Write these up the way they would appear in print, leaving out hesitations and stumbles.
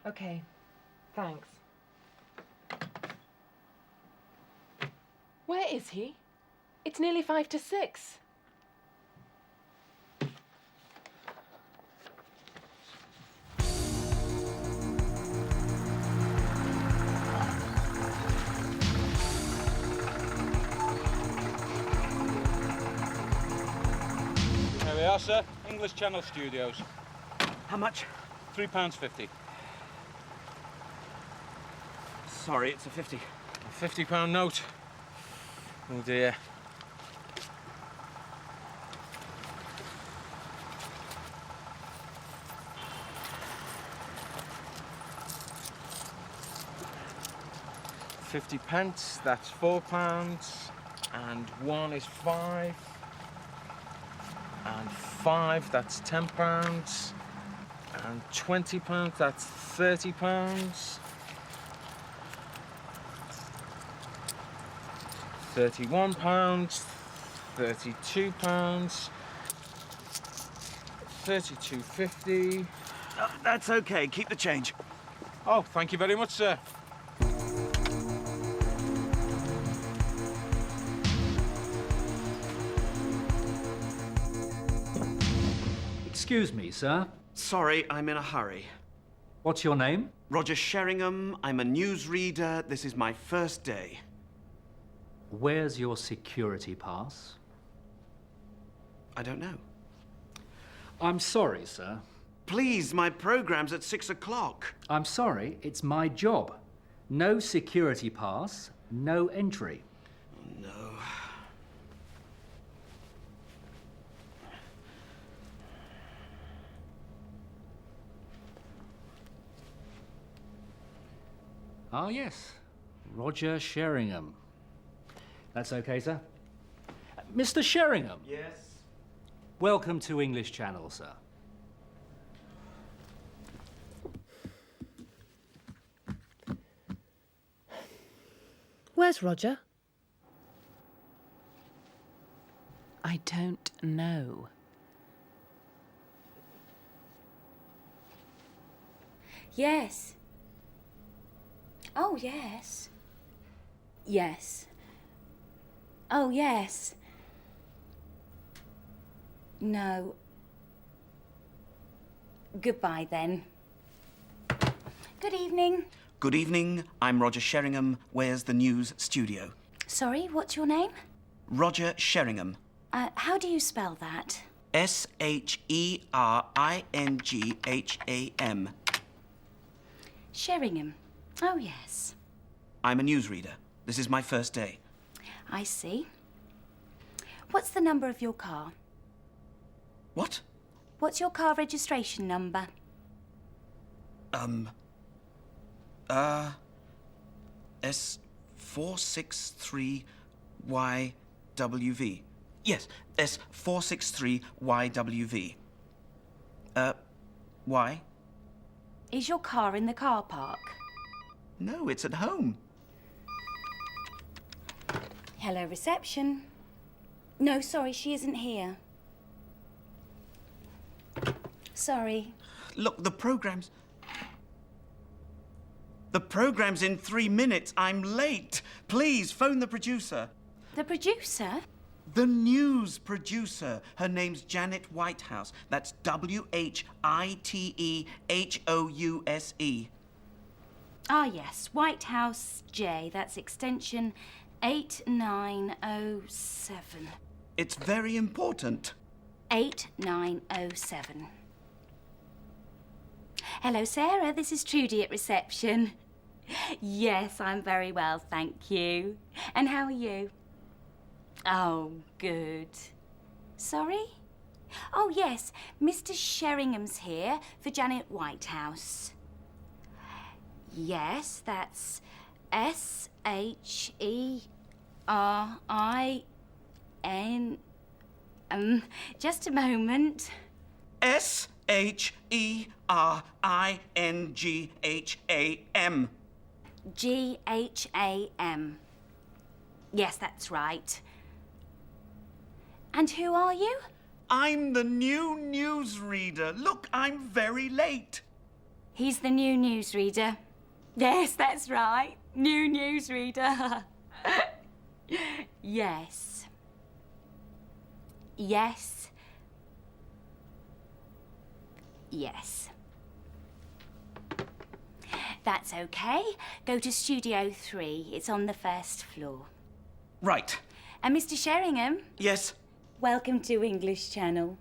Okay, thanks. Where is he? It's nearly 5 to 6. There we are, sir. English Channel Studios. How much? £3.50. Sorry, it's a 50. A £50 note. Oh dear. £50, that's £4, and 1 is 5, and 5, that's £10, and £20, that's £30, 31 pounds, 32 pounds, 32.50. That's okay. Keep the change. Oh, thank you very much, sir. Excuse me, sir. Sorry, I'm in a hurry. What's your name? Roger Sheringham. I'm a newsreader. This is my first day. Where's your security pass? I don't know. I'm sorry, sir. Please, my program's at 6 o'clock. I'm sorry, it's my job. No security pass, no entry. No. Ah, yes. Roger Sheringham. That's okay, sir. Mr. Sheringham. Yes? Welcome to English Channel, sir. Where's Roger? I don't know. Yes. Oh, yes. Yes. Oh, yes. No. Goodbye, then. Good evening. Good evening. I'm Roger Sheringham. Where's the news studio? Sorry, what's your name? Roger Sheringham. How do you spell that? Sheringham. Sheringham. Oh, yes. I'm a newsreader. This is my first day. I see. What's the number of your car? What? What's your car registration number? S463YWV. Yes, S463YWV. Why? Is your car in the car park? No, it's at home. Hello, reception. No, sorry, she isn't here. Sorry. Look, the program's in 3 minutes. I'm late. Please, phone the producer. The producer? The news producer. Her name's Janet Whitehouse. That's WHITEHOUSE. Ah, yes, White House J. That's extension 8907. It's very important. 8907. Hello, Sarah. This is Trudy at reception. Yes, I'm very well, thank you. And how are you? Oh, good. Sorry? Oh, yes, Mr. Sheringham's here for Janet Whitehouse. Yes, that's SHERIN. Just a moment. SHERINGHAM. GHAM. Yes, that's right. And who are you? I'm the new newsreader. Look, I'm very late. He's the new newsreader. Yes, that's right. New newsreader. Yes. Yes. Yes. That's okay. Go to Studio 3. It's on the first floor. Right. And Mr. Sheringham, Yes. welcome to English Channel.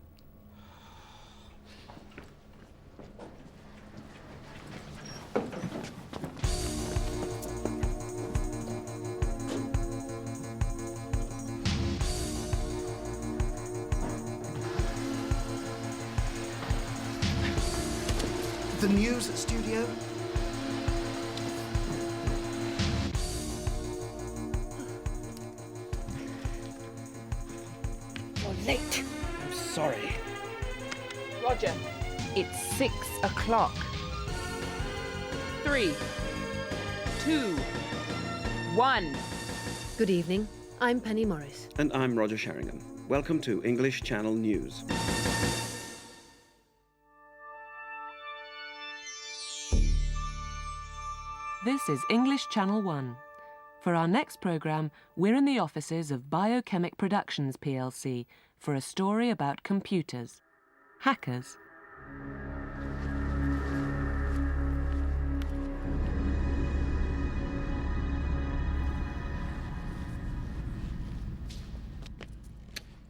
The news studio? You're late. I'm sorry. Roger. It's 6 o'clock. 3, 2, 1. Good evening. I'm Penny Morris. And I'm Roger Sheringham. Welcome to English Channel News. This is English Channel 1. For our next programme, we're in the offices of Biochemic Productions plc for a story about computers. Hackers.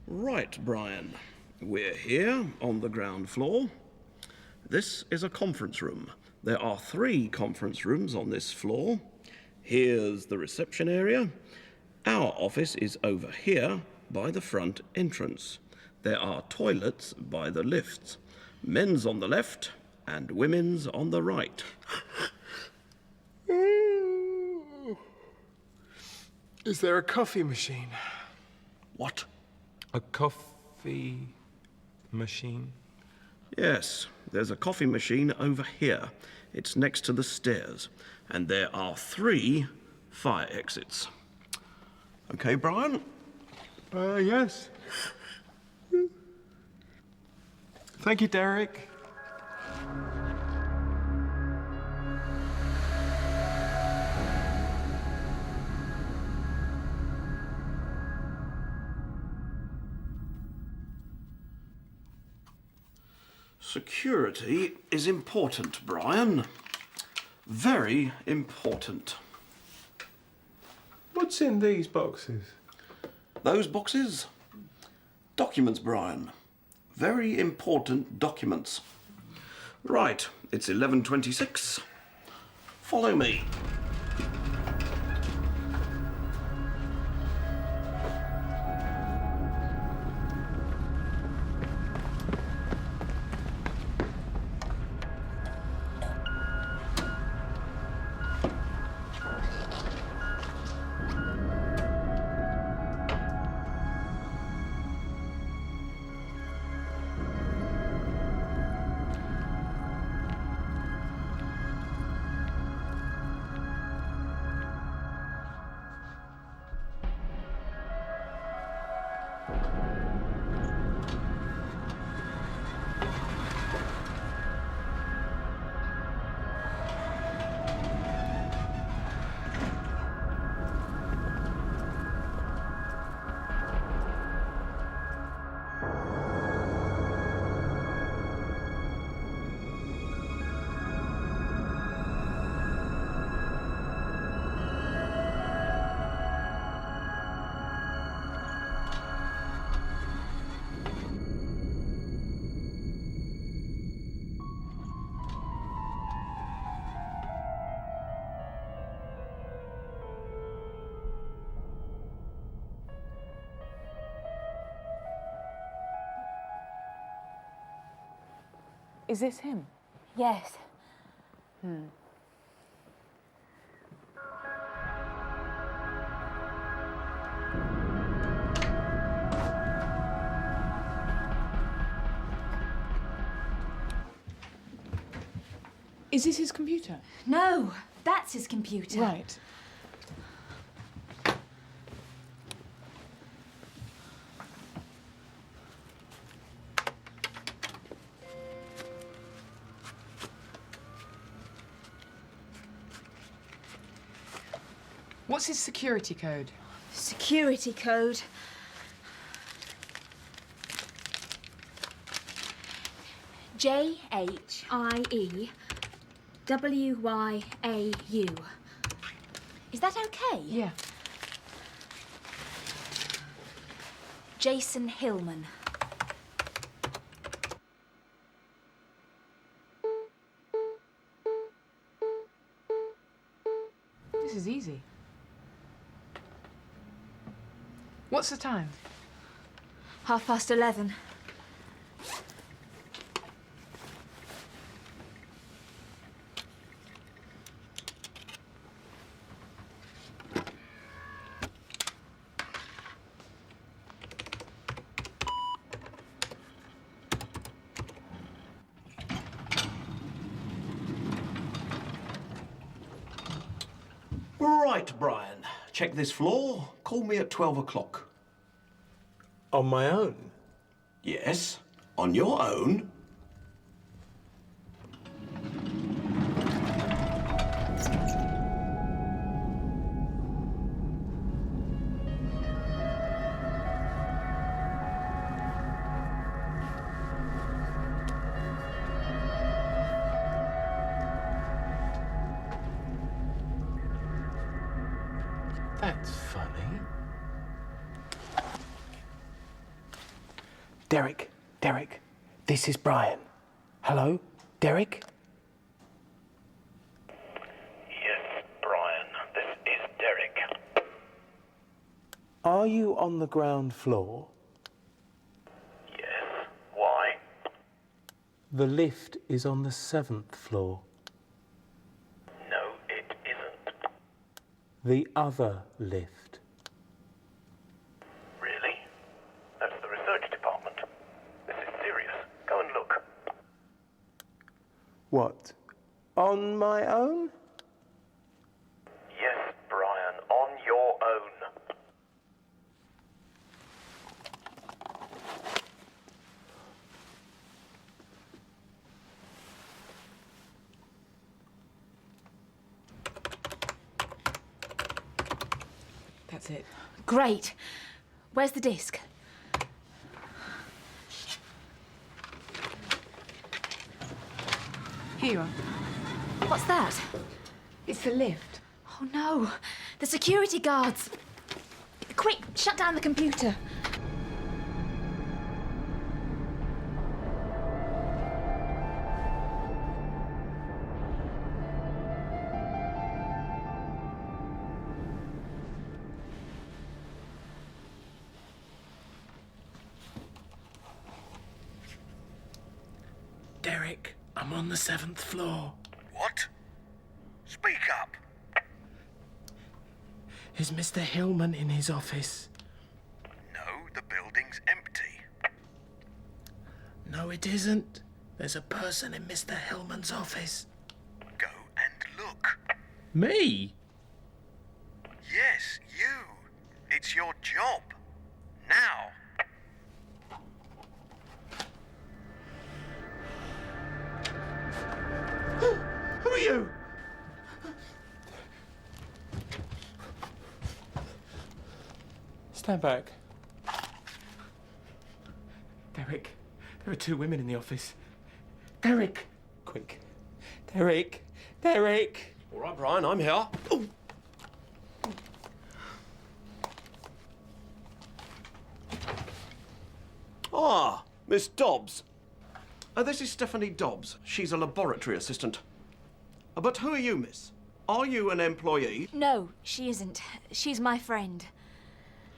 Right, Brian. We're here on the ground floor. This is a conference room. There are 3 conference rooms on this floor. Here's the reception area. Our office is over here by the front entrance. There are toilets by the lifts. Men's on the left and women's on the right. Is there a coffee machine? What? A coffee machine? Yes, there's a coffee machine over here. It's next to the stairs. And there are 3 fire exits. Okay, Brian? Yes. Thank you, Derek. Security is important, Brian. Very important. What's in these boxes? Those boxes? Documents, Brian. Very important documents. Right, it's 11:26. Follow me. Is this him? Yes. Is this his computer? No, that's his computer. Right. What's his security code? Security code. JHIEWYAU. Is that okay? Yeah. Jason Hillman. This is easy. What's the time? 11:30. Right, Brian. Check this floor. Call me at 12 o'clock. On my own? Yes, on your own. That's funny. Derek, this is Brian. Hello, Derek? Yes, Brian, this is Derek. Are you on the ground floor? Yes, why? The lift is on the 7th floor. No, it isn't. The other lift. Really? That's the research department. This is serious. Go and look. What? On my own? Yes, Brian, on your own. That's it. Great. Where's the disc? Here you are. What's that? It's the lift. Oh no, the security guards. Quick, shut down the computer. Derek, I'm on the 7th floor. What? Speak up. Is Mr. Hillman in his office? No, the building's empty. No, it isn't. There's a person in Mr. Hillman's office. Go and look. Me? Yes, you. It's your job. Now. Who are you? Stand back. Derek, there are 2 women in the office. Derek! Quick. Derek! Derek! All right, Brian, I'm here. Oh. Ah, Miss Dobbs. This is Stephanie Dobbs. She's a laboratory assistant. But who are you, miss? Are you an employee? No, she isn't. She's my friend.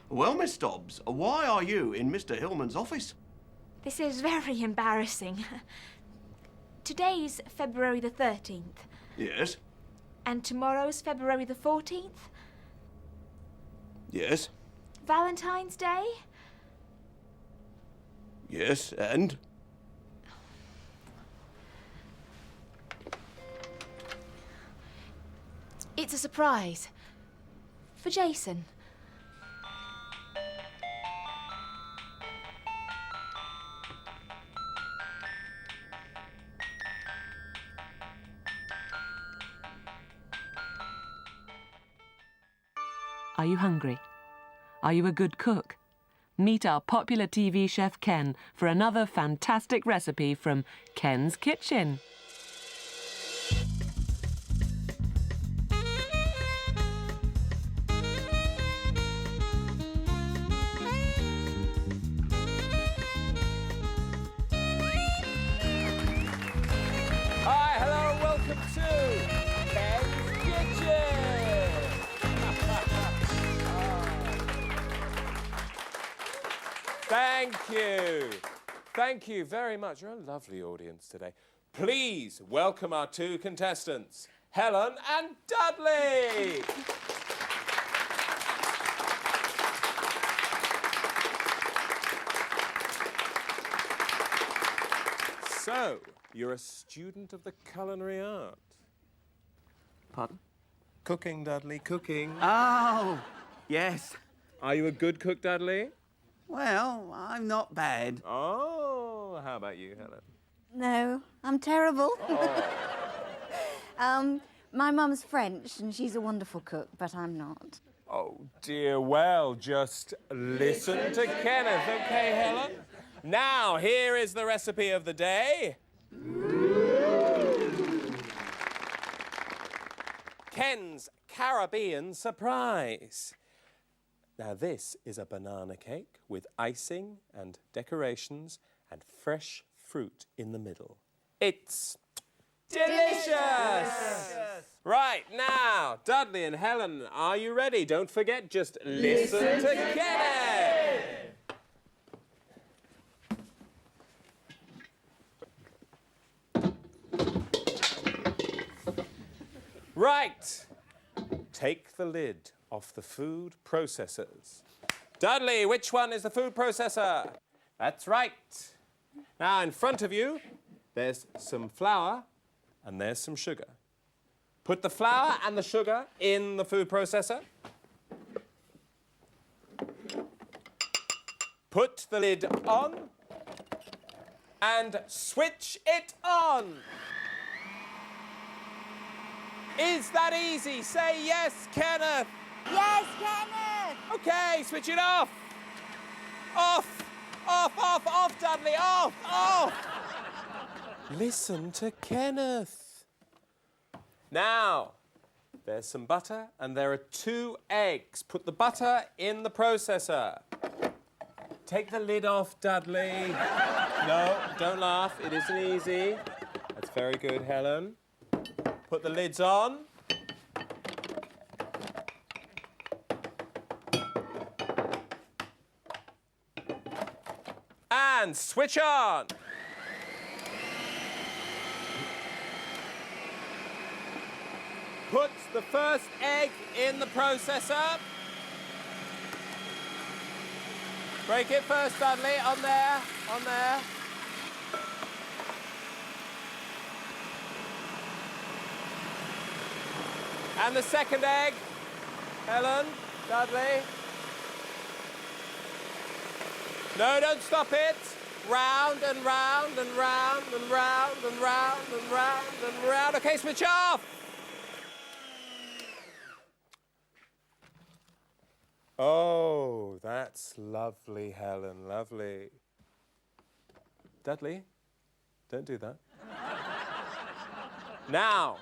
Well, Miss Dobbs, why are you in Mr. Hillman's office? This is very embarrassing. Today's February the 13th, Yes, and tomorrow's February the 14th. yes, Valentine's Day? yes, and? It's a surprise. For Jason. Are you hungry? Are you a good cook? Meet our popular TV chef Ken for another fantastic recipe from Ken's Kitchen. Hi, hello, and welcome to Ken's Kitchen. Thank you. Thank you very much. You're a lovely audience today. Please welcome our two contestants, Helen and Dudley. So, you're a student of the culinary art. Pardon? Cooking, Dudley, cooking. Oh, yes. Are you a good cook, Dudley? Well, I'm not bad. Oh, how about you, Helen? No, I'm terrible. Oh. My mum's French and she's a wonderful cook, but I'm not. Oh, dear. Well, just listen to Kenneth, okay, Helen? Now, here is the recipe of the day. Ken's Caribbean surprise. Now, this is a banana cake with icing and decorations and fresh fruit in the middle. It's delicious! Right, now, Dudley and Helen, are you ready? Don't forget, just listen to Kenneth! Right. Take the lid off the food processors. Dudley, which one is the food processor? That's right. Now, in front of you, there's some flour and there's some sugar. Put the flour and the sugar in the food processor. Put the lid on and switch it on. Is that easy? Say yes, Kenneth. Yes, Kenneth! Okay, switch it off. Off, off, off, off, Dudley, off, off. Listen to Kenneth. Now, there's some butter and there are 2 eggs. Put the butter in the processor. Take the lid off, Dudley. No, don't laugh. It isn't easy. That's very good, Helen. Put the lids on. And switch on. Put the first egg in the processor. Break it first, Dudley. On there, on there. And the second egg, Helen, Dudley. No, don't stop it. Round and round and round and round and round and round and round. Okay, switch off. Oh, that's lovely, Helen, lovely. Dudley, don't do that. Now,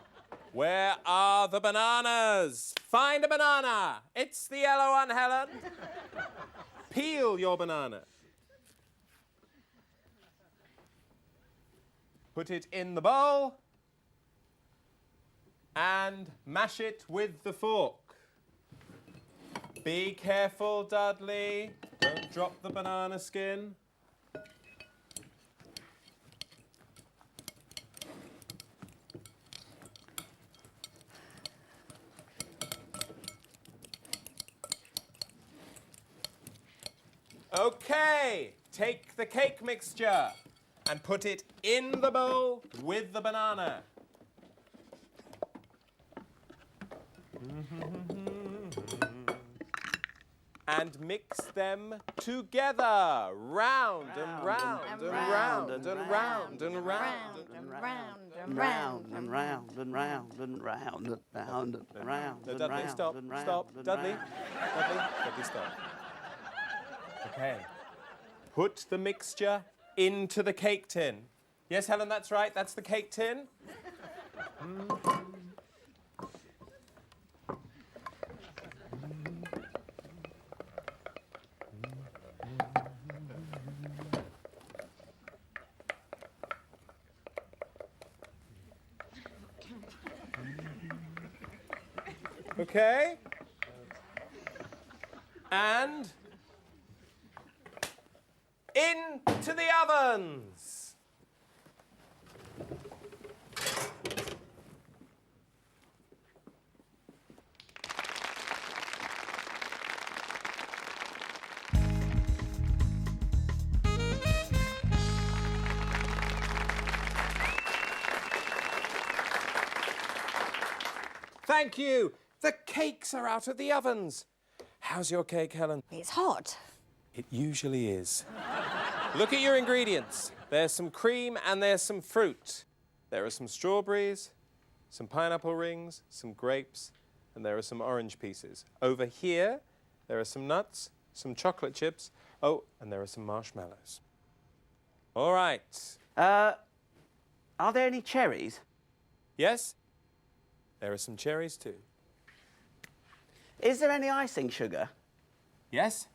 where are the bananas? Find a banana. It's the yellow one, Helen. Peel your banana. Put it in the bowl and mash it with the fork. Be careful, Dudley. Don't drop the banana skin. Okay, take the cake mixture and put it in the bowl with the banana. and mix them together. Round and round and round and round and round and round. Round and round and round and round and round and round. No, Dudley, stop, stop. Dudley, stop. Okay. Put the mixture into the cake tin. Yes, Helen, that's right. That's the cake tin. Okay. And into the ovens. Thank you. The cakes are out of the ovens. How's your cake, Helen? It's hot. It usually is. Look at your ingredients. There's some cream and there's some fruit. There are some strawberries, some pineapple rings, some grapes, and there are some orange pieces. Over here, there are some nuts, some chocolate chips. Oh, and there are some marshmallows. All right. Are there any cherries? Yes? There are some cherries too. Is there any icing sugar? Yes?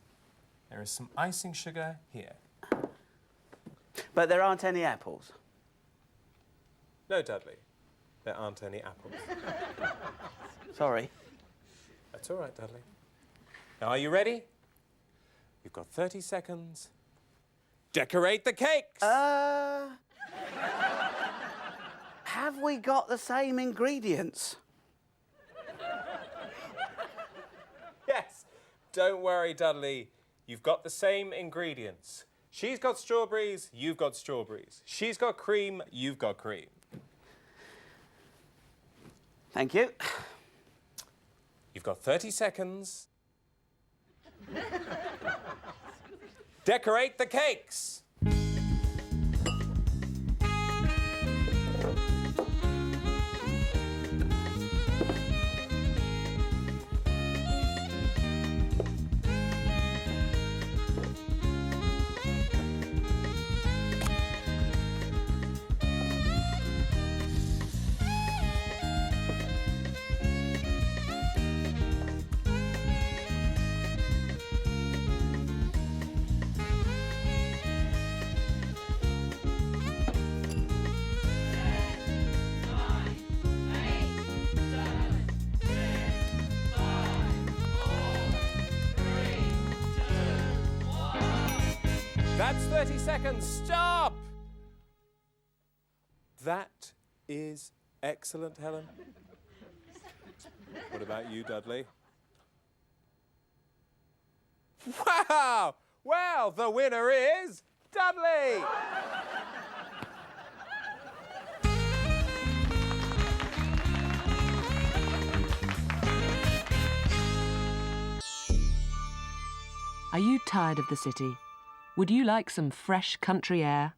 There is some icing sugar here. But there aren't any apples? No, Dudley. There aren't any apples. Sorry. That's all right, Dudley. Now, are you ready? You've got 30 seconds. Decorate the cakes! Have we got the same ingredients? Yes. Don't worry, Dudley. You've got the same ingredients. She's got strawberries, you've got strawberries. She's got cream, you've got cream. Thank you. You've got 30 seconds. Decorate the cakes! That's 30 seconds. Stop! That is excellent, Helen. What about you, Dudley? Wow! Well, the winner is Dudley! Are you tired of the city? Would you like some fresh country air?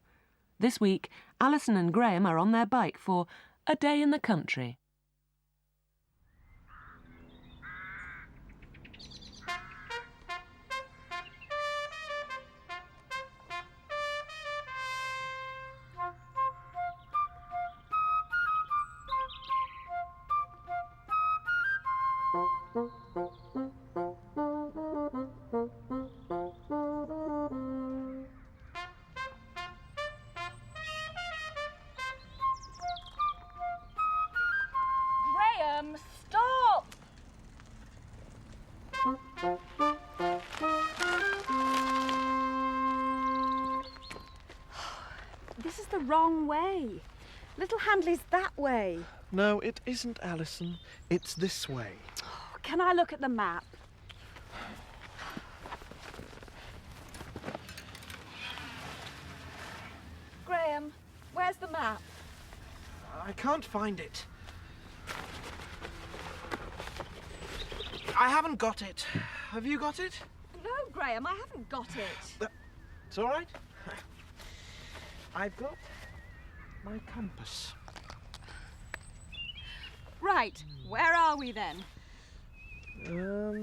This week, Alison and Graham are on their bike for a day in the country. Graham, stop! This is the wrong way. Little Handley's that way. No, it isn't, Alison. It's this way. Can I look at the map? Graham, where's the map? I can't find it. I haven't got it. Have you got it? on, Graham, I haven't got it. It's all right. I've got my compass. Right, where are we then? Well,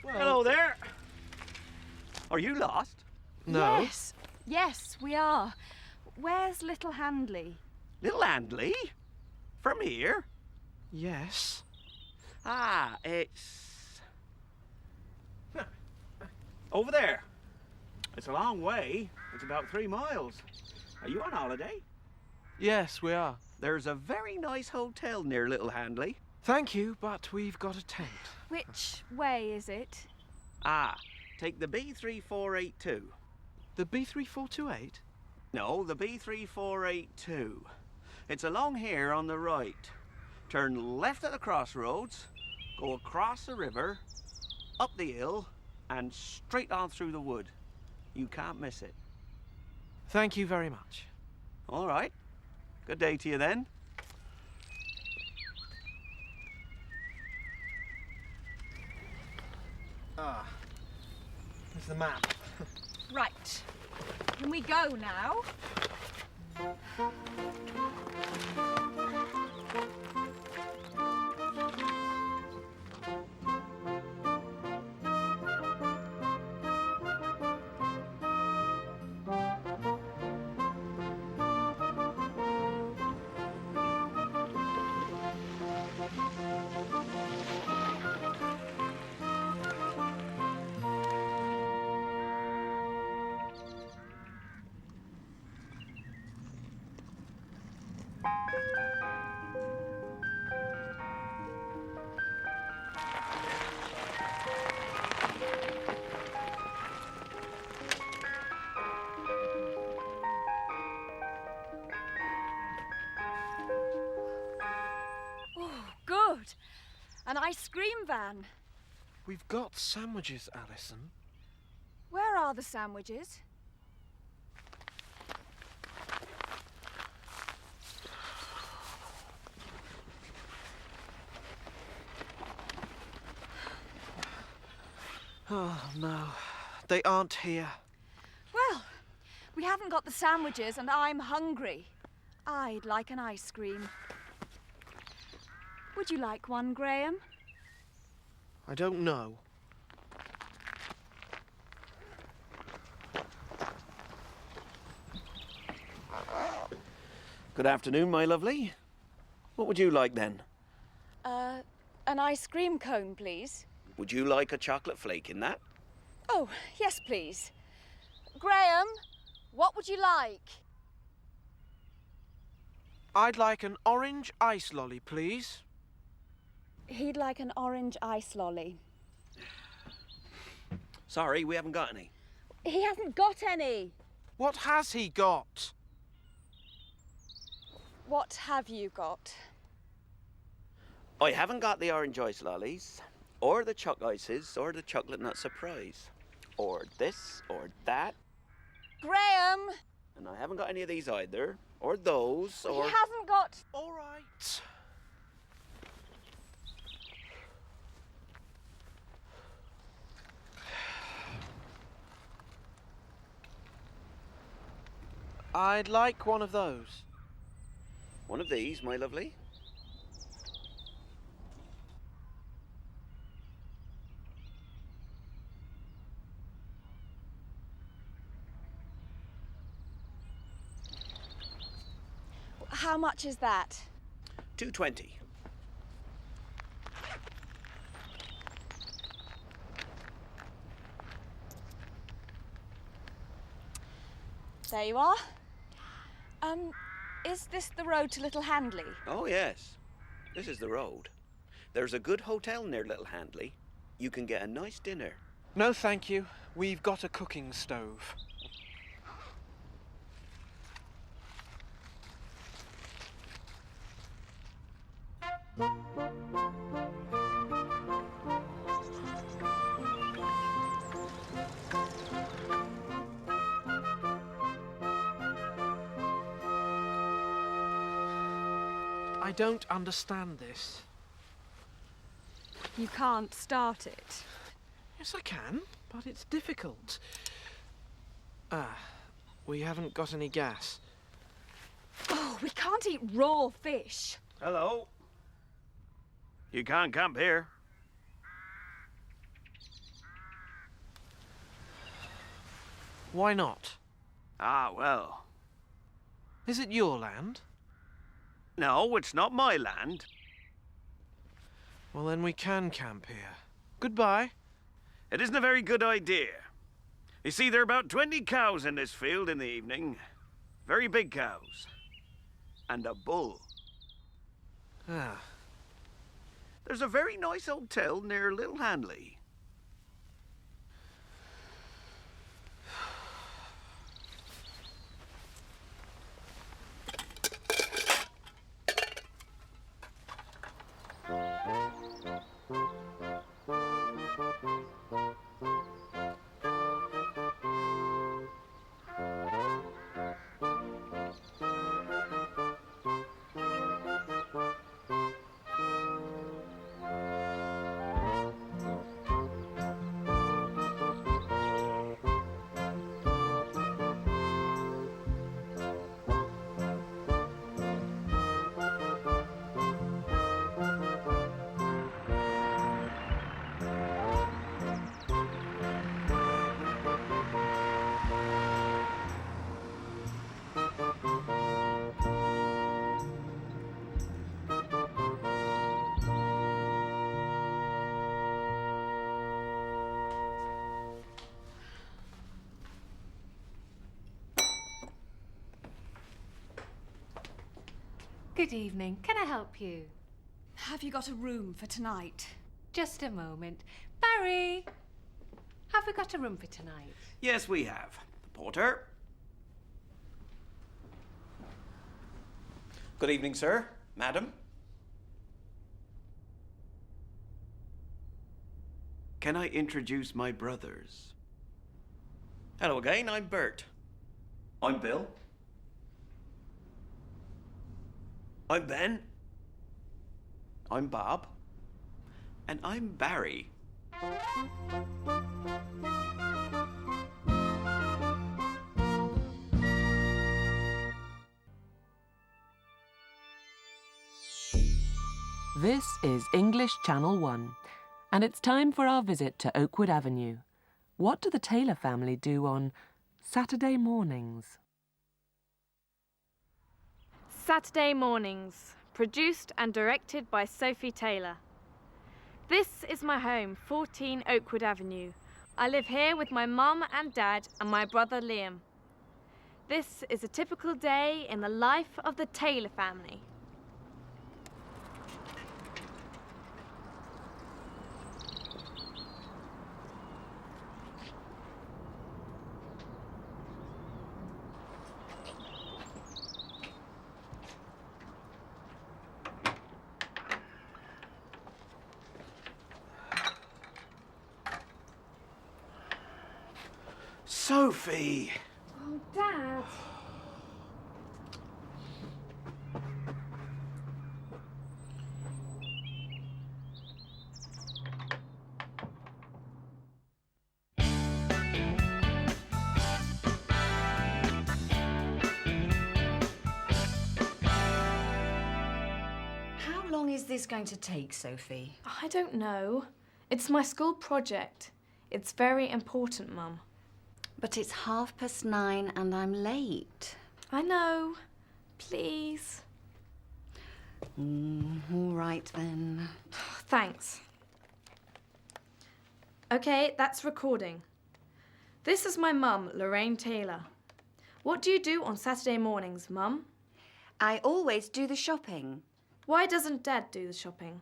Hello there. Are you lost? no. Yes, we are. Where's little Handley? Little Handley? From here? Yes. Ah, it's... over there. It's a long way. It's about 3 miles. Are you on holiday? Yes, we are. There's a very nice hotel near Little Handley. Thank you, but we've got a tent. Which way is it? Ah, take the B3482. The B3428? No, the B3482. It's along here on the right. Turn left at the crossroads, go across the river, up the hill, and straight on through the wood. You can't miss it. Thank you very much. All right. Good day to you then. Ah, there's the map. Right. Can we go now? Good. An ice cream van. We've got sandwiches, Alison. Where are the sandwiches? Oh, no. They aren't here. Well, we haven't got the sandwiches and I'm hungry. I'd like an ice cream. Would you like one, Graham? I don't know. Good afternoon, my lovely. What would you like then? An ice cream cone, please. Would you like a chocolate flake in that? Oh, yes, please. Graham, what would you like? I'd like an orange ice lolly, please. He'd like an orange ice lolly. Sorry, we haven't got any. He hasn't got any. What has he got? What have you got? I haven't got the orange ice lollies, or the choc ices, or the chocolate nut surprise, or this, or that. Graham! And I haven't got any of these either, or those, or... He hasn't got... All right. I'd like one of those. One of these, my lovely. How much is that? $2.20. There you are. Is this the road to Little Handley? Oh, yes. This is the road. There's a good hotel near Little Handley. You can get a nice dinner. No, thank you. We've got a cooking stove. I don't understand this. You can't start it. Yes, I can, but it's difficult. We haven't got any gas. Oh, we can't eat raw fish. Hello. You can't camp here. Why not? Ah, well. Is it your land? No, it's not my land. Well, then we can camp here. Goodbye. It isn't a very good idea. You see, there are about 20 cows in this field in the evening. Very big cows. And a bull. Ah. There's a very nice hotel near Little Hanley. Good evening. Can I help you? Have you got a room for tonight? Just a moment. Barry! Have we got a room for tonight? Yes, we have. The porter. Good evening, sir. Madam. Can I introduce my brothers? Hello again, I'm Bert. I'm Bill. I'm Ben. I'm Bob. And I'm Barry. This is English Channel 1, and it's time for our visit to Oakwood Avenue. What do the Taylor family do on Saturday mornings? Saturday Mornings, produced and directed by Sophie Taylor. This is my home, 14 Oakwood Avenue. I live here with my mum and dad and my brother Liam. This is a typical day in the life of the Taylor family. Sophie! Oh, Dad! How long is this going to take, Sophie? I don't know. It's my school project. It's very important, Mum. But it's 9:30 and I'm late. I know. Please. All right, then. Thanks. OK, that's recording. This is my mum, Lorraine Taylor. What do you do on Saturday mornings, Mum? I always do the shopping. Why doesn't Dad do the shopping?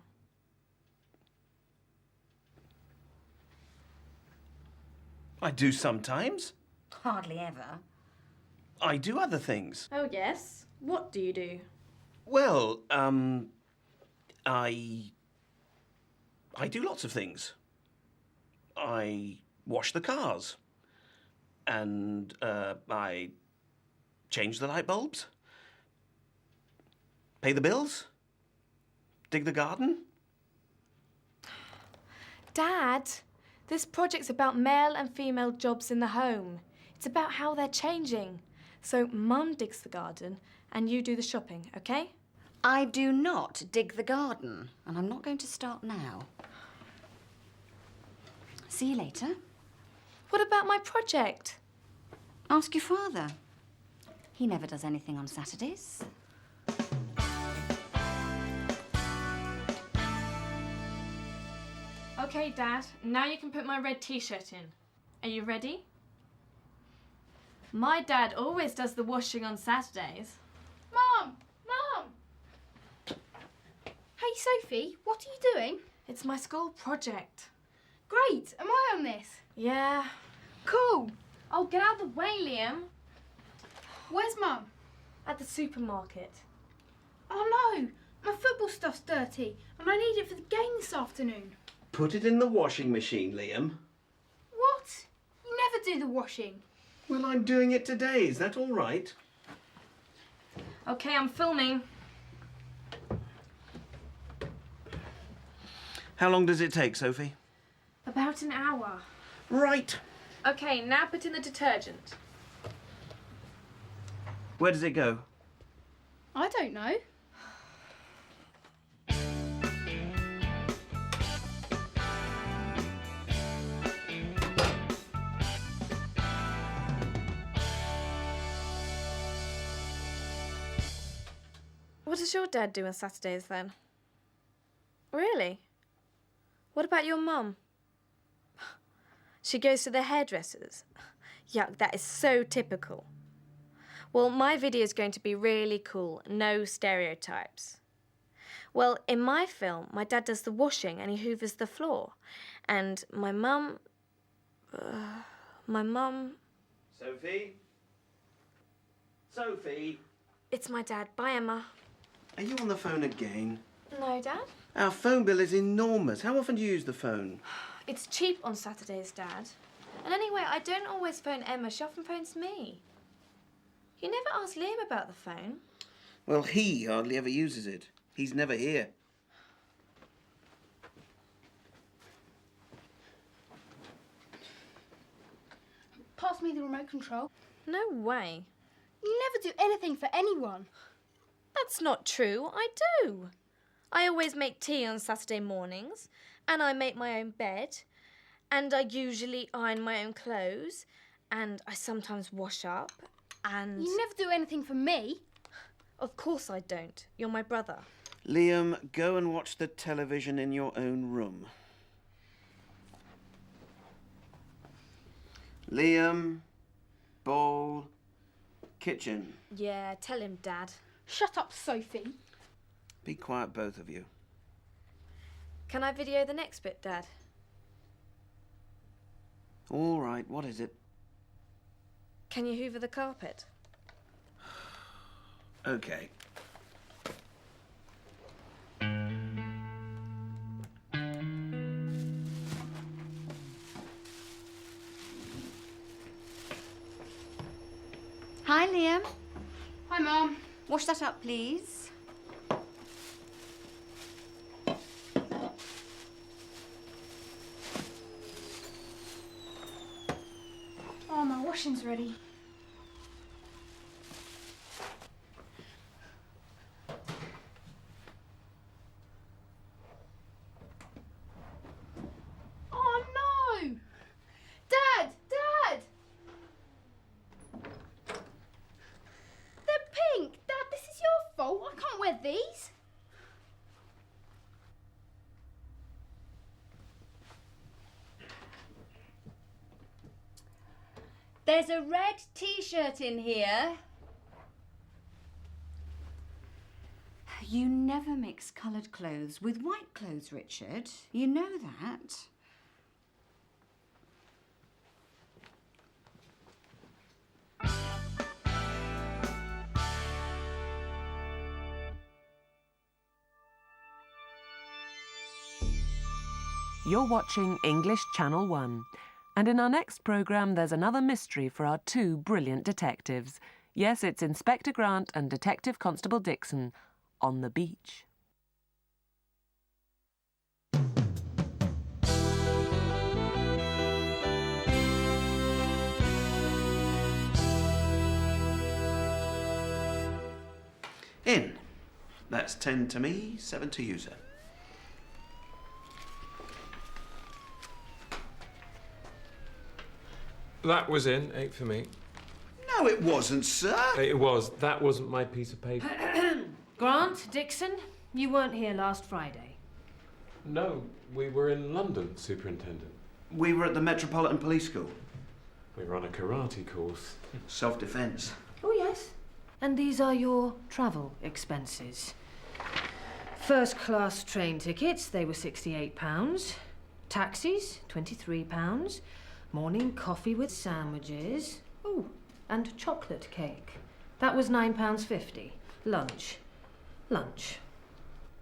I do sometimes. Hardly ever. I do other things. Oh, yes? What do you do? Well, I do lots of things. I wash the cars. And, I change the light bulbs. Pay the bills. Dig the garden. Dad, this project's about male and female jobs in the home. It's about how they're changing. So Mum digs the garden and you do the shopping, OK? I do not dig the garden, and I'm not going to start now. See you later. What about my project? Ask your father. He never does anything on Saturdays. OK, Dad, now you can put my red t-shirt in. Are you ready? My dad always does the washing on Saturdays. Mum! Mum! Hey, Sophie, what are you doing? It's my school project. Great! Am I on this? Yeah. Cool! Oh, get out of the way, Liam. Where's Mum? At the supermarket. Oh no! My football stuff's dirty and I need it for the game this afternoon. Put it in the washing machine, Liam. What? You never do the washing. Well, I'm doing it today. Is that all right? OK, I'm filming. How long does it take, Sophie? About an hour. Right. OK, now put in the detergent. Where does it go? I don't know. What does your dad do on Saturdays then? Really? What about your mum? She goes to the hairdressers. Yuck, that is so typical. Well, my video is going to be really cool, no stereotypes. Well, in my film, my dad does the washing and he hoovers the floor. And my mum... Sophie? Sophie? It's my dad. Bye, Emma. Are you on the phone again? No, Dad. Our phone bill is enormous. How often do you use the phone? It's cheap on Saturdays, Dad. And anyway, I don't always phone Emma. She often phones me. You never asked Liam about the phone. Well, he hardly ever uses it. He's never here. Pass me the remote control. No way. You never do anything for anyone. That's not true. I do. I always make tea on Saturday mornings, and I make my own bed, and I usually iron my own clothes, and I sometimes wash up, and... You never do anything for me. Of course I don't. You're my brother. Liam, go and watch the television in your own room. Liam, bowl, kitchen. Yeah, tell him, Dad. Shut up, Sophie. Be quiet, both of you. Can I video the next bit, Dad? All right, what is it? Can you hoover the carpet? Okay. Hi, Liam. Hi, Mum. Wash that up, please. Oh, my washing's ready. Oh, no! Dad! Dad! They're pink! Dad, this is your fault. I can't wear these. There's a red t-shirt in here. You never mix coloured clothes with white clothes, Richard. You know that. You're watching English Channel 1. And in our next programme, there's another mystery for our two brilliant detectives. Yes, it's Inspector Grant and Detective Constable Dixon on the beach. In. That's 10 to me, 7 to you, sir. That was in, 8 for me. No, it wasn't, sir. It was. That wasn't my piece of paper. Grant, Dixon, you weren't here last Friday. No, we were in London, Superintendent. We were at the Metropolitan Police School. We were on a karate course. Self-defense. Oh, yes. And these are your travel expenses. First-class train tickets, they were £68. Taxis, £23. Morning coffee with sandwiches. Oh, and chocolate cake. That was £9.50. Lunch.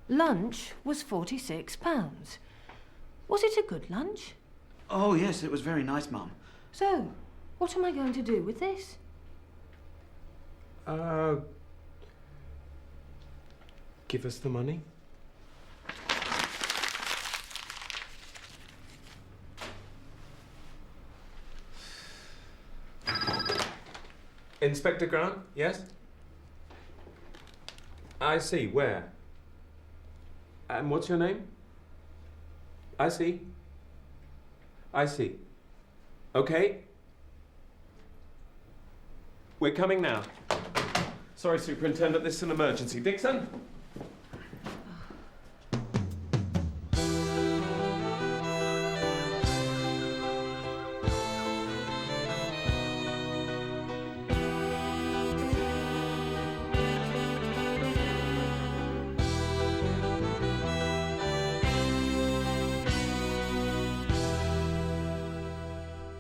Lunch was £46. Was it a good lunch? Oh, yes, it was very nice, Mum. So, what am I going to do with this? Give us the money. Inspector Grant, yes? I see. Where? And what's your name? I see. Okay. We're coming now. Sorry, Superintendent, this is an emergency. Dixon?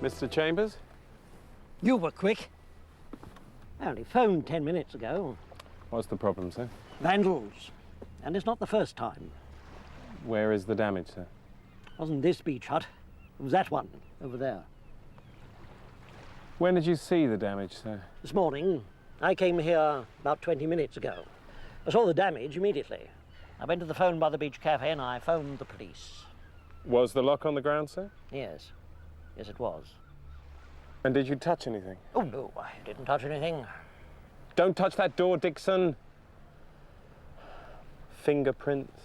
Mr. Chambers? You were quick. I only phoned 10 minutes ago. What's the problem, sir? Vandals. And it's not the first time. Where is the damage, sir? Wasn't this beach hut. It was that one, over there. When did you see the damage, sir? This morning. I came here about 20 minutes ago. I saw the damage immediately. I went to the phone by the beach cafe and I phoned the police. Was the lock on the ground, sir? Yes. Yes, it was. And did you touch anything? Oh, no, I didn't touch anything. Don't touch that door, Dixon. Fingerprints.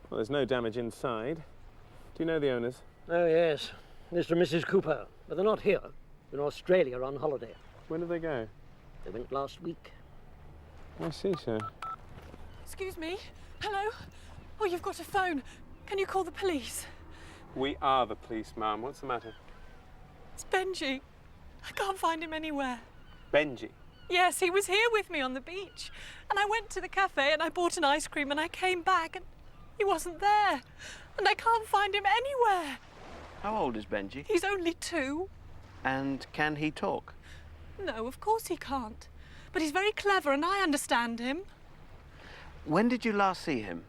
Well, there's no damage inside. Do you know the owners? Oh, yes. Mr. and Mrs. Cooper. But they're not here. They're in Australia on holiday. When did they go? They went last week. I see, sir. Excuse me? Hello? Oh, you've got a phone. Can you call the police? We are the police, ma'am. What's the matter? It's Benji. I can't find him anywhere. Benji? Yes, he was here with me on the beach. And I went to the cafe and I bought an ice cream and I came back and he wasn't there. And I can't find him anywhere. How old is Benji? He's only 2. And can he talk? No, of course he can't. But he's very clever and I understand him. When did you last see him?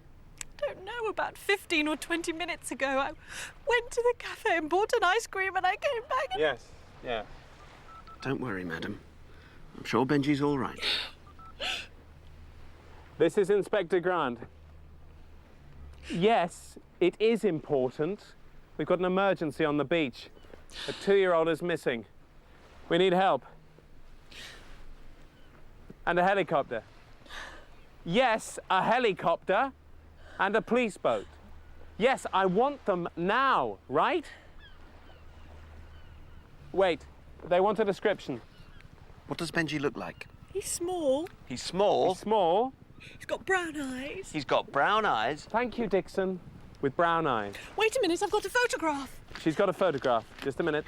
Don't know, about 15 or 20 minutes ago. I went to the cafe and bought an ice cream and I came back and... Yes, yeah. Don't worry, madam. I'm sure Benji's all right. This is Inspector Grant. Yes, it is important. We've got an emergency on the beach. A 2-year-old is missing. We need help. And a helicopter. Yes, a helicopter and a police boat. Yes, I want them now, right? Wait, they want a description. What does Benji look like? He's small. He's small? He's small. He's got brown eyes. He's got brown eyes. Thank you, Dixon. With brown eyes. Wait a minute, I've got a photograph. She's got a photograph. Just a minute.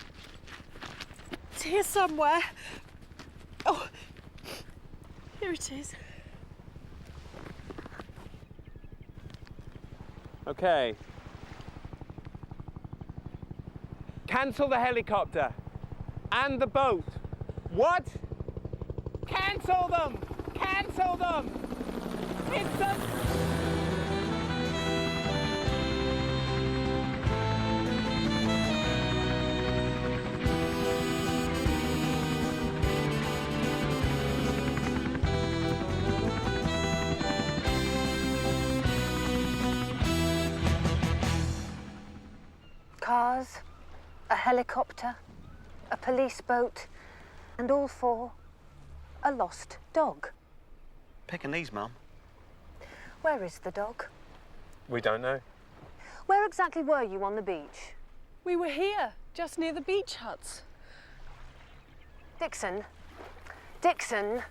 It's here somewhere. Oh, here it is. Okay. Cancel the helicopter and the boat. What? Cancel them! Cancel them! It's a... cars, a helicopter, a police boat, and all for a lost dog. Pekingese, Mum. Where is the dog? We don't know. Where exactly were you on the beach? We were here, just near the beach huts. Dixon? Dixon?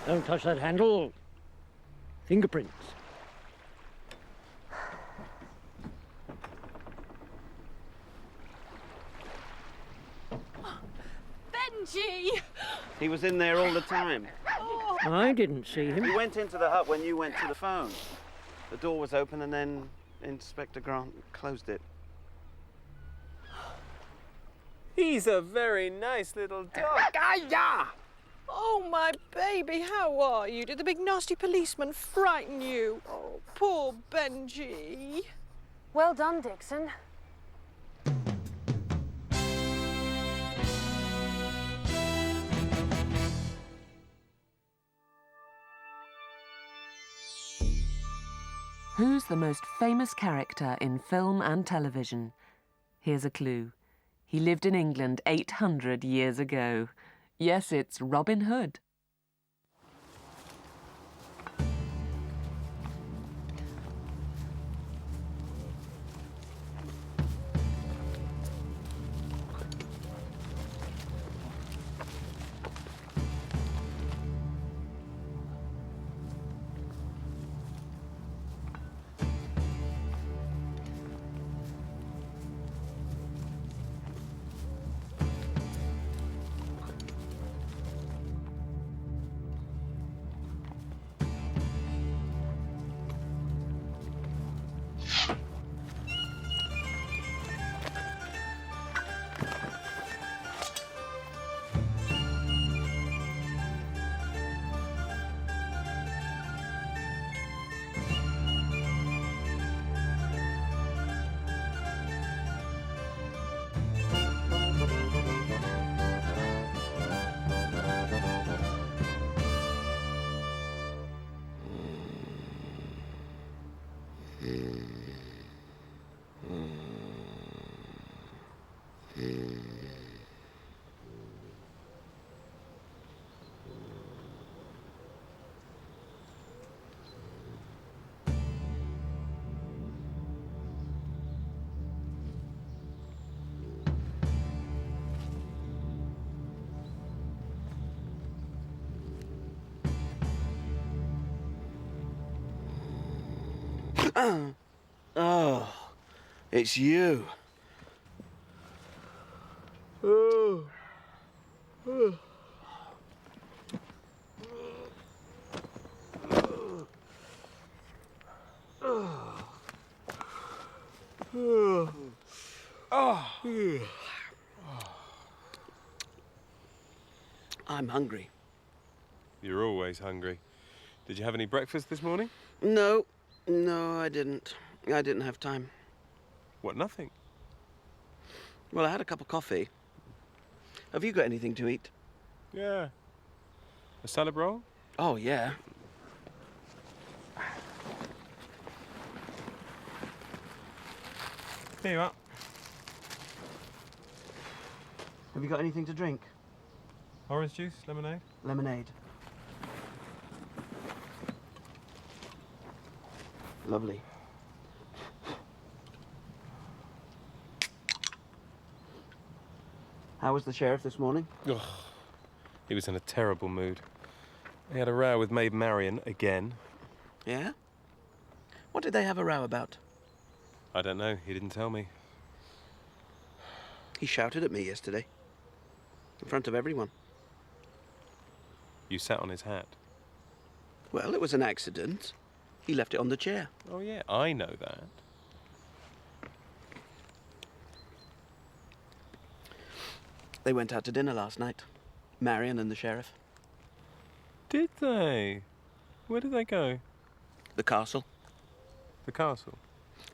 Don't touch that handle. Fingerprints. Benji! He was in there all the time. Oh. I didn't see him. He went into the hut when you went to the phone. The door was open and then Inspector Grant closed it. He's a very nice little dog. Oh, my baby, how are you? Did the big nasty policeman frighten you? Oh, poor Benji. Well done, Dixon. Who's the most famous character in film and television? Here's a clue. He lived in England 800 years ago. Yes, it's Robin Hood. Oh, it's you. Oh. Oh. I'm hungry. You're always hungry. Did you have any breakfast this morning? No, I didn't. I didn't have time. What, nothing? Well, I had a cup of coffee. Have you got anything to eat? Yeah. A salad roll? Oh, yeah. Here you are. Have you got anything to drink? Orange juice, lemonade? Lemonade. Lovely. How was the sheriff this morning? Ugh. He was in a terrible mood. He had a row with Maid Marian again. Yeah? What did they have a row about? I don't know. He didn't tell me. He shouted at me yesterday. In front of everyone. You sat on his hat. Well, it was an accident. He left it on the chair. Oh, yeah, I know that. They went out to dinner last night. Marian and the sheriff. Did they? Where did they go? The castle. The castle?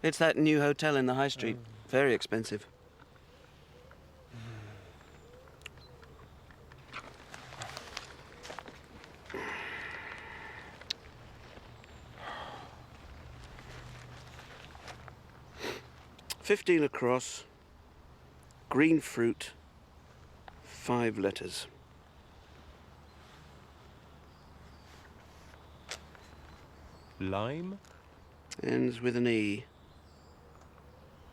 It's that new hotel in the high street. Very expensive. 15 across, green fruit, 5 letters. Lime? Ends with an E.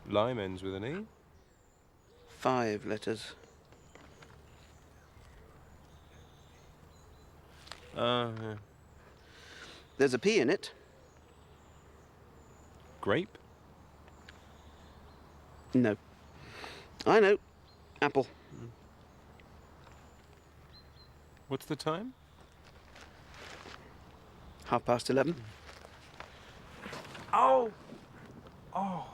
Lime ends with an E? 5 letters. Yeah. There's a P in it. Grape? No. I know. Apple. What's the time? 11:30. Oh! Oh!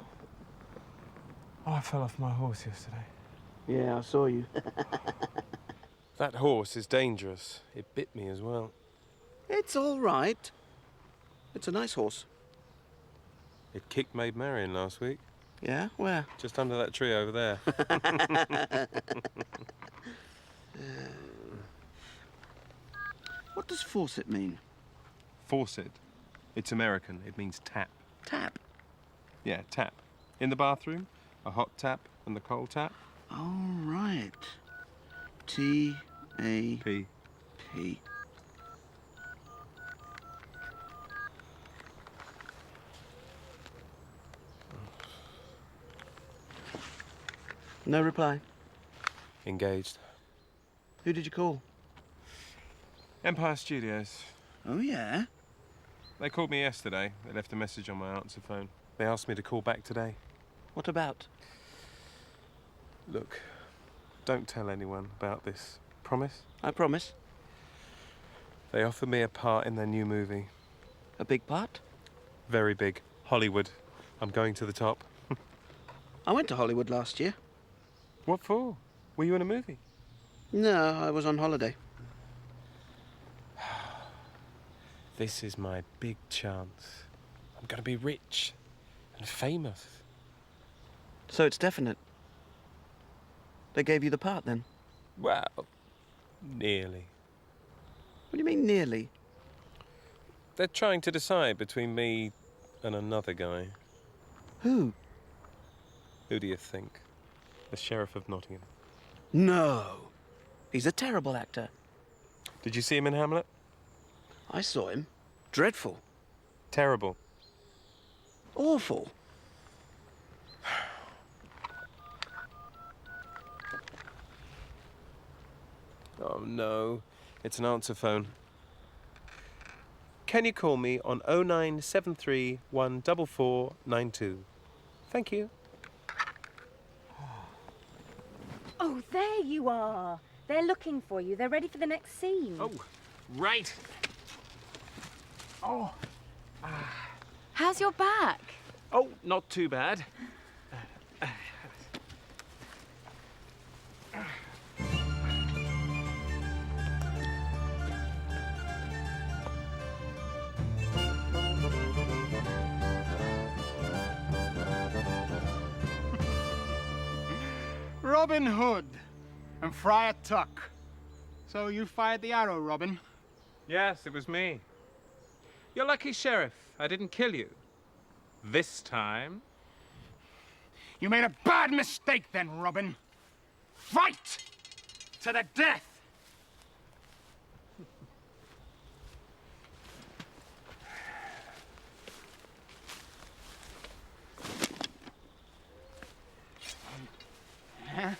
Oh, I fell off my horse yesterday. Yeah, I saw you. That horse is dangerous. It bit me as well. It's all right. It's a nice horse. It kicked Maid Marian last week. Yeah? Where? Just under that tree over there. What does faucet mean? Faucet. It's American. It means tap. Tap? Yeah, tap. In the bathroom, a hot tap and the cold tap. All right. T-A-P. P. No reply. Engaged. Who did you call? Empire Studios. Oh, yeah? They called me yesterday. They left a message on my answer phone. They asked me to call back today. What about? Look, don't tell anyone about this. Promise? I promise. They offered me a part in their new movie. A big part? Very big. Hollywood. I'm going to the top. I went to Hollywood last year. What for? Were you in a movie? No, I was on holiday. This is my big chance. I'm going to be rich and famous. So it's definite. They gave you the part then? Well, nearly. What do you mean, nearly? They're trying to decide between me and another guy. Who? Who do you think? The Sheriff of Nottingham. No. He's a terrible actor. Did you see him in Hamlet? I saw him. Dreadful. Terrible. Awful. Oh, no. It's an answer phone. Can you call me on 0973 14492? Thank you. Oh, there you are. They're looking for you. They're ready for the next scene. Oh, right. Oh. How's your back? Oh, not too bad. Robin Hood and Friar Tuck. So you fired the arrow, Robin? Yes, it was me. You're lucky, Sheriff. I didn't kill you. This time. You made a bad mistake then, Robin. Fight! To the death! Huh?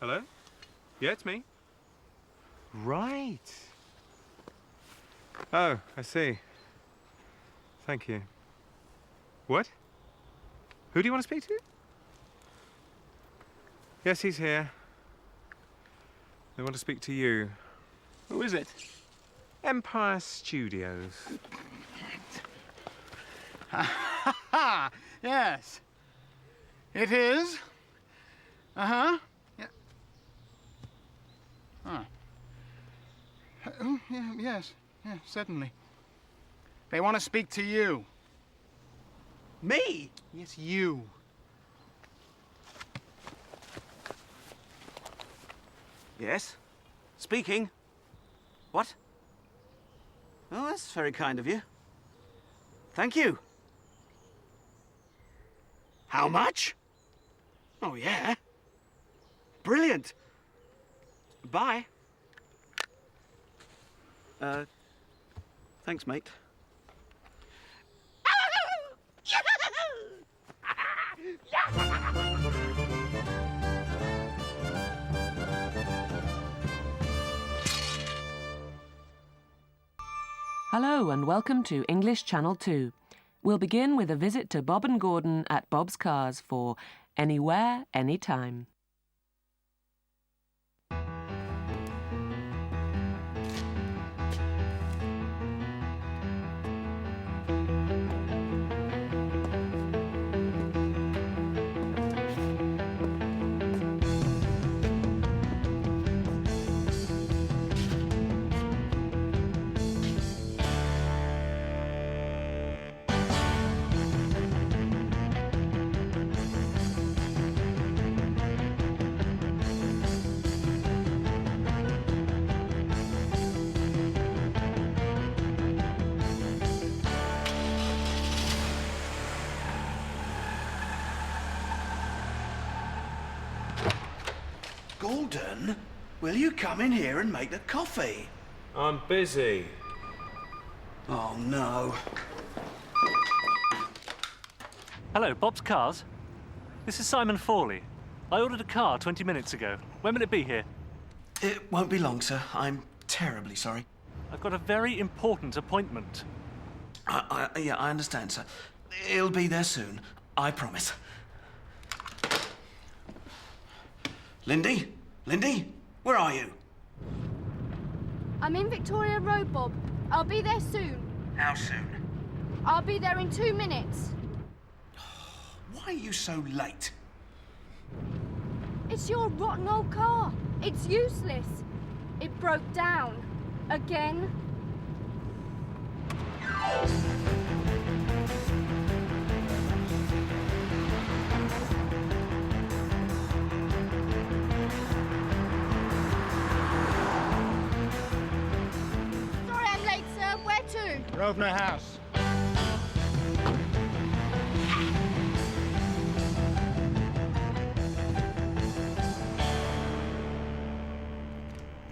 Hello? Yeah, it's me. Right. Oh, I see. Thank you. What? Who do you want to speak to? Yes, he's here. They want to speak to you. Who is it? Empire Studios. Yes. It is. Uh-huh. Yeah. Ah. Yeah, yes. Yeah, certainly. They want to speak to you. Me? Yes, you. Yes. Speaking. What? Oh, that's very kind of you. Thank you. How much? Oh, yeah. Brilliant. Bye. Thanks, mate. Hello and welcome to English Channel 2. We'll begin with a visit to Bob and Gordon at Bob's Cars for Anywhere, Anytime. Gordon, will you come in here and make the coffee? I'm busy. Oh, no. Hello, Bob's Cars. This is Simon Fawley. I ordered a car 20 minutes ago. When will it be here? It won't be long, sir. I'm terribly sorry. I've got a very important appointment. Yeah, I understand, sir. It'll be there soon. I promise. Lindy? Lindy? Where are you? I'm in Victoria Road, Bob. I'll be there soon. How soon? I'll be there in 2 minutes. Why are you so late? It's your rotten old car. It's useless. It broke down. Again. Sorry I'm late, sir. Where to? Grosvenor House.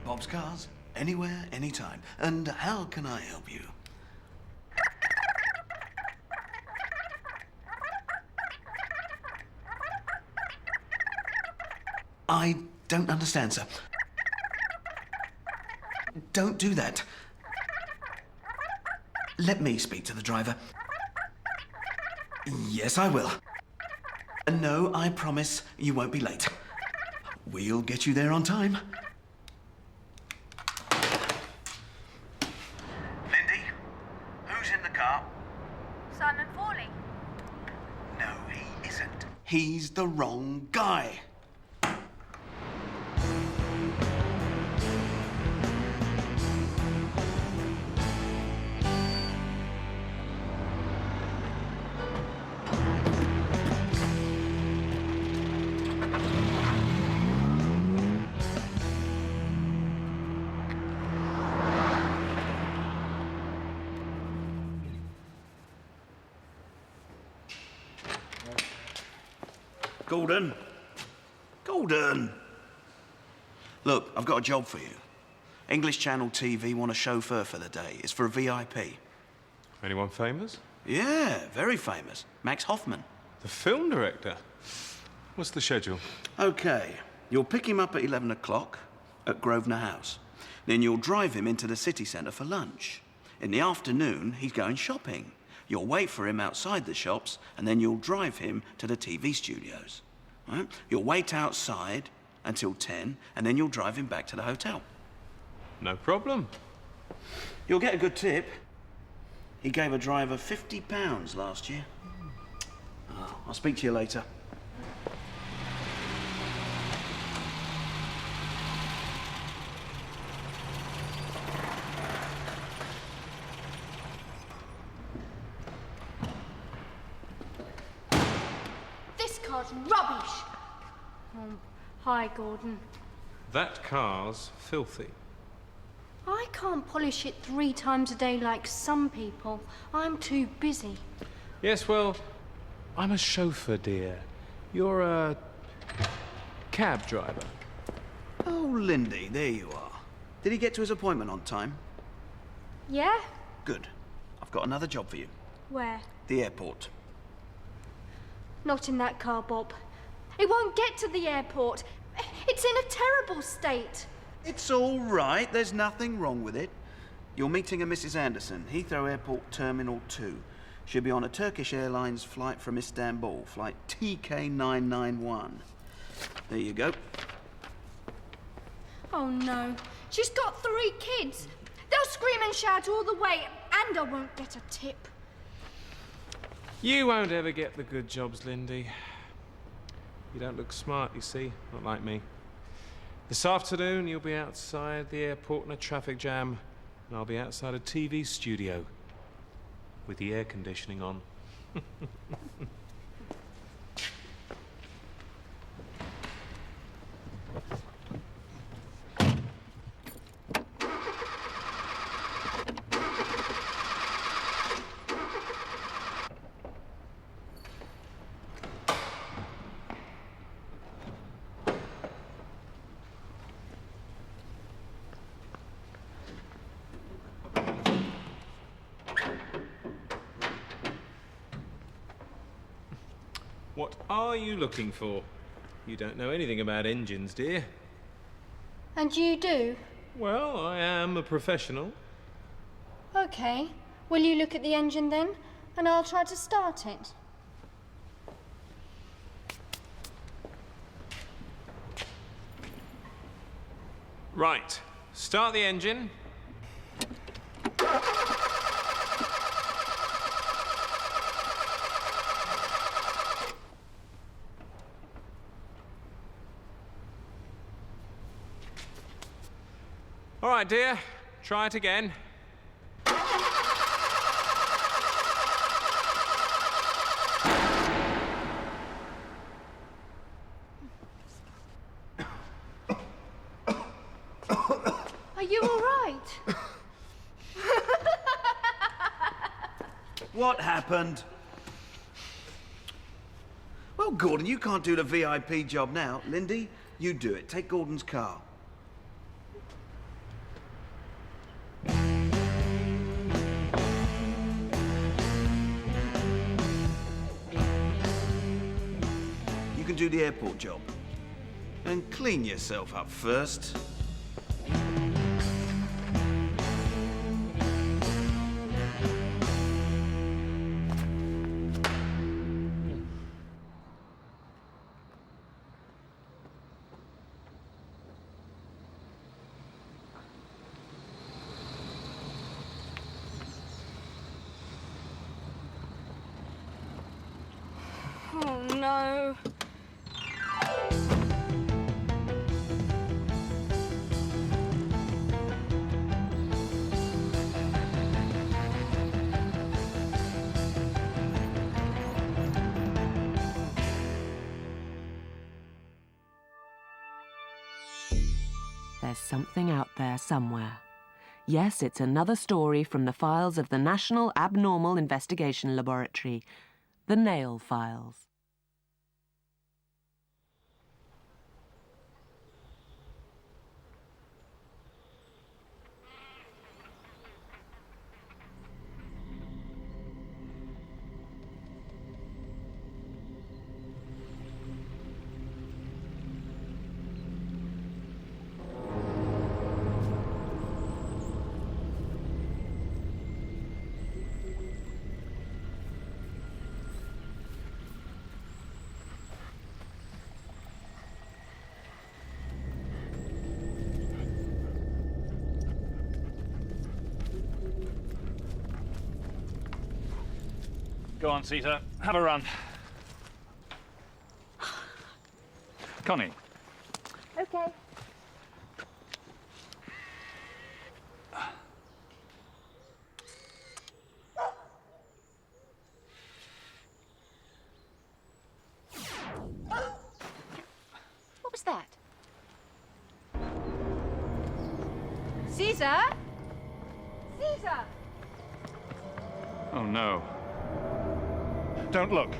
Bob's Cars, anywhere, anytime. And how can I help you? I don't understand, sir. Don't do that. Let me speak to the driver. Yes, I will. No, I promise you won't be late. We'll get you there on time. Lindy, who's in the car? Simon Fawley. No, he isn't. He's the wrong guy. Gordon. Gordon. Look, I've got a job for you. English Channel TV want a chauffeur for the day. It's for a VIP. Anyone famous? Yeah, very famous. Max Hoffman. The film director? What's the schedule? OK. You'll pick him up at 11 o'clock at Grosvenor House. Then you'll drive him into the city centre for lunch. In the afternoon, he's going shopping. You'll wait for him outside the shops, and then you'll drive him to the TV studios. Right? You'll wait outside until 10, and then you'll drive him back to the hotel. No problem. You'll get a good tip. He gave a driver £50 last year. Oh, I'll speak to you later. This car's rubbish. Hi, Gordon. That car's filthy. I can't polish it 3 times a day like some people. I'm too busy. Yes, well, I'm a chauffeur, dear. You're a cab driver. Oh, Lindy, there you are. Did he get to his appointment on time? Yeah? Good. I've got another job for you. Where? The airport. Not in that car, Bob. It won't get to the airport. It's in a terrible state. It's all right. There's nothing wrong with it. You're meeting a Mrs. Anderson, Heathrow Airport Terminal 2. She'll be on a Turkish Airlines flight from Istanbul, flight TK991. There you go. Oh, no. She's got 3 kids. They'll scream and shout all the way, and I won't get a tip. You won't ever get the good jobs, Lindy. You don't look smart, you see, not like me. This afternoon, you'll be outside the airport in a traffic jam, and I'll be outside a TV studio with the air conditioning on. What are you looking for? You don't know anything about engines, dear. And you do? Well, I am a professional. Okay. Will you look at the engine then? And I'll try to start it. Right. Start the engine. All right, dear. Try it again. Are you all right? What happened? Well, Gordon, you can't do the VIP job now. Lindy, you do it. Take Gordon's car. You can do the airport job. And clean yourself up first. Oh, no. There's something out there somewhere. Yes, it's another story from the files of the National Abnormal Investigation Laboratory, the Nail Files. Go on, Caesar. Have a run. Connie. Okay. What was that? Caesar? Caesar! Oh, no. Don't look.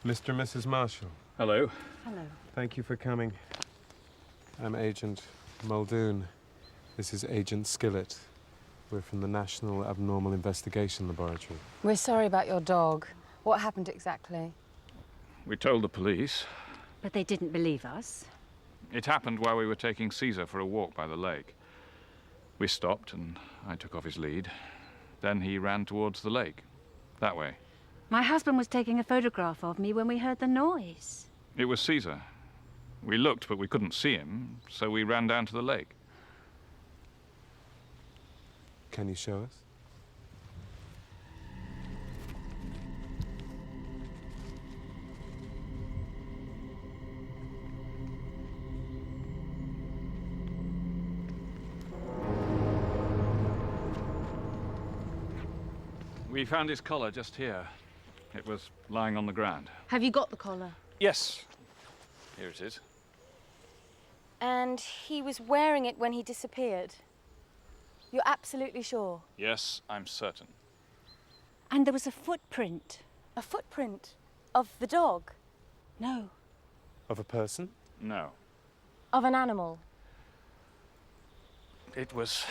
Mr. and Mrs. Marshall. Hello. Hello. Thank you for coming. I'm Agent Muldoon. This is Agent Skillett. We're from the National Abnormal Investigation Laboratory. We're sorry about your dog. What happened exactly? We told the police. But they didn't believe us. It happened while we were taking Caesar for a walk by the lake. We stopped and I took off his lead. Then he ran towards the lake. That way. My husband was taking a photograph of me when we heard the noise. It was Caesar. We looked, but we couldn't see him, so we ran down to the lake. Can you show us? We found his collar just here. It was lying on the ground. Have you got the collar? Yes. Here it is. And he was wearing it when he disappeared? You're absolutely sure? Yes, I'm certain. And there was a footprint. A footprint? Of the dog? No. Of a person? No. Of an animal? It was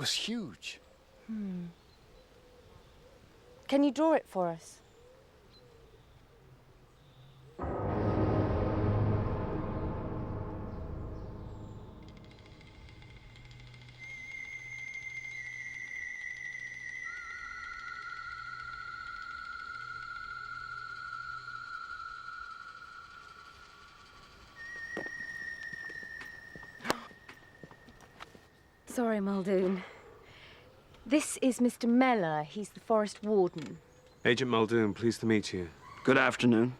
huge. Can you draw it for us? Sorry, Muldoon. This is Mr. Mellor. He's the forest warden. Agent Muldoon, pleased to meet you. Good afternoon.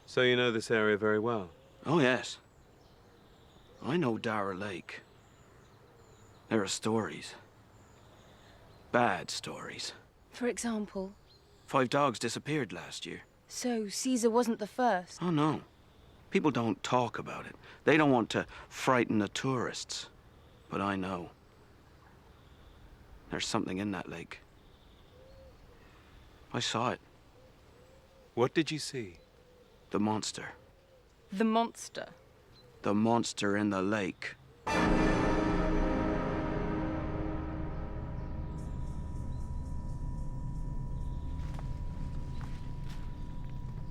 So you know this area very well? Oh, yes. I know Dara Lake. There are stories. Bad stories. For example? 5 dogs disappeared last year. So Caesar wasn't the first? Oh, no. People don't talk about it. They don't want to frighten the tourists. But I know. There's something in that lake. I saw it. What did you see? The monster. The monster? The monster in the lake.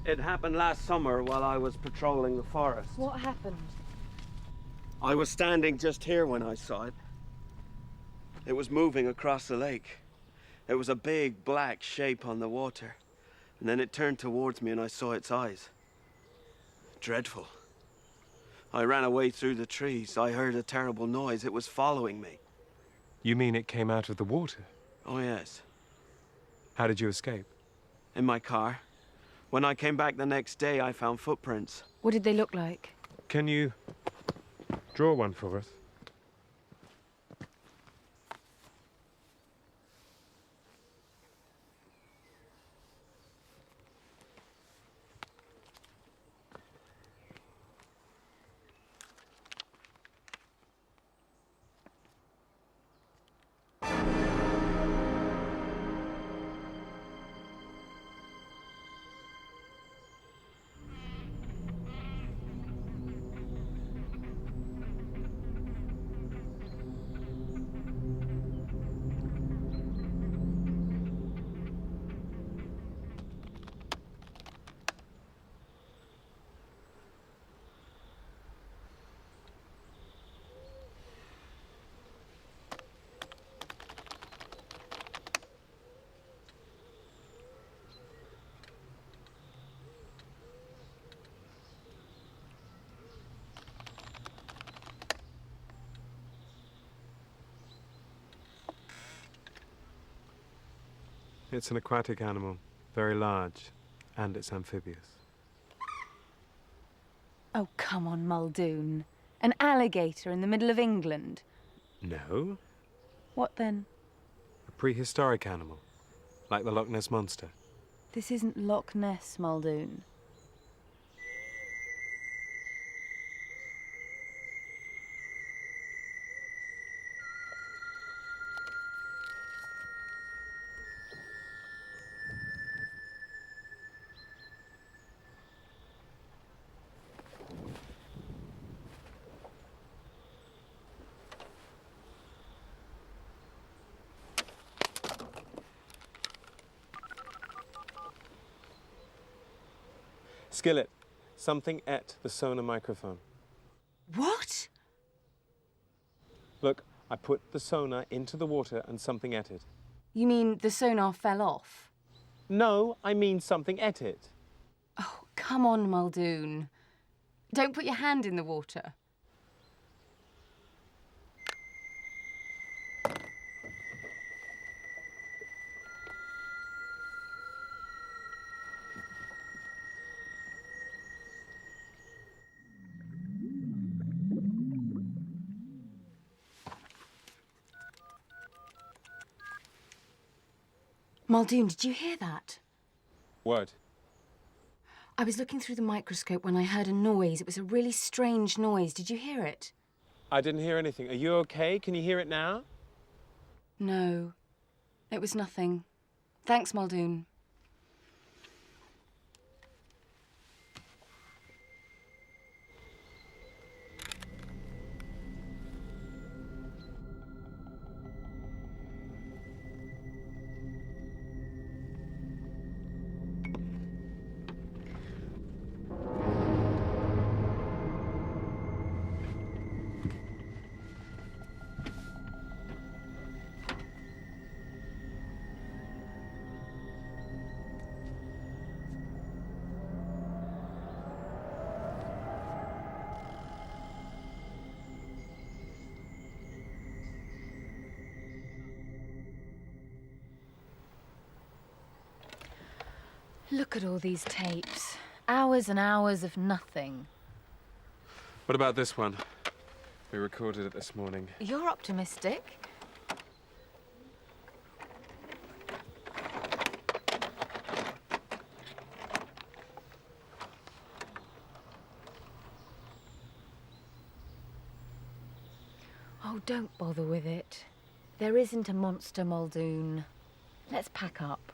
It happened last summer while I was patrolling the forest. What happened? I was standing just here when I saw it. It was moving across the lake. It was a big black shape on the water. And then it turned towards me and I saw its eyes. Dreadful. I ran away through the trees. I heard a terrible noise. It was following me. You mean it came out of the water? Oh, yes. How did you escape? In my car. When I came back the next day, I found footprints. What did they look like? Can you draw one for us? It's an aquatic animal, very large, and it's amphibious. Oh, come on, Muldoon. An alligator in the middle of England. No, What then? a prehistoric animal, like the Loch Ness Monster. This isn't Loch Ness, Muldoon. Skillet, something ate the sonar microphone. What? Look, I put the sonar into the water and something ate it. You mean the sonar fell off? No, I mean something ate it. Oh, come on, Muldoon. Don't put your hand in the water. Muldoon, did you hear that? What? I was looking through the microscope when I heard a noise. It was a really strange noise. Did you hear it? I didn't hear anything. Are you okay? Can you hear it now? No. It was nothing. Thanks, Muldoon. Look at all these tapes. Hours and hours of nothing. What about this one? We recorded it this morning. You're optimistic. Oh, don't bother with it. There isn't a monster, Muldoon. Let's pack up.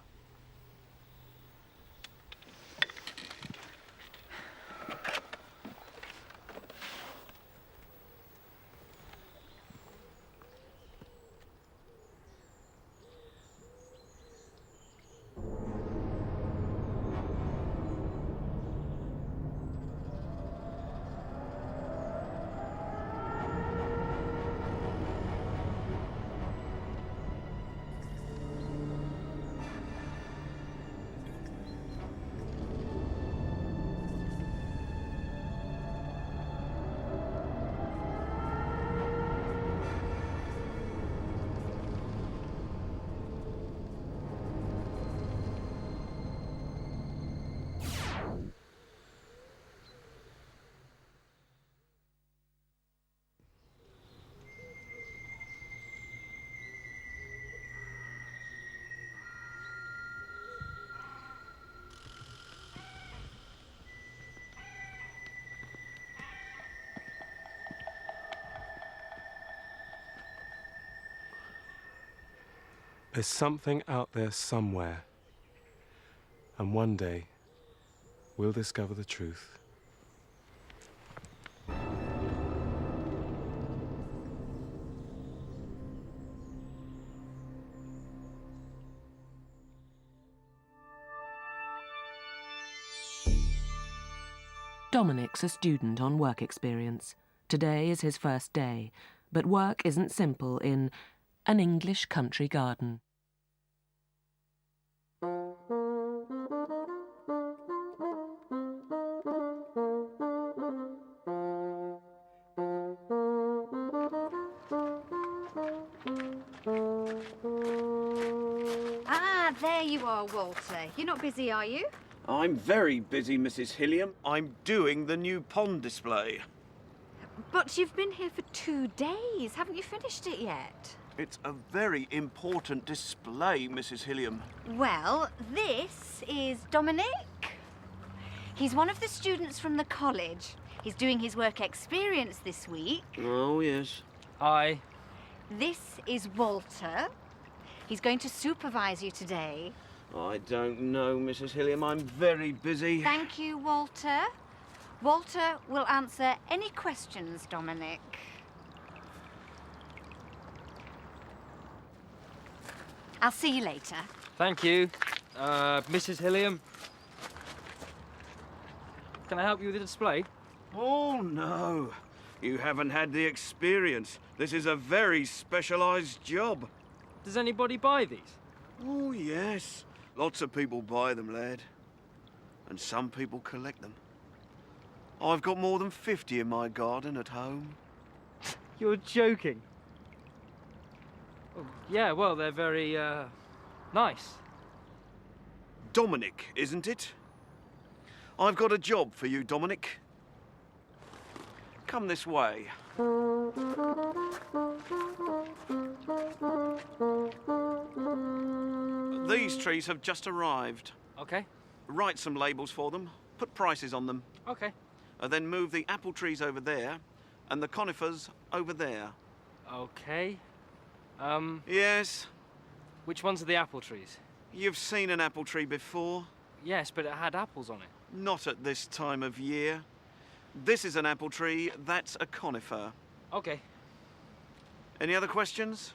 There's something out there somewhere. And one day, we'll discover the truth. Dominic's a student on work experience. Today is his first day, but work isn't simple in an English country garden. there you are, Walter. You're not busy, are you? I'm very busy, Mrs. Hilliam. I'm doing the new pond display. But you've been here for 2 days. Haven't you finished it yet? It's a very important display, Mrs. Hilliam. Well, this is Dominic. He's one of the students from the college. He's doing his work experience this week. Oh, yes. Hi. This is Walter. He's going to supervise you today. I don't know, Mrs. Hilliam. I'm very busy. Thank you, Walter. Walter will answer any questions, Dominic. I'll see you later. Thank you. Mrs. Hilliam. Can I help you with the display? Oh, no. You haven't had the experience. This is a very specialised job. Does anybody buy these? Oh, yes. Lots of people buy them, lad. And some people collect them. I've got more than 50 in my garden at home. You're joking. Oh, yeah, well, they're very, nice. Dominic, isn't it? I've got a job for you, Dominic. Come this way. These trees have just arrived. Okay. Write some labels for them. Put prices on them. Okay. Then move the apple trees over there and the conifers over there. Okay. Yes? Which ones are the apple trees? You've seen an apple tree before? Yes, but it had apples on it. Not at this time of year. This is an apple tree, that's a conifer. Okay. Any other questions?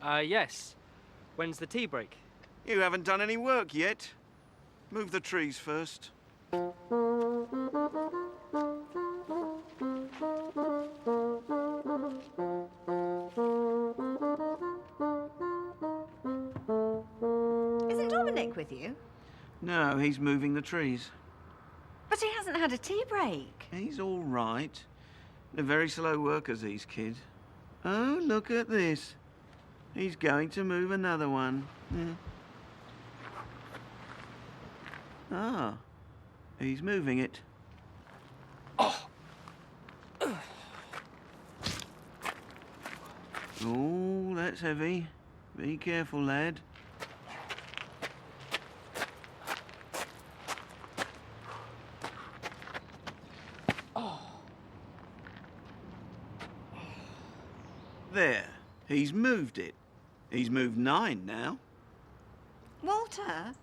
Yes. When's the tea break? You haven't done any work yet. Move the trees first. Isn't Dominic with you? No, he's moving the trees. But he hasn't had a tea break. He's all right. They're very slow workers, these kids. Oh, look at this. He's going to move another one. Ah, he's moving it. Oh, that's heavy. Be careful, lad. There, he's moved it. He's moved 9 now. Walter,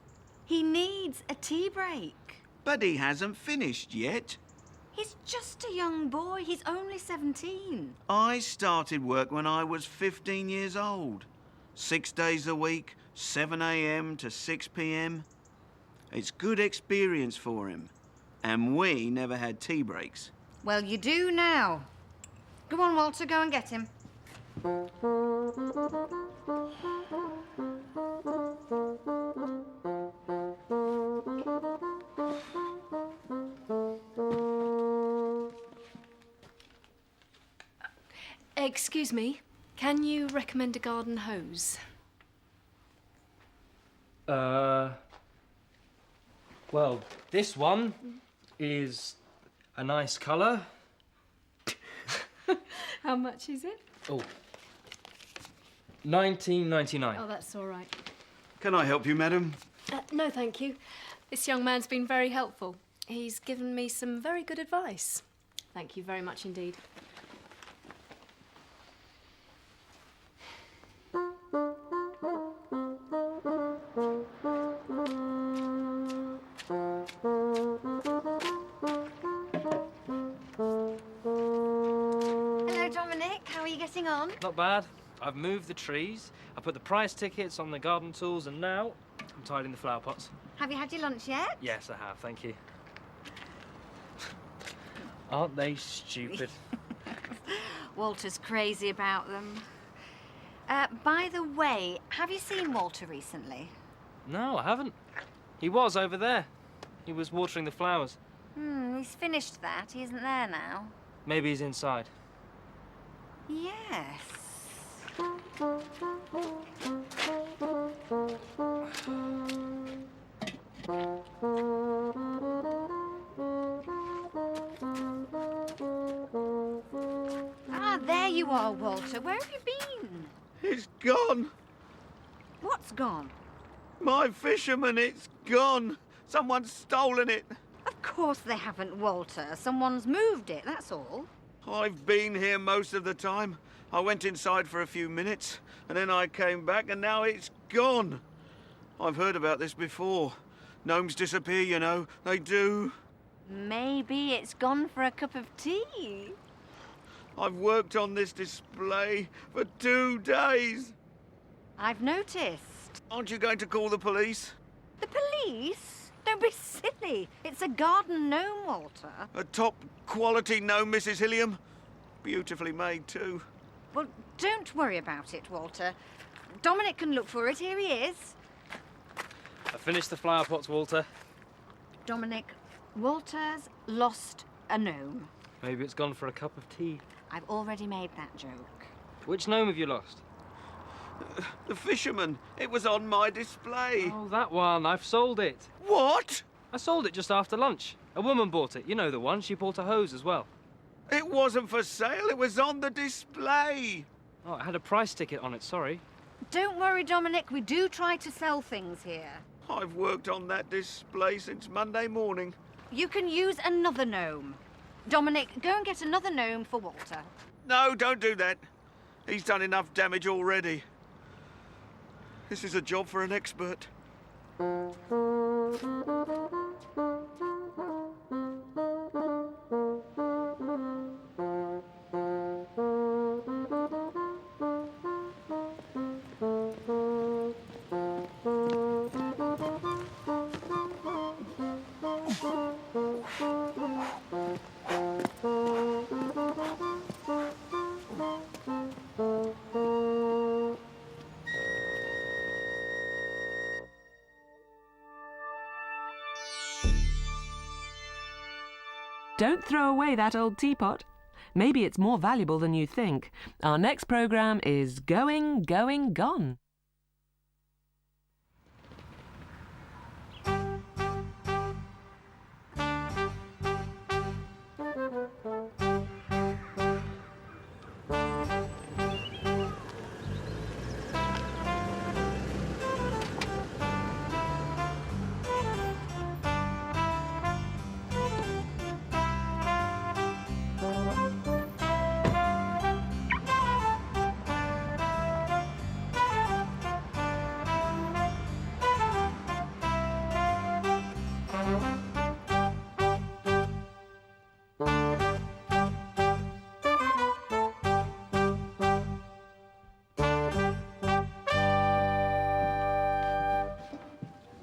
he needs a tea break. But he hasn't finished yet. He's just a young boy. He's only 17. I started work when I was 15 years old. 6 days a week, 7 a.m. to 6 p.m. It's good experience for him. And we never had tea breaks. Well, you do now. Go on, Walter, go and get him. Excuse me, can you recommend a garden hose? Well, this one is a nice colour. How much is it? Oh, $19.99. Oh, that's all right. Can I help you, madam? No, thank you. This young man's been very helpful. He's given me some very good advice. Thank you very much indeed. Hello, Dominic. How are you getting on? Not bad. I've moved the trees, I put the price tickets on the garden tools, and now I'm tidying the flower pots. Have you had your lunch yet? Yes, I have, thank you. Aren't they stupid? Walter's crazy about them. By the way, have you seen Walter recently? No, I haven't. He was over there. He was watering the flowers. He's finished that. He isn't there now. Maybe he's inside. Yes. Ah, there you are, Walter. Where have you been? It's gone. What's gone? My fisherman, it's gone. Someone's stolen it. Of course they haven't, Walter. Someone's moved it, that's all. I've been here most of the time. I went inside for a few minutes, and then I came back, and now it's gone. I've heard about this before. Gnomes disappear, you know. They do. Maybe it's gone for a cup of tea. I've worked on this display for 2 days. I've noticed. Aren't you going to call the police? The police? Don't be silly. It's a garden gnome, Walter. A top-quality gnome, Mrs. Hilliam. Beautifully made, too. Well, don't worry about it, Walter. Dominic can look for it. Here he is. I finished the flower pots, Walter. Dominic, Walter's lost a gnome. Maybe it's gone for a cup of tea. I've already made that joke. Which gnome have you lost? The fisherman. It was on my display. Oh, that one. I've sold it. What? I sold it just after lunch. A woman bought it. You know the one. She bought a hose as well. It wasn't for sale. It was on the display. Oh, it had a price ticket on it. Sorry. Don't worry, Dominic. We do try to sell things here. I've worked on that display since Monday morning. You can use another gnome. Dominic, go and get another gnome for Walter. No, don't do that. He's done enough damage already. This is a job for an expert. Don't throw away that old teapot. Maybe it's more valuable than you think. Our next programme is Going, Going, Gone.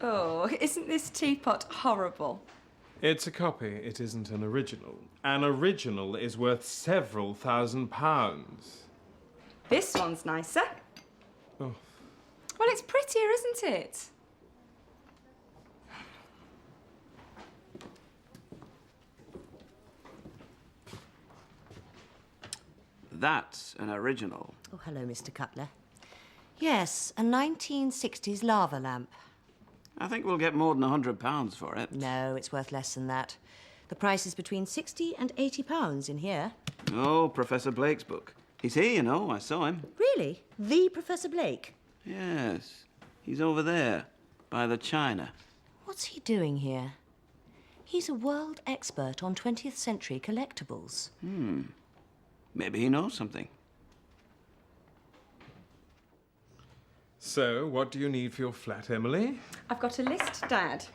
Oh, isn't this teapot horrible? It's a copy. It isn't an original. An original is worth several £1,000s. This one's nicer. Oh. Well, it's prettier, isn't it? That's an original. Oh, hello, Mr. Cutler. Yes, a 1960s lava lamp. I think we'll get more than £100 for it. No, it's worth less than that. The price is between £60 and £80 in here. Oh, Professor Blake's book. He's here, you know. I saw him. Really? The Professor Blake? Yes. He's over there, by the china. What's he doing here? He's a world expert on 20th century collectibles. Maybe he knows something. So, what do you need for your flat, Emily? I've got a list, Dad.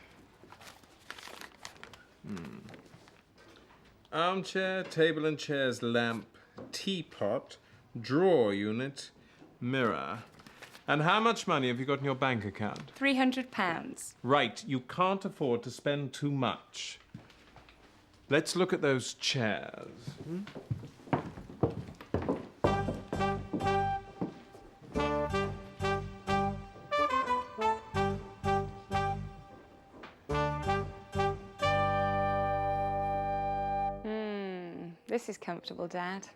Armchair, table and chairs, lamp, teapot, drawer unit, mirror. And how much money have you got in your bank account? £300. Right, you can't afford to spend too much. Let's look at those chairs. This is comfortable, Dad.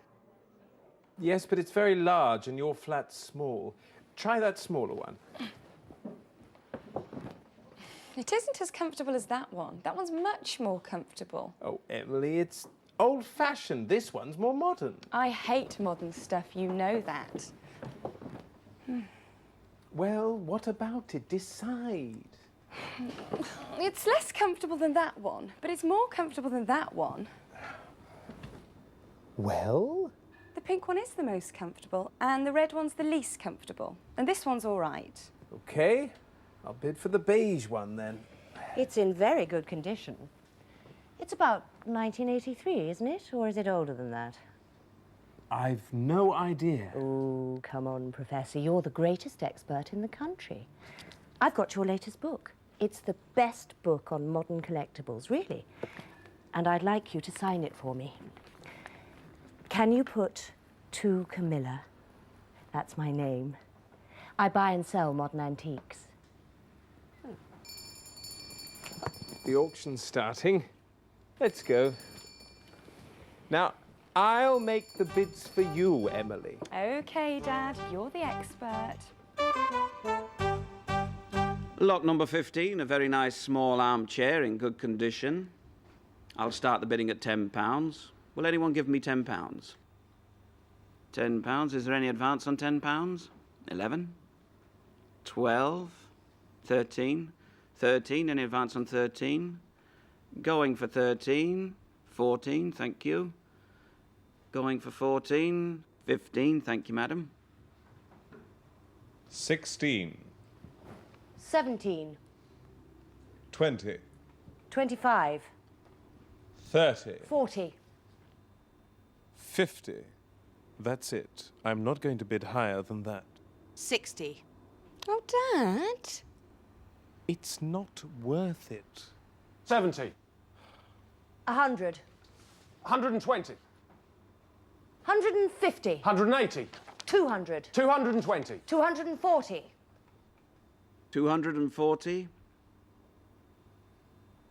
Yes, but it's very large and your flat's small. Try that smaller one. It isn't as comfortable as that one. That one's much more comfortable. Oh, Emily, it's old-fashioned. This one's more modern. I hate modern stuff, you know that. Well, what about it? Decide. It's less comfortable than that one, but it's more comfortable than that one. Well? The pink one is the most comfortable, and the red one's the least comfortable. And this one's all right. OK. I'll bid for the beige one, then. It's in very good condition. It's about 1983, isn't it? Or is it older than that? I've no idea. Oh, come on, Professor. You're the greatest expert in the country. I've got your latest book. It's the best book on modern collectibles, really. And I'd like you to sign it for me. Can you put to Camilla? That's my name. I buy and sell modern antiques. The auction's starting. Let's go. Now, I'll make the bids for you, Emily. OK, Dad, you're the expert. Lot number 15, a very nice small armchair in good condition. I'll start the bidding at £10. Will anyone give me £10? £10. Is there any advance on £10? 11? 12? 13? 13, any advance on 13? Going for 13, 14, thank you. Going for 14, 15, thank you, madam. 16. 17. 20. 25. 30. 40. 50. That's it. I'm not going to bid higher than that. 60. Oh, Dad. It's not worth it. 70. 100. 120. 150. 180. 200. 220. 240. 240.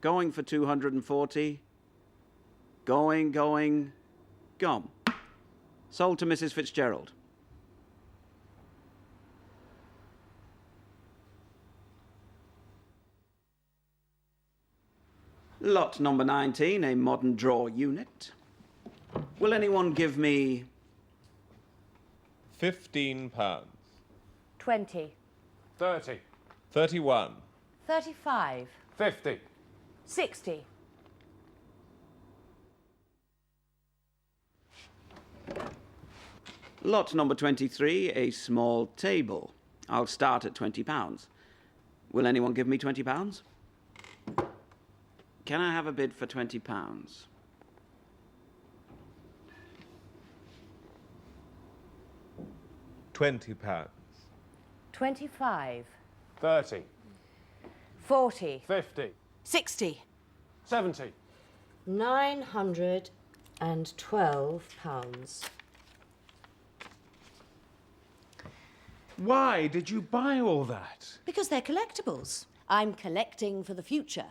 Going for 240. Going, gone. Sold to Mrs. Fitzgerald. Lot number 19, a modern drawer unit. Will anyone give me... £15. 20. 30. 31. 35. 50. 60. Lot number 23, a small table. I'll start at £20. Will anyone give me £20? Can I have a bid for £20? £20. 25. 30. 40. 50. 60. 70. £912. Why did you buy all that? Because they're collectibles. I'm collecting for the future.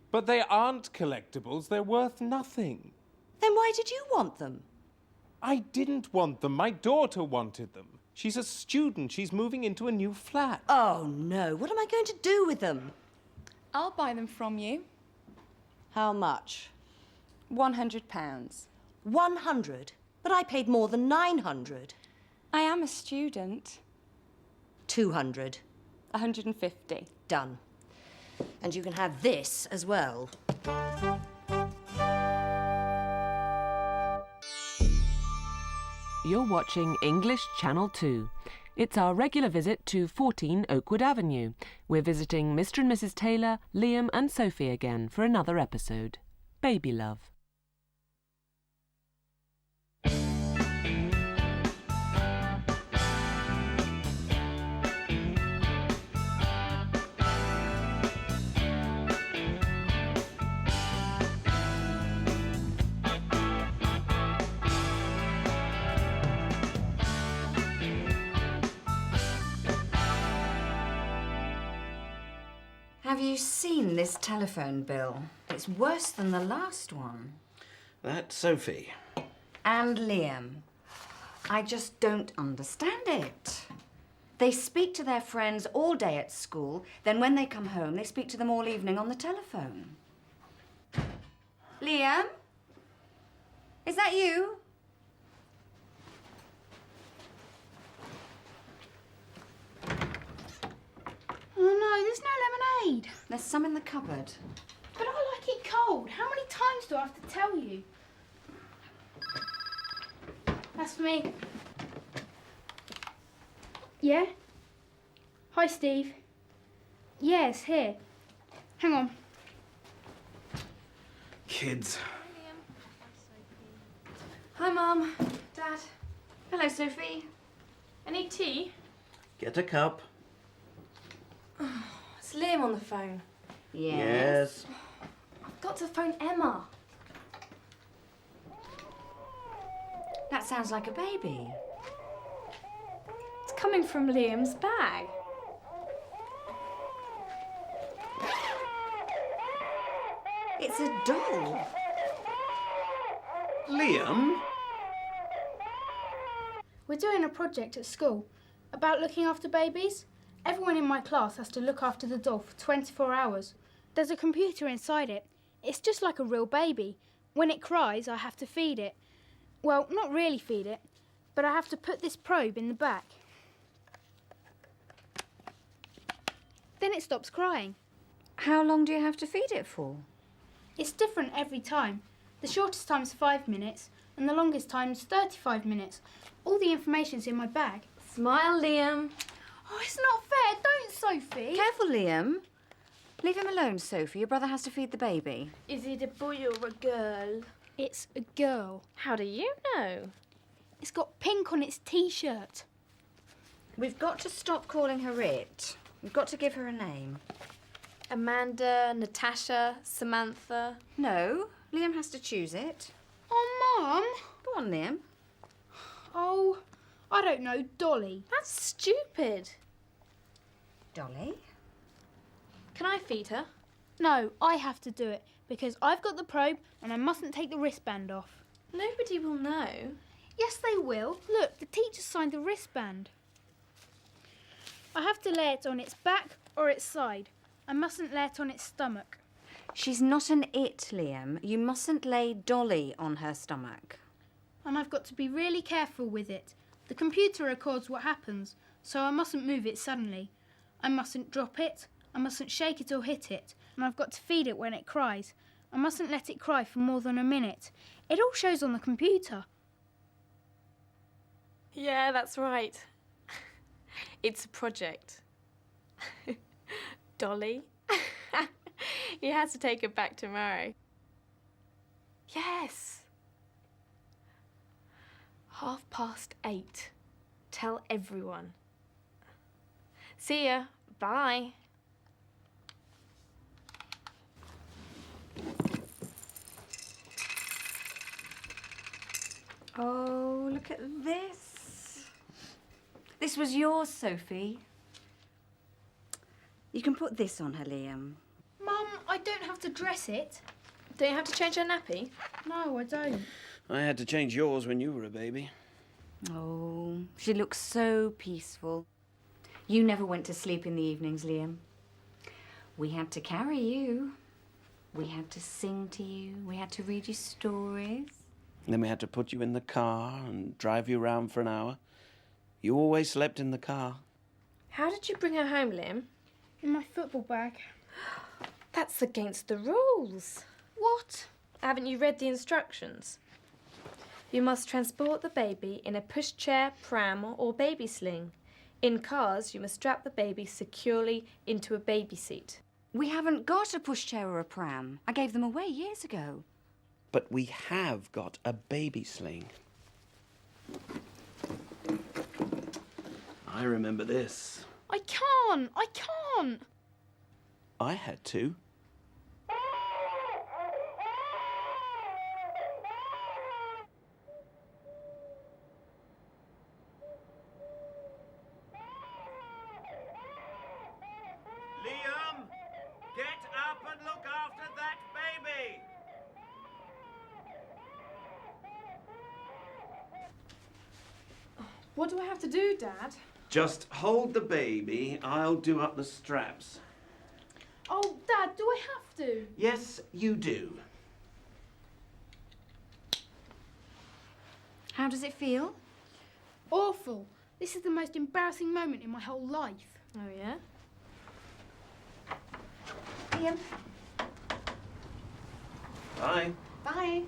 But they aren't collectibles. They're worth nothing. Then why did you want them? I didn't want them. My daughter wanted them. She's a student. She's moving into a new flat. Oh, no. What am I going to do with them? I'll buy them from you. How much? £100. 100? But I paid more than 900. I am a student. 200. 150. Done. And you can have this as well. You're watching English Channel 2. It's our regular visit to 14 Oakwood Avenue. We're visiting Mr. and Mrs. Taylor, Liam and Sophie again for another episode. Baby Love. Have you seen this telephone bill? It's worse than the last one. That's Sophie. And Liam. I just don't understand it. They speak to their friends all day at school, then when they come home, they speak to them all evening on the telephone. Liam? Is that you? Oh no, there's no lemonade. There's some in the cupboard. But I like it cold. How many times do I have to tell you? That's for me. Yeah? Hi, Steve. Yes, here. Hang on. Kids. Hi, Mum. Dad. Hello, Sophie. Any tea? Get a cup. It's Liam on the phone. Yes. I've got to phone Emma. That sounds like a baby. It's coming from Liam's bag. It's a doll. Liam? We're doing a project at school about looking after babies. Everyone in my class has to look after the doll for 24 hours. There's a computer inside it. It's just like a real baby. When it cries, I have to feed it. Well, not really feed it, but I have to put this probe in the back. Then it stops crying. How long do you have to feed it for? It's different every time. The shortest time's 5 minutes, and the longest time's 35 minutes. All the information's in my bag. Smile, Liam. Oh, it's not fair. Don't, Sophie. Careful, Liam. Leave him alone, Sophie. Your brother has to feed the baby. Is it a boy or a girl? It's a girl. How do you know? It's got pink on its T-shirt. We've got to stop calling her it. We've got to give her a name. Amanda, Natasha, Samantha. No, Liam has to choose it. Oh, Mum. Go on, Liam. Oh, I don't know, Dolly. That's stupid. Dolly? Can I feed her? No, I have to do it because I've got the probe and I mustn't take the wristband off. Nobody will know. Yes, they will. Look, the teacher signed the wristband. I have to lay it on its back or its side. I mustn't lay it on its stomach. She's not an it, Liam. You mustn't lay Dolly on her stomach. And I've got to be really careful with it. The computer records what happens, so I mustn't move it suddenly. I mustn't drop it, I mustn't shake it or hit it, and I've got to feed it when it cries. I mustn't let it cry for more than a minute. It all shows on the computer. Yeah, that's right. It's a project. Dolly? He has to take it back tomorrow. Yes. 8:30. Tell everyone. See ya. Bye. Oh, look at this. This was yours, Sophie. You can put this on her, Liam. Mum, I don't have to dress it. Don't you have to change her nappy? No, I don't. I had to change yours when you were a baby. Oh, she looks so peaceful. You never went to sleep in the evenings, Liam. We had to carry you. We had to sing to you. We had to read you stories. And then we had to put you in the car and drive you around for an hour. You always slept in the car. How did you bring her home, Liam? In my football bag. That's against the rules. What? Haven't you read the instructions? You must transport the baby in a pushchair, pram, or baby sling. In cars, you must strap the baby securely into a baby seat. We haven't got a pushchair or a pram. I gave them away years ago. But we have got a baby sling. I remember this. I can't. I had to. Liam, get up and look after that baby. What do I have to do, Dad? Just hold the baby. I'll do up the straps. Oh, Dad, do I have to? Yes, you do. How does it feel? Awful. This is the most embarrassing moment in my whole life. Oh, yeah? Liam. Bye. Bye.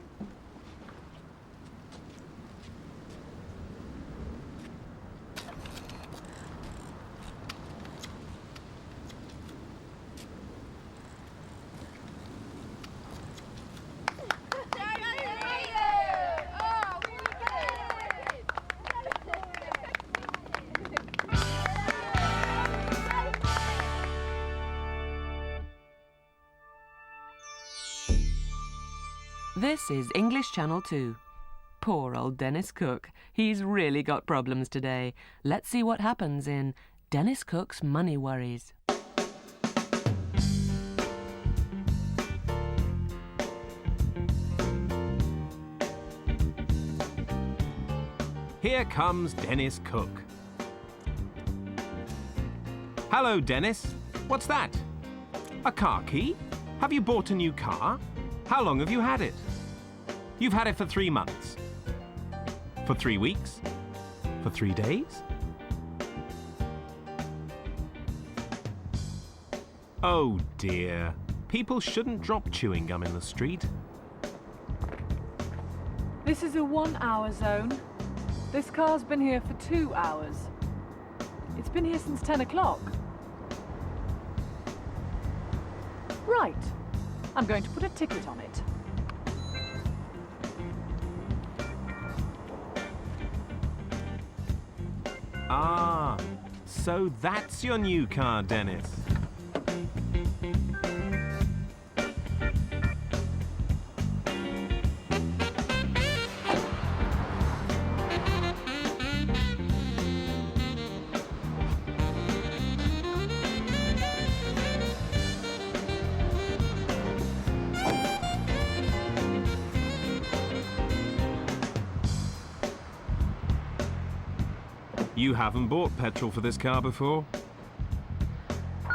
This is English Channel 2. Poor old Dennis Cook. He's really got problems today. Let's see what happens in Dennis Cook's Money Worries. Here comes Dennis Cook. Hello, Dennis. What's that? A car key? Have you bought a new car? How long have you had it? You've had it for 3 months. For 3 weeks? For 3 days? Oh dear. People shouldn't drop chewing gum in the street. This is a 1 hour zone. This car's been here for 2 hours. It's been here since 10 o'clock. Right. I'm going to put a ticket on it. Ah, so that's your new car, Dennis. You haven't bought petrol for this car before?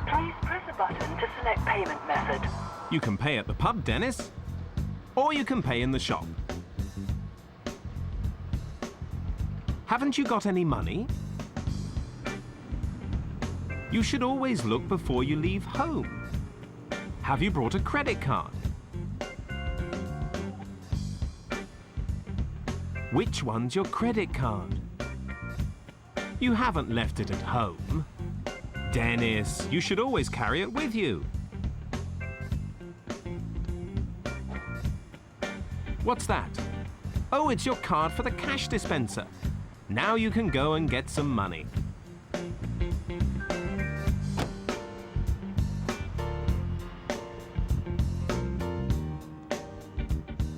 Please press a button to select payment method. You can pay at the pub, Dennis. Or you can pay in the shop. Haven't you got any money? You should always look before you leave home. Have you brought a credit card? Which one's your credit card? You haven't left it at home. Dennis, you should always carry it with you. What's that? Oh, it's your card for the cash dispenser. Now you can go and get some money.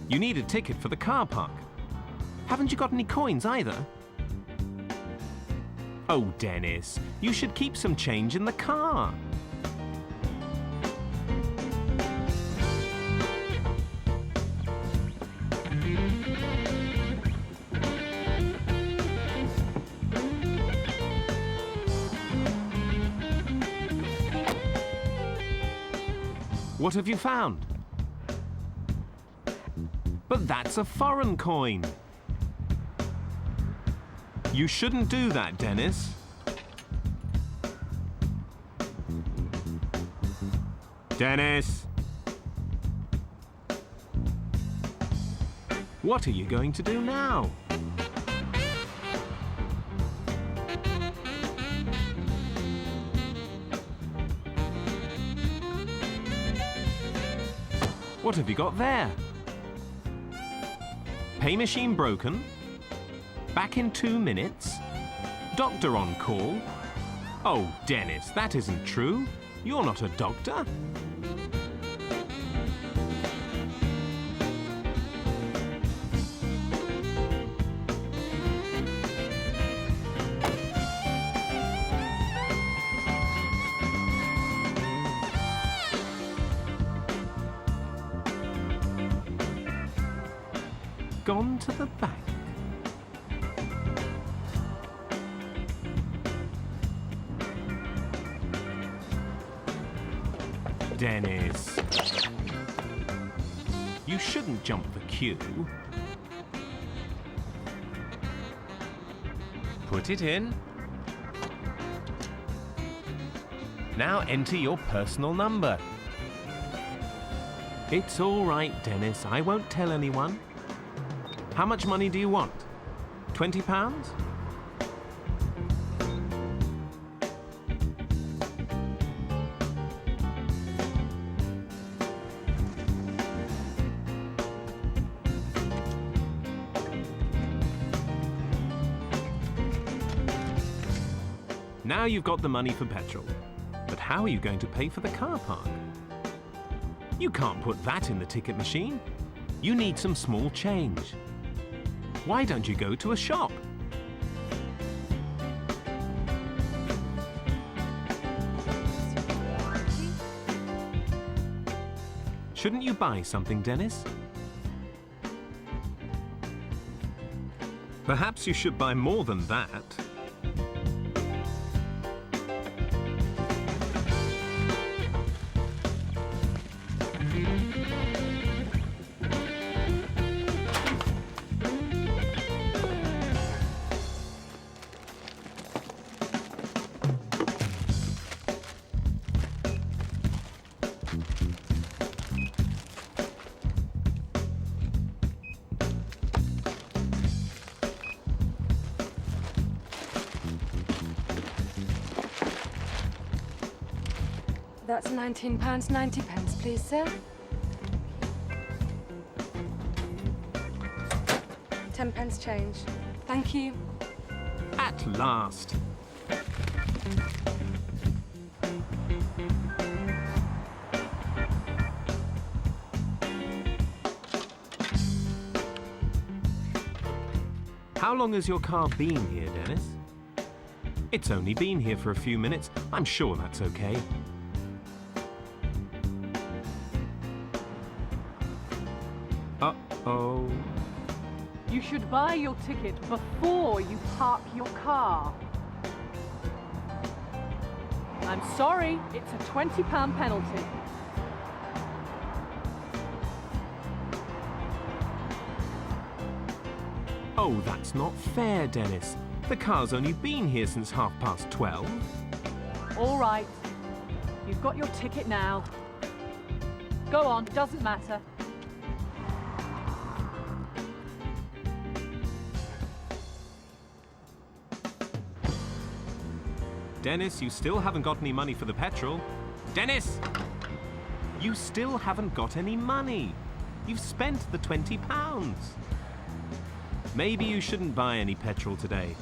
You need a ticket for the car park. Haven't you got any coins either? Oh, Dennis, you should keep some change in the car. What have you found? But that's a foreign coin. You shouldn't do that, Dennis. Dennis! What are you going to do now? What have you got there? Pay machine broken? Back in 2 minutes? Doctor on call? Oh, Dennis, that isn't true. You're not a doctor. Gone to the bank. Dennis. You shouldn't jump the queue. Put it in. Now enter your personal number. It's all right, Dennis. I won't tell anyone. How much money do you want? £20? Now you've got the money for petrol. But how are you going to pay for the car park? You can't put that in the ticket machine. You need some small change. Why don't you go to a shop? Shouldn't you buy something, Dennis? Perhaps you should buy more than that. That's £19.90, please, sir. £10 change. Thank you. At last. How long has your car been here, Dennis? It's only been here for a few minutes. I'm sure that's okay. Uh-oh. You should buy your ticket before you park your car. I'm sorry, it's a £20 penalty. Oh, that's not fair, Dennis. The car's only been here since 12:30. All right, you've got your ticket now. Go on, doesn't matter. Dennis, you still haven't got any money for the petrol. Dennis! You still haven't got any money. You've spent the £20. Maybe you shouldn't buy any petrol today.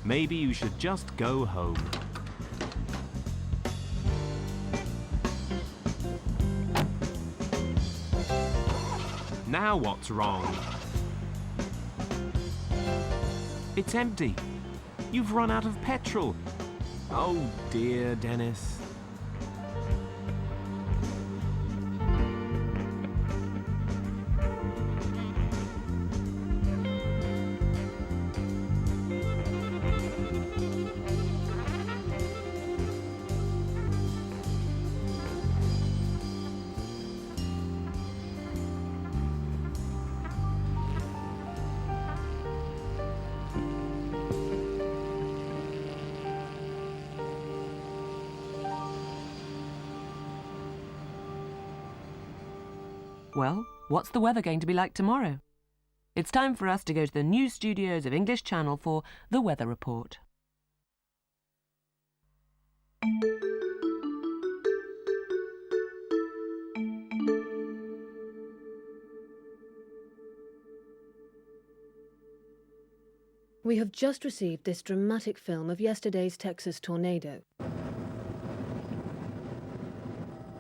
Maybe you should just go home. Now what's wrong? It's empty. You've run out of petrol. Oh dear, Dennis. Well, what's the weather going to be like tomorrow? It's time for us to go to the news studios of English Channel for the weather report. We have just received this dramatic film of yesterday's Texas tornado.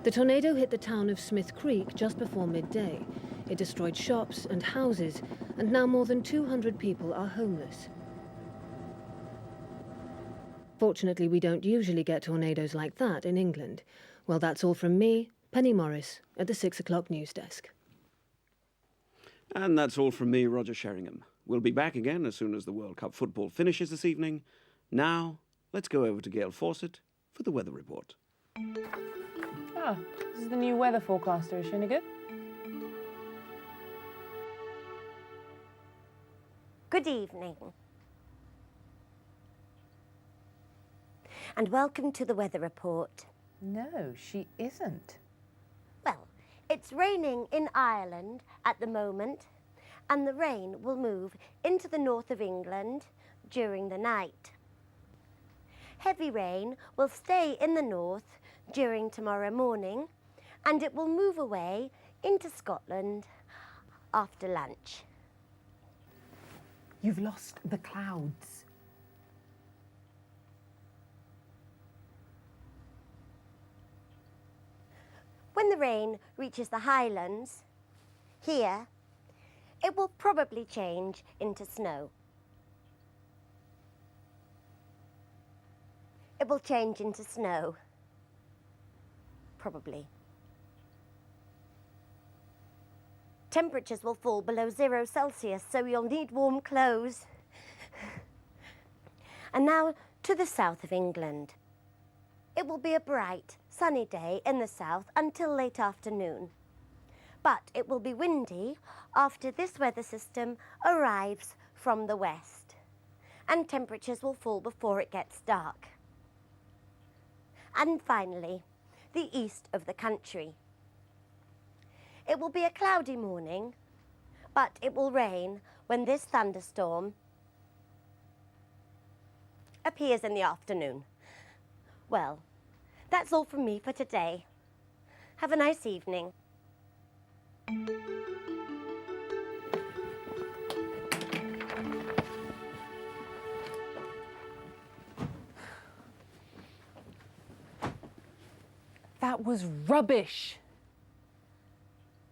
The tornado hit the town of Smith Creek just before midday. It destroyed shops and houses, and now more than 200 people are homeless. Fortunately, we don't usually get tornadoes like that in England. Well, that's all from me, Penny Morris, at the 6 o'clock news desk. And that's all from me, Roger Sheringham. We'll be back again as soon as the World Cup football finishes this evening. Now, let's go over to Gail Fawcett for the weather report. Ah, the new weather forecaster, is she any good? Good evening. And welcome to the weather report. No, she isn't. Well, it's raining in Ireland at the moment, and the rain will move into the north of England during the night. Heavy rain will stay in the north during tomorrow morning, and it will move away into Scotland after lunch. You've lost the clouds. When the rain reaches the Highlands, here, it will probably change into snow. It will change into snow. Probably. Temperatures will fall below 0 Celsius, so you'll need warm clothes. And now to the south of England. It will be a bright, sunny day in the south until late afternoon. But it will be windy after this weather system arrives from the west, and temperatures will fall before it gets dark. And finally, the east of the country. It will be a cloudy morning, but it will rain when this thunderstorm appears in the afternoon. Well, that's all from me for today. Have a nice evening. That was rubbish.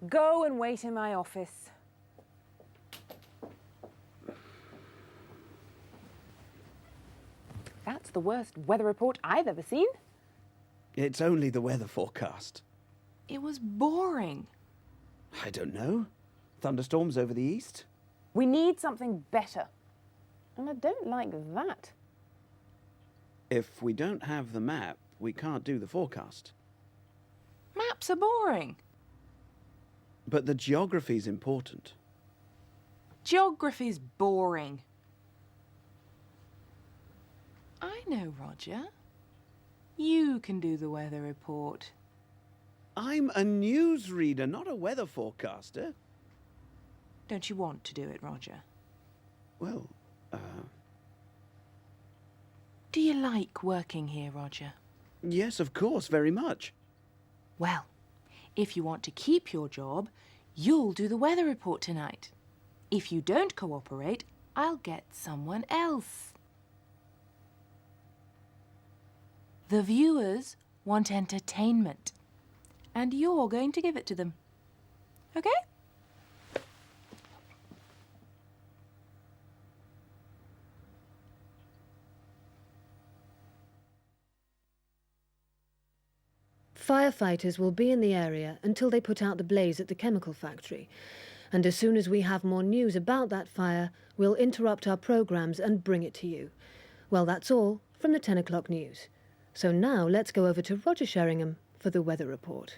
Go and wait in my office. That's the worst weather report I've ever seen. It's only the weather forecast. It was boring. I don't know. Thunderstorms over the east? We need something better. And I don't like that. If we don't have the map, we can't do the forecast. Maps are boring. But the geography's important. Geography's boring. I know, Roger. You can do the weather report. I'm a newsreader, not a weather forecaster. Don't you want to do it, Roger? Well, Do you like working here, Roger? yes, of course, very much. Well, if you want to keep your job, you'll do the weather report tonight. If you don't cooperate, I'll get someone else. The viewers want entertainment, and you're going to give it to them. Okay? Firefighters will be in the area until they put out the blaze at the chemical factory. And as soon as we have more news about that fire, we'll interrupt our programmes and bring it to you. Well, that's all from the 10 o'clock news. So now let's go over to Roger Sheringham for the weather report.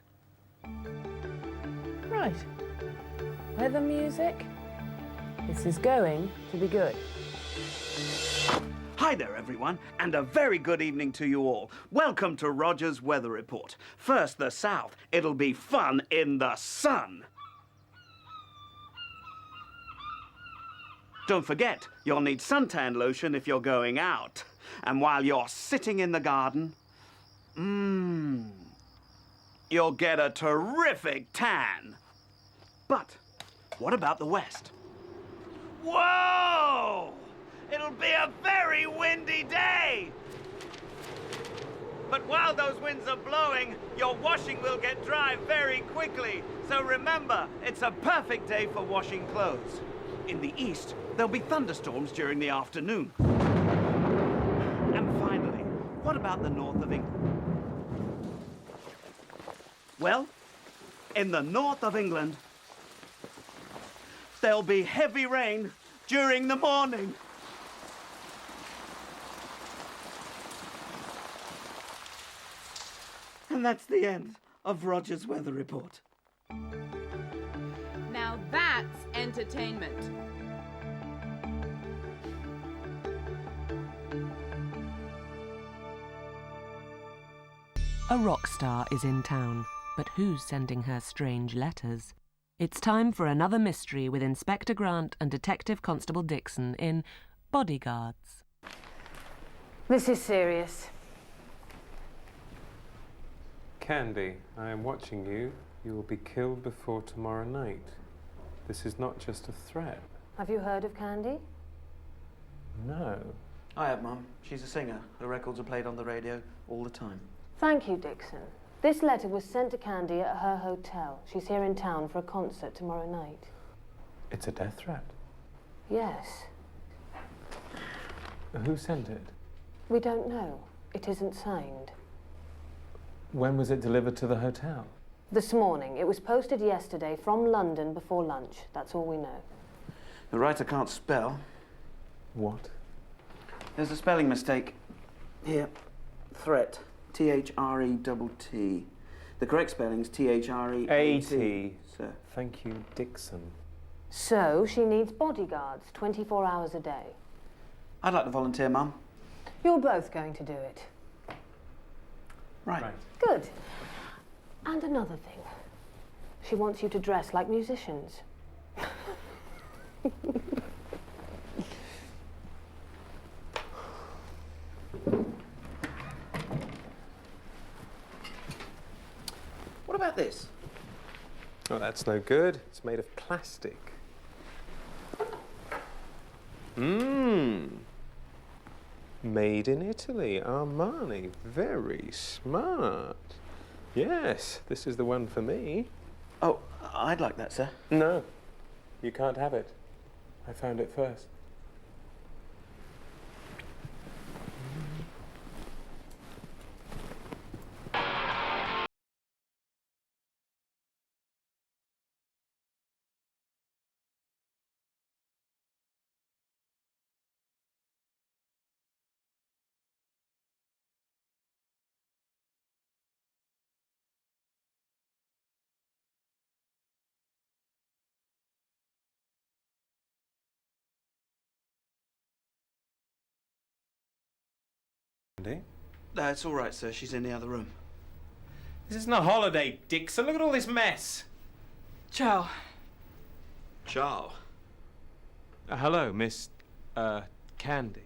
Right. Weather music. This is going to be good. Hi there, everyone, and a very good evening to you all. Welcome to Roger's Weather Report. First, the south. It'll be fun in the sun. Don't forget, you'll need suntan lotion if you're going out. And while you're sitting in the garden, you'll get a terrific tan. But what about the west? Whoa! It'll be a very windy day. But while those winds are blowing, your washing will get dry very quickly. So remember, it's a perfect day for washing clothes. In the east, there'll be thunderstorms during the afternoon. And finally, what about the north of England? Well, in the north of England, there'll be heavy rain during the morning. And that's the end of Roger's weather report. Now that's entertainment. A rock star is in town, but who's sending her strange letters? It's time for another mystery with Inspector Grant and Detective Constable Dixon in Bodyguards. This is serious. Candy, I am watching you. You will be killed before tomorrow night. This is not just a threat. Have you heard of Candy? No. I have, Mum. She's a singer. Her records are played on the radio all the time. Thank you, Dixon. This letter was sent to Candy at her hotel. She's here in town for a concert tomorrow night. It's a death threat. Yes. Who sent it? We don't know. It isn't signed. When was it delivered to the hotel? This morning. It was posted yesterday from London before lunch. That's all we know. The writer can't spell. What? There's a spelling mistake. Here. Threat. T-H-R-E-T-T. The correct spelling's T-H-R-E-A-T. Sir. Thank you, Dixon. So, she needs bodyguards 24 hours a day. I'd like to volunteer, Mum. You're both going to do it. Right. Good. And another thing. She wants you to dress like musicians. What about this? Oh, that's no good. It's made of plastic. Made in Italy, Armani. Very smart. Yes, this is the one for me. Oh, I'd like that, sir. No, you can't have it. I found it first. It's all right, sir. She's in the other room. This isn't a holiday, Dixon. Look at all this mess. Ciao. Ciao. Hello, Miss, Candy.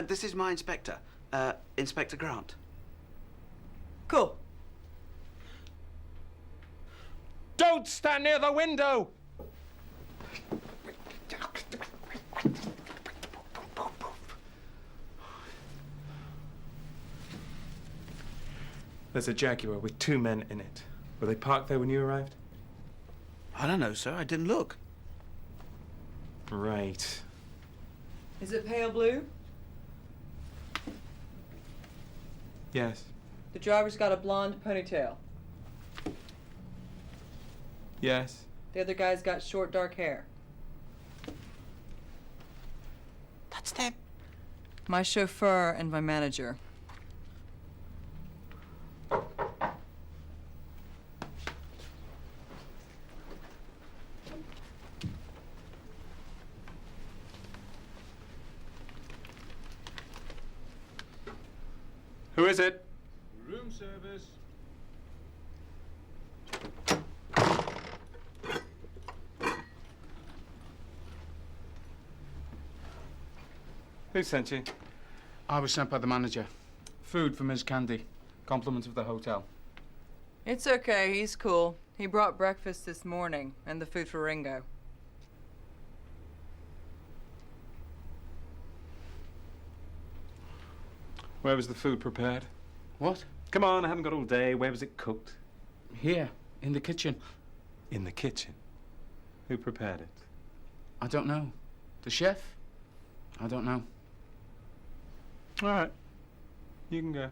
This is my inspector, Inspector Grant. Cool. Don't stand near the window! There's a Jaguar with 2 men in it. Were they parked there when you arrived? I don't know, sir. I didn't look. Right. Is it pale blue? Yes. The driver's got a blonde ponytail. Yes. The other guy's got short, dark hair. That's them. My chauffeur and my manager. Who is it? Room service. Who sent you? I was sent by the manager. Food for Miss Candy. Compliments of the hotel. It's okay, he's cool. He brought breakfast this morning and the food for Ringo. Where was the food prepared? What? Come on, I haven't got all day. Where was it cooked? Here, in the kitchen. In the kitchen? Who prepared it? I don't know. The chef? I don't know. All right. You can go.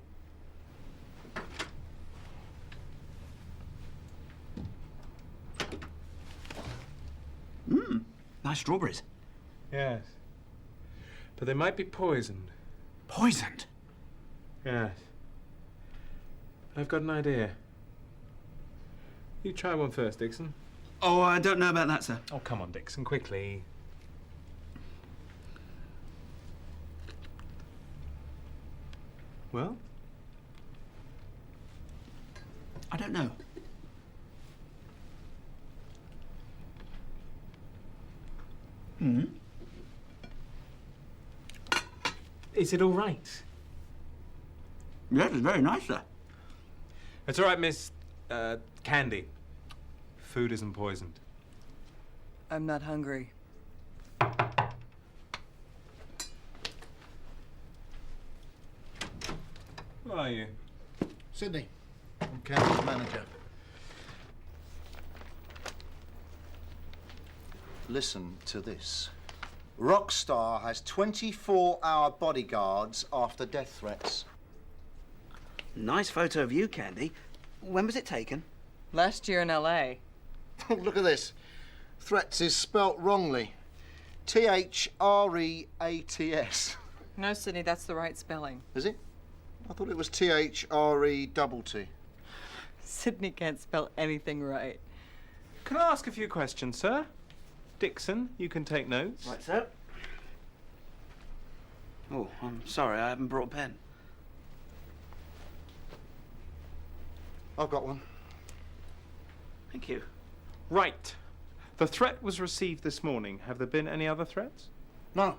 Nice strawberries. Yes. But they might be poisoned. Poisoned? Yes. I've got an idea. You try one first, Dixon. Oh, I don't know about that, sir. Oh, come on, Dixon, quickly. Well? I don't know. Is it all right? Yes, it's very nice, sir. It's all right, Miss Candy. Food isn't poisoned. I'm not hungry. Who are you? Sydney. I'm Candy's manager. Listen to this. Rockstar has 24-hour bodyguards after death threats. Nice photo of you, Candy. When was it taken? Last year in LA. Look at this. Threats is spelt wrongly. T-H-R-E-A-T-S. No, Sydney, that's the right spelling. Is it? I thought it was T-H-R-E-T-T. Sydney can't spell anything right. Can I ask a few questions, sir? Dixon, you can take notes. Right, sir. Oh, I'm sorry, I haven't brought a pen. I've got one. Thank you. Right. The threat was received this morning. Have there been any other threats? No.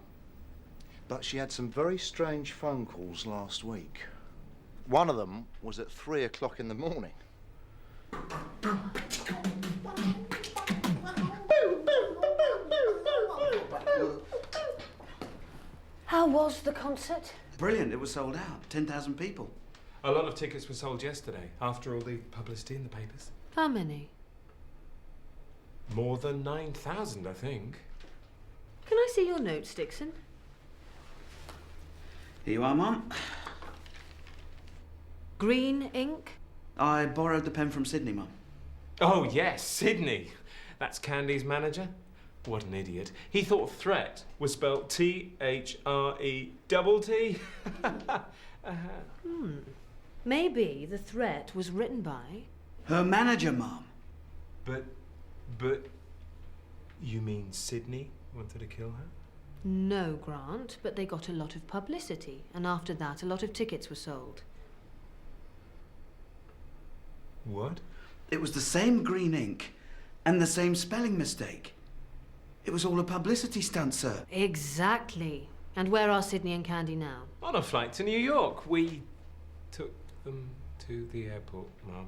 But she had some very strange phone calls last week. One of them was at 3 o'clock in the morning. How was the concert? Brilliant, it was sold out. 10,000 people. A lot of tickets were sold yesterday, after all the publicity in the papers. How many? More than 9,000, I think. Can I see your notes, Dixon? Here you are, Mum. Green ink? I borrowed the pen from Sydney, Mum. Oh, yes, Sydney. That's Candy's manager. What an idiot. He thought threat was spelled T-H-R-E-T-T. Maybe the threat was written by... Her manager, Mum. But, you mean Sydney wanted to kill her? No, Grant, but they got a lot of publicity, and after that a lot of tickets were sold. What? It was the same green ink and the same spelling mistake. It was all a publicity stunt, sir. Exactly. And where are Sydney and Candy now? On a flight to New York. We took them to the airport, Mum.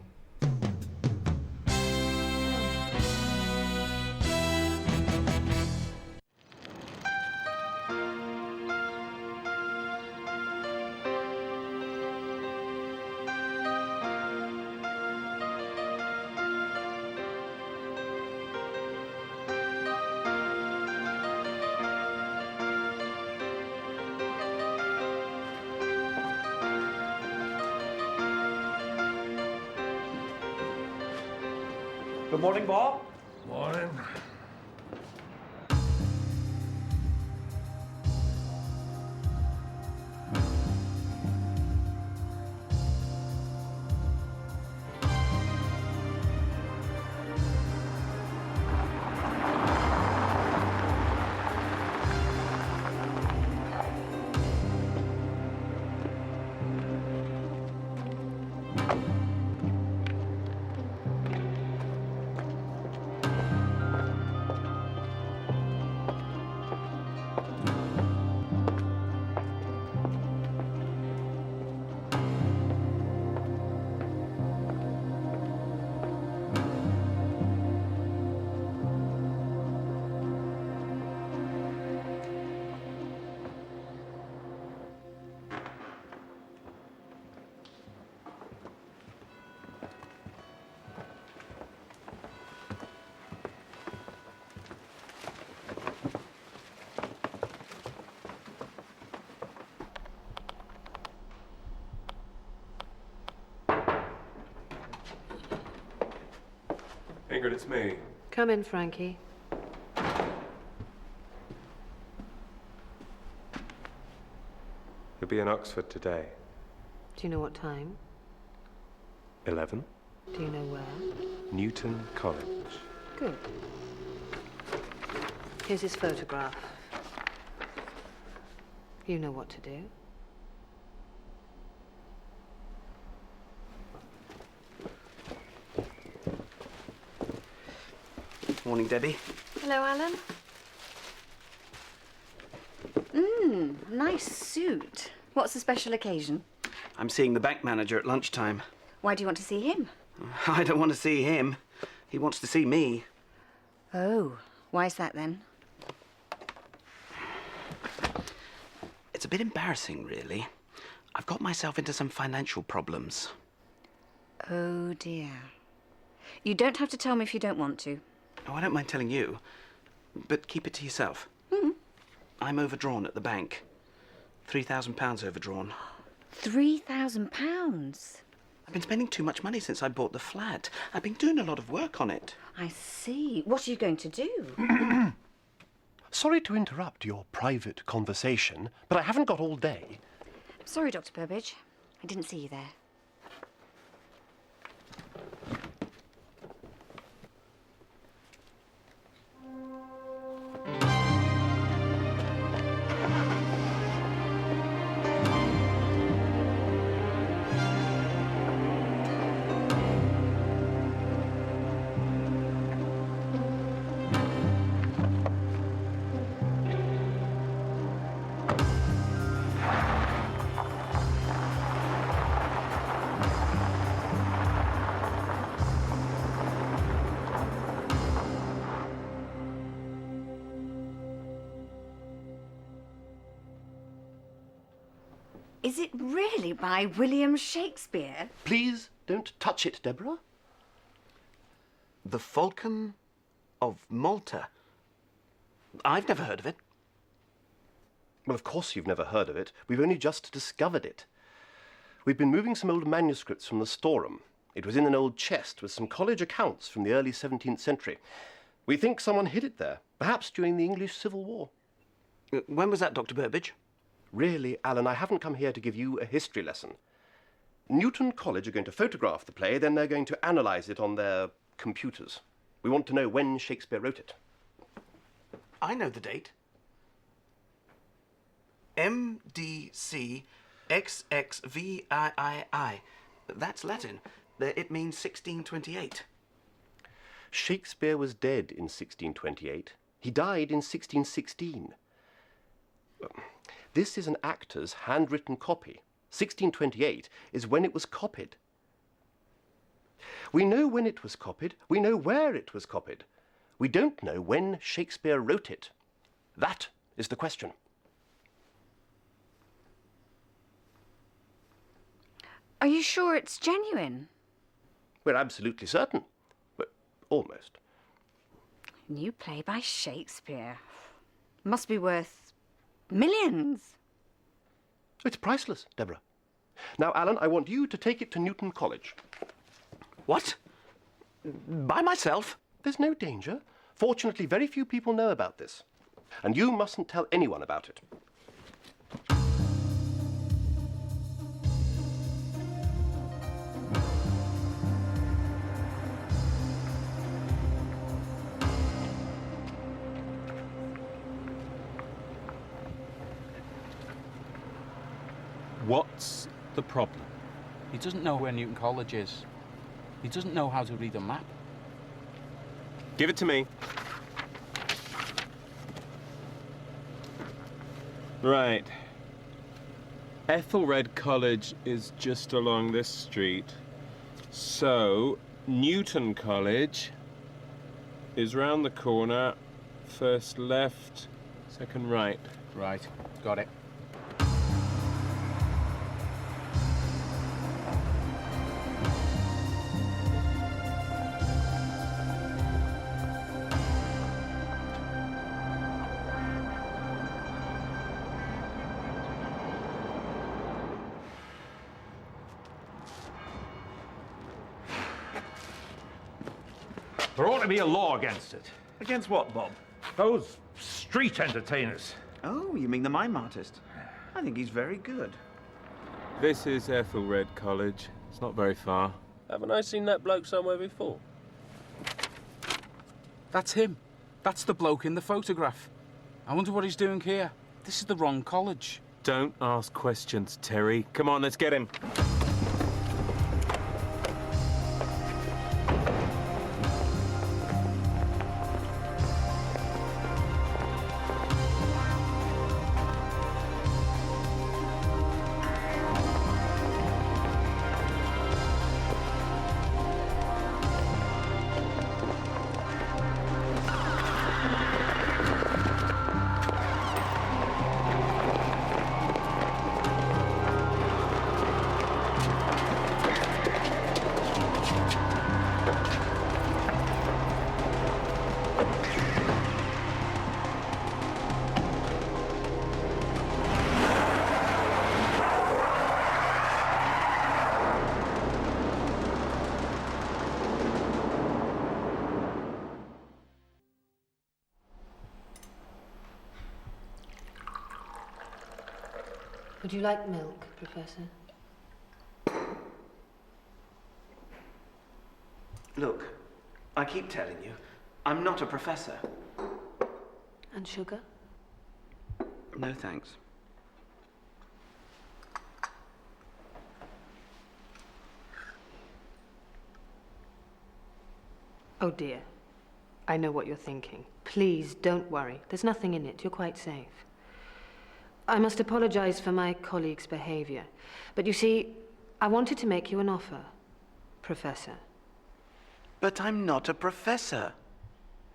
Good morning, Bob. Morning. Ingrid, it's me. Come in, Frankie. You'll be in Oxford today. Do you know what time? 11. Do you know where? Newton College. Good. Here's his photograph. You know what to do. Morning, Debbie. Hello, Alan. Nice suit. What's the special occasion? I'm seeing the bank manager at lunchtime. Why do you want to see him? I don't want to see him. He wants to see me. Oh, why's that then? It's a bit embarrassing, really. I've got myself into some financial problems. Oh, dear. You don't have to tell me if you don't want to. Oh, I don't mind telling you, but keep it to yourself. I'm overdrawn at the bank. £3,000 overdrawn. £3,000? I've been spending too much money since I bought the flat. I've been doing a lot of work on it. I see. What are you going to do? Sorry to interrupt your private conversation, but I haven't got all day. Sorry, Dr. Burbage. I didn't see you there. Is it really by William Shakespeare? Please don't touch it, Deborah. The Falcon of Malta. I've never heard of it. Well, of course you've never heard of it. We've only just discovered it. We've been moving some old manuscripts from the storeroom. It was in an old chest with some college accounts from the early 17th century. We think someone hid it there, perhaps during the English Civil War. When was that, Dr. Burbage? Really, Alan, I haven't come here to give you a history lesson. Newton College are going to photograph the play, then they're going to analyse it on their computers. We want to know when Shakespeare wrote it. I know the date. MDCXXVII. That's Latin. It means 1628. Shakespeare was dead in 1628. He died in 1616. This is an actor's handwritten copy. 1628 is when it was copied. We know when it was copied. We know where it was copied. We don't know when Shakespeare wrote it. That is the question. Are you sure it's genuine? We're absolutely certain. But almost. New play by Shakespeare. Must be worth millions. It's priceless, Deborah. Now, Alan, I want you to take it to Newton College. What? By myself? There's no danger. Fortunately, very few people know about this. And you mustn't tell anyone about it. What's the problem? He doesn't know where Newton College is. He doesn't know how to read a map. Give it to me. Right. Ethelred College is just along this street. So, Newton College is round the corner. First left, second right. Right, got it. There ought to be a law against it. Against what, Bob? Those street entertainers. Oh, you mean the mime artist? I think he's very good. This is Ethelred College. It's not very far. Haven't I seen that bloke somewhere before? That's him. That's the bloke in the photograph. I wonder what he's doing here. This is the wrong college. Don't ask questions, Terry. Come on, let's get him. Would you like milk, Professor? Look, I keep telling you, I'm not a professor. And sugar? No, thanks. Oh dear. I know what you're thinking. Please don't worry. There's nothing in it. You're quite safe. I must apologize for my colleague's behavior. But you see, I wanted to make you an offer, Professor. But I'm not a professor.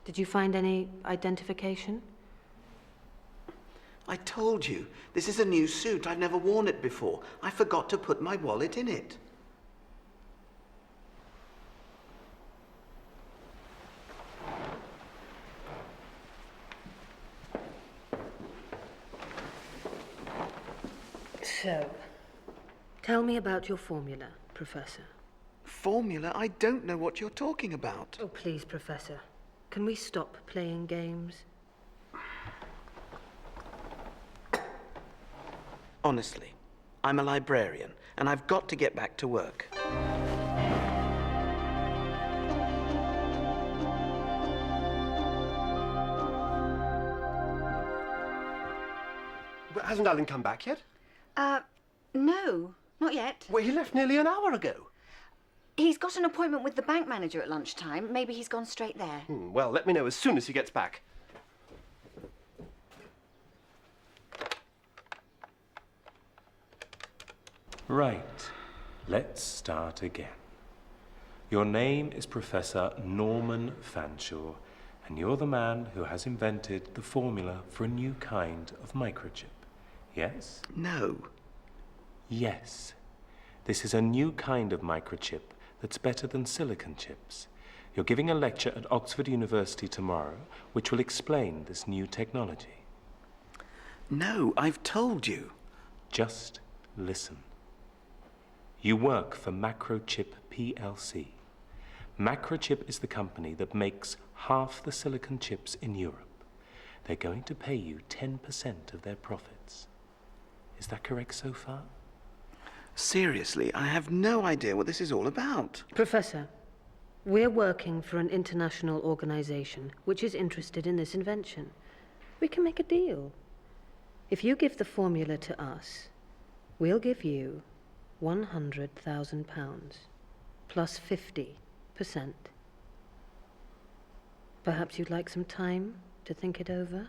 Did you find any identification? I told you, this is a new suit. I've never worn it before. I forgot to put my wallet in it. So, tell me about your formula, Professor. Formula? I don't know what you're talking about. Oh, please, Professor. Can we stop playing games? Honestly, I'm a librarian, and I've got to get back to work. But hasn't Alan come back yet? No, not yet. Well, he left nearly an hour ago. He's got an appointment with the bank manager at lunchtime. Maybe he's gone straight there. Well, let me know as soon as he gets back. Right. Let's start again. Your name is Professor Norman Fanshawe, and you're the man who has invented the formula for a new kind of microchip. Yes? No. Yes. This is a new kind of microchip that's better than silicon chips. You're giving a lecture at Oxford University tomorrow, which will explain this new technology. No, I've told you. Just listen. You work for Macrochip PLC. Macrochip is the company that makes half the silicon chips in Europe. They're going to pay you 10% of their profits. Is that correct so far? Seriously, I have no idea what this is all about. Professor, we're working for an international organization which is interested in this invention. We can make a deal. If you give the formula to us, we'll give you £100,000 plus 50%. Perhaps you'd like some time to think it over?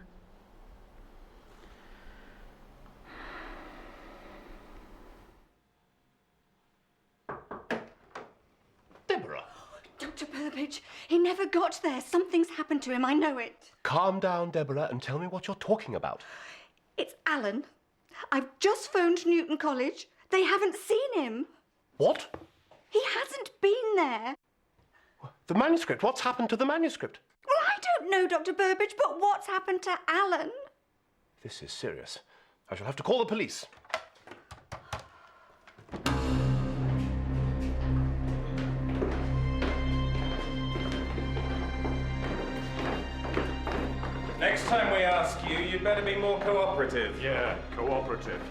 Deborah! Dr. Burbage, he never got there. Something's happened to him, I know it. Calm down, Deborah, and tell me what you're talking about. It's Alan. I've just phoned Newton College. They haven't seen him. What? He hasn't been there. The manuscript. What's happened to the manuscript? Well, I don't know, Dr. Burbage, but what's happened to Alan? This is serious. I shall have to call the police. Next time we ask you, you'd better be more cooperative. Yeah, cooperative.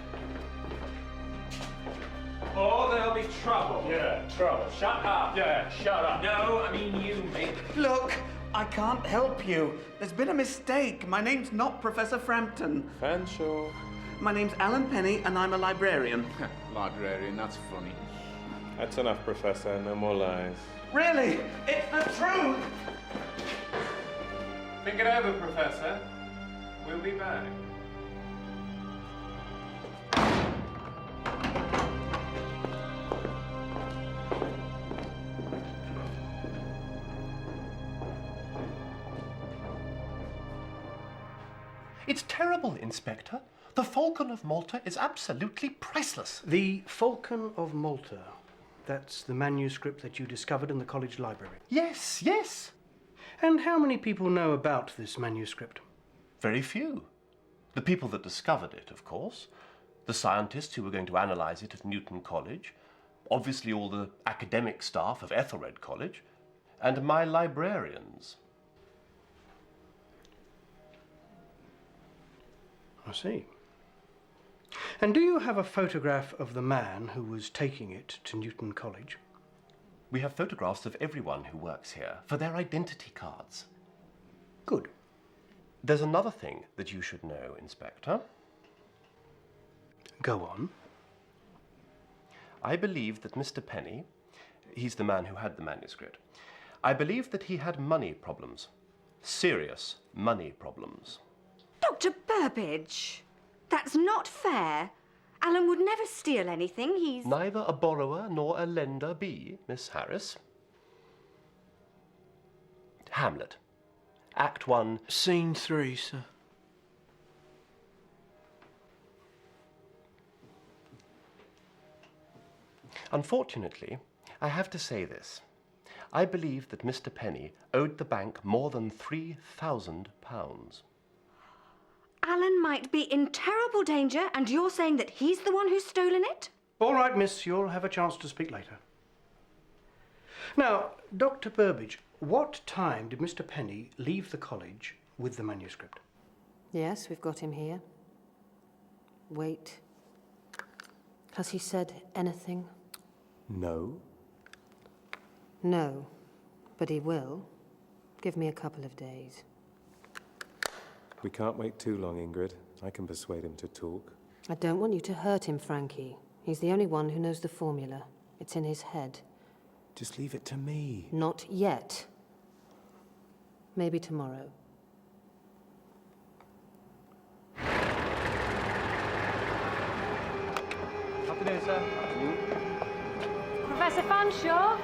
or there'll be trouble. Yeah, trouble. Shut up. Yeah, shut up. No, I mean you, mate. Look, I can't help you. There's been a mistake. My name's not Professor Frampton. Fanshawe. My name's Alan Penny, and I'm a librarian. Librarian, that's funny. That's enough, Professor. No more lies. Really? It's the truth! Think it over, Professor. We'll be back. It's terrible, Inspector. The Falcon of Malta is absolutely priceless. The Falcon of Malta. That's the manuscript that you discovered in the college library. Yes, yes. And how many people know about this manuscript? Very few. The people that discovered it, of course. The scientists who were going to analyse it at Newton College. Obviously all the academic staff of Ethelred College. And my librarians. I see. And do you have a photograph of the man who was taking it to Newton College? We have photographs of everyone who works here for their identity cards. Good. There's another thing that you should know, Inspector. Go on. I believe that Mr. Penny, he's the man who had the manuscript, I believe that he had money problems. Serious money problems. Dr. Burbage, that's not fair. Alan would never steal anything. He's... Neither a borrower nor a lender be, Miss Harris. Hamlet. Act 1. Scene 3, sir. Unfortunately, I have to say this. I believe that Mr. Penny owed the bank more than £3,000. Alan might be in terrible danger, and you're saying that he's the one who's stolen it? All right, miss, you'll have a chance to speak later. Now, Dr. Burbage, what time did Mr. Penny leave the college with the manuscript? Yes, we've got him here. Wait. Has he said anything? No. No, but he will. Give me a couple of days. We can't wait too long, Ingrid. I can persuade him to talk. I don't want you to hurt him, Frankie. He's the only one who knows the formula. It's in his head. Just leave it to me. Not yet. Maybe tomorrow. Afternoon, sir. Professor Fanshawe?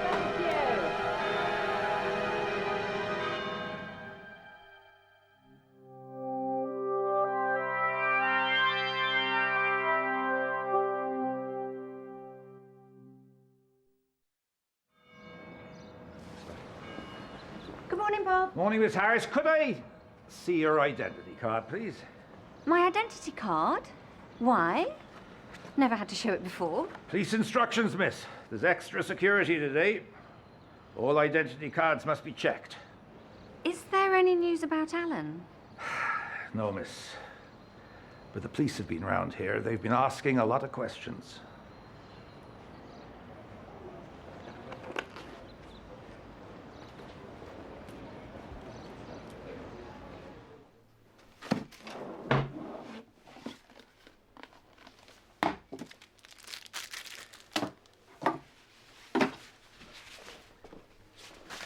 Thank you. Good morning, Bob. Morning, Miss Harris. Could I see your identity card, please? My identity card? Why? Never had to show it before. Police instructions, miss. There's extra security today. All identity cards must be checked. Is there any news about Alan? No, miss. But the police have been round here. They've been asking a lot of questions.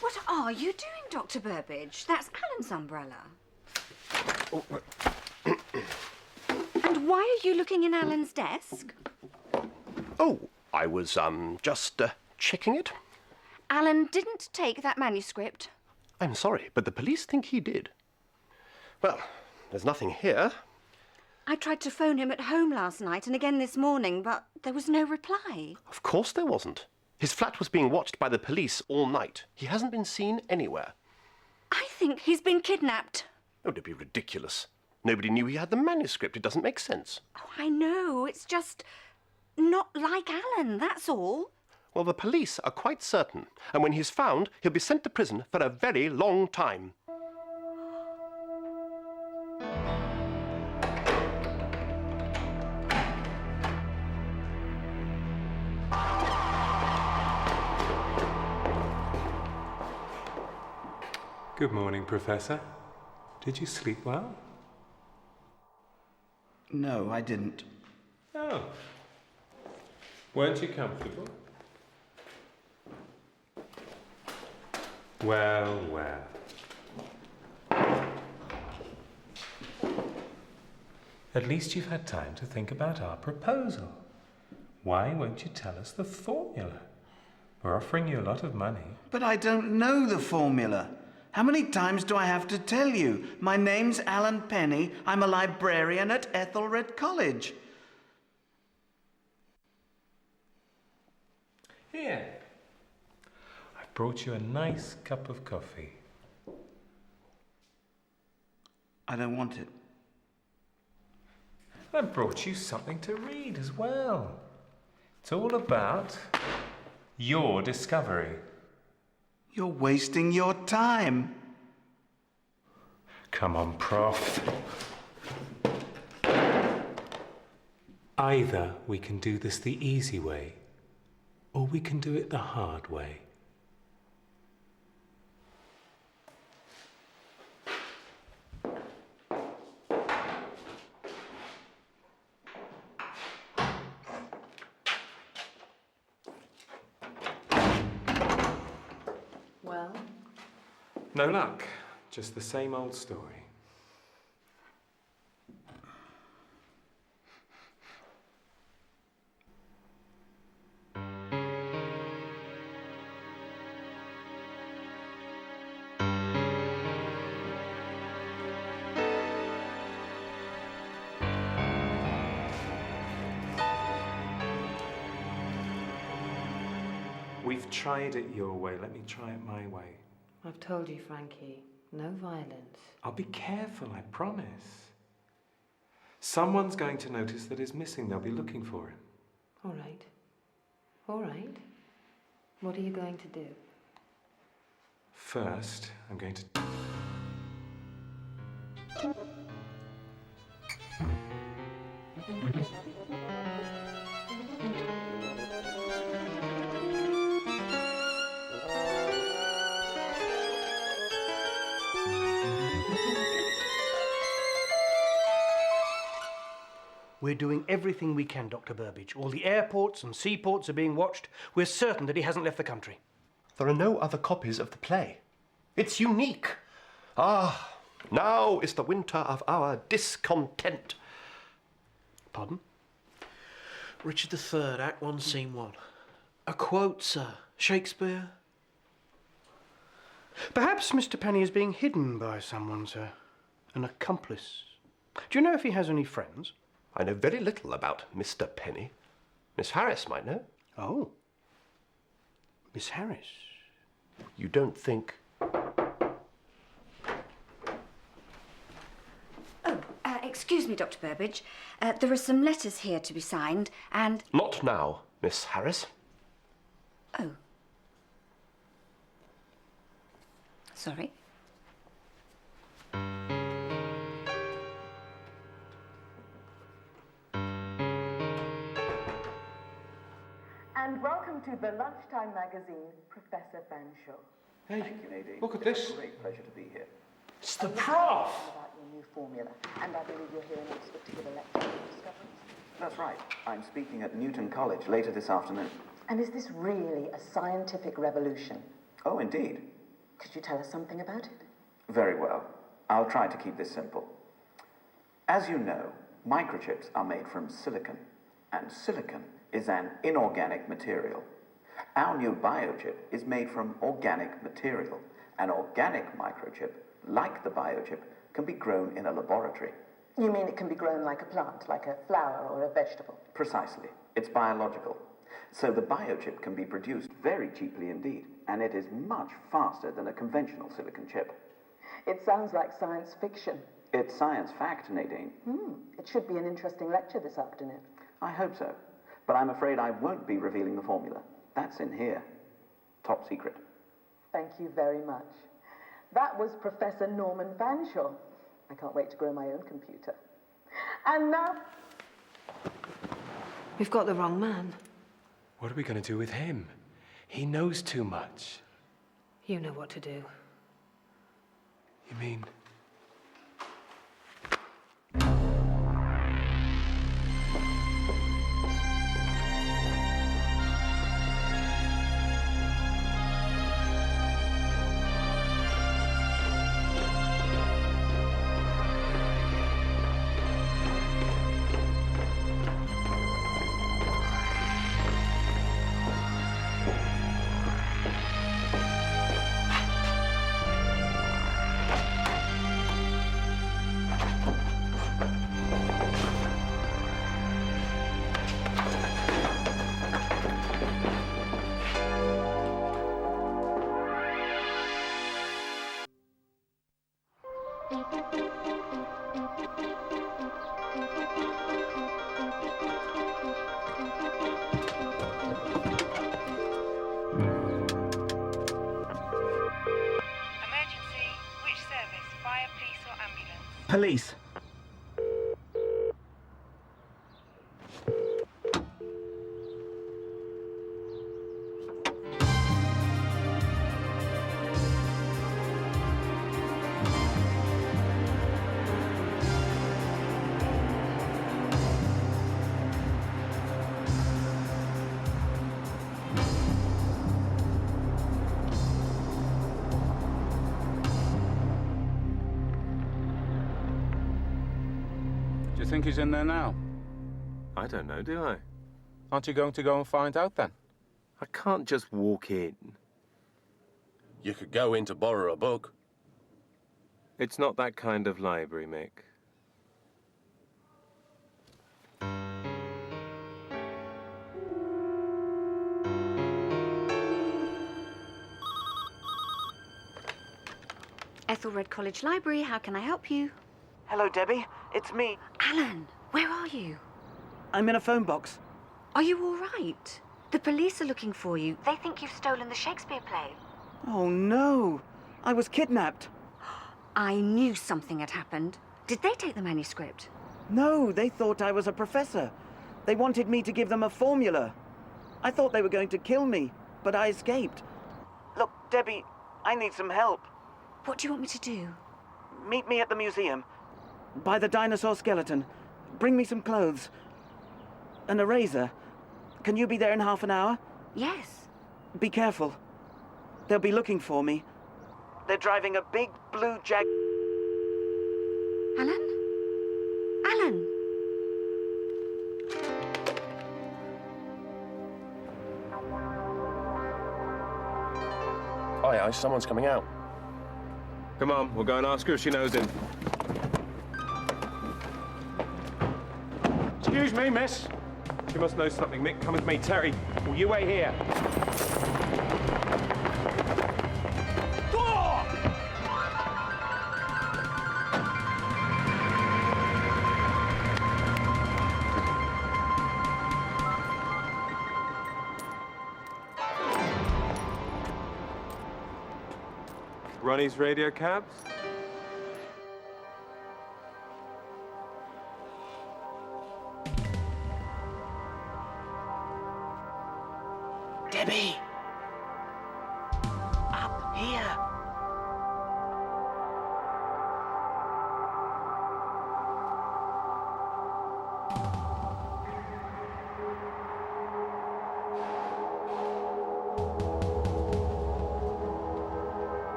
What are you doing, Dr. Burbage? That's Alan's umbrella. And why are you looking in Alan's desk? Oh, I was, just, checking it. Alan didn't take that manuscript. I'm sorry, but the police think he did. Well, there's nothing here. I tried to phone him at home last night and again this morning, but there was no reply. Of course there wasn't. His flat was being watched by the police all night. He hasn't been seen anywhere. I think he's been kidnapped. Oh, don't be ridiculous. Nobody knew he had the manuscript. It doesn't make sense. Oh, I know. It's just not like Alan, that's all. Well, the police are quite certain. And when he's found, he'll be sent to prison for a very long time. Good morning, Professor. Did you sleep well? No, I didn't. Oh. Weren't you comfortable? Well, well. At least you've had time to think about our proposal. Why won't you tell us the formula? We're offering you a lot of money. But I don't know the formula. How many times do I have to tell you? My name's Alan Penny. I'm a librarian at Ethelred College. Here. I've brought you a nice cup of coffee. I don't want it. I've brought you something to read as well. It's all about your discovery. You're wasting your time. Come on, Prof. Either we can do this the easy way, or we can do it the hard way. Well? No luck, just the same old story. We've tried it your way, let me try it my way. I've told you, Frankie, no violence. I'll be careful, I promise. Someone's going to notice that he's missing. They'll be looking for him. All right. All right. What are you going to do? First, I'm going to... We're doing everything we can, Dr. Burbage. All the airports and seaports are being watched. We're certain that he hasn't left the country. There are no other copies of the play. It's unique. Ah, now is the winter of our discontent. Pardon? Richard III, Act 1, Scene 1. A quote, sir. Shakespeare? Perhaps Mr. Penny is being hidden by someone, sir. An accomplice. Do you know if he has any friends? I know very little about Mr. Penny. Miss Harris might know. Oh. Miss Harris. You don't think... Excuse me, Dr. Burbage. There are some letters here to be signed, and... Not now, Miss Harris. Oh. Sorry. And welcome to the Lunchtime Magazine, Professor Fanshawe. Hey, Thank you, Nadine. look at this. It's a great pleasure to be here. It's the About Prof! your new formula, and I believe you're here in Oxford to give a lecture on your discoveries. That's right. I'm speaking at Newton College later this afternoon. And is this really a scientific revolution? Oh, indeed. Could you tell us something about it? Very well. I'll try to keep this simple. As you know, microchips are made from silicon, and silicon is an inorganic material. Our new biochip is made from organic material. An organic microchip, like the biochip, can be grown in a laboratory. You mean it can be grown like a plant, like a flower or a vegetable? Precisely. It's biological. So the biochip can be produced very cheaply indeed, and it is much faster than a conventional silicon chip. It sounds like science fiction. It's science fact, Nadine. It should be an interesting lecture this afternoon. I hope so. But I'm afraid I won't be revealing the formula. That's in here. Top secret. Thank you very much. That was Professor Norman Fanshawe. I can't wait to grow my own computer. And now... We've got the wrong man. What are we going to do with him? He knows too much. You know what to do. You mean... Police. Do you think he's in there now? I don't know, do I? Aren't you going to go and find out then? I can't just walk in. You could go in to borrow a book. It's not that kind of library, Mick. Ethelred College Library, how can I help you? Hello, Debbie. It's me. Alan, where are you? I'm in a phone box. Are you all right? The police are looking for you. They think you've stolen the Shakespeare play. Oh, no. I was kidnapped. I knew something had happened. Did they take the manuscript? No, they thought I was a professor. They wanted me to give them a formula. I thought they were going to kill me, but I escaped. Look, Debbie, I need some help. What do you want me to do? Meet me at the museum. By the dinosaur skeleton. Bring me some clothes. An eraser. Can you be there in half an hour? Yes. Be careful. They'll be looking for me. They're driving a big blue Jag... Alan? Alan? Aye, someone's coming out. Come on, we'll go and ask her if she knows him. Excuse me, miss. She must know something, Mick. Come with me, Terry. Will you wait here? Ronnie's radio cabs? Debbie! Up here!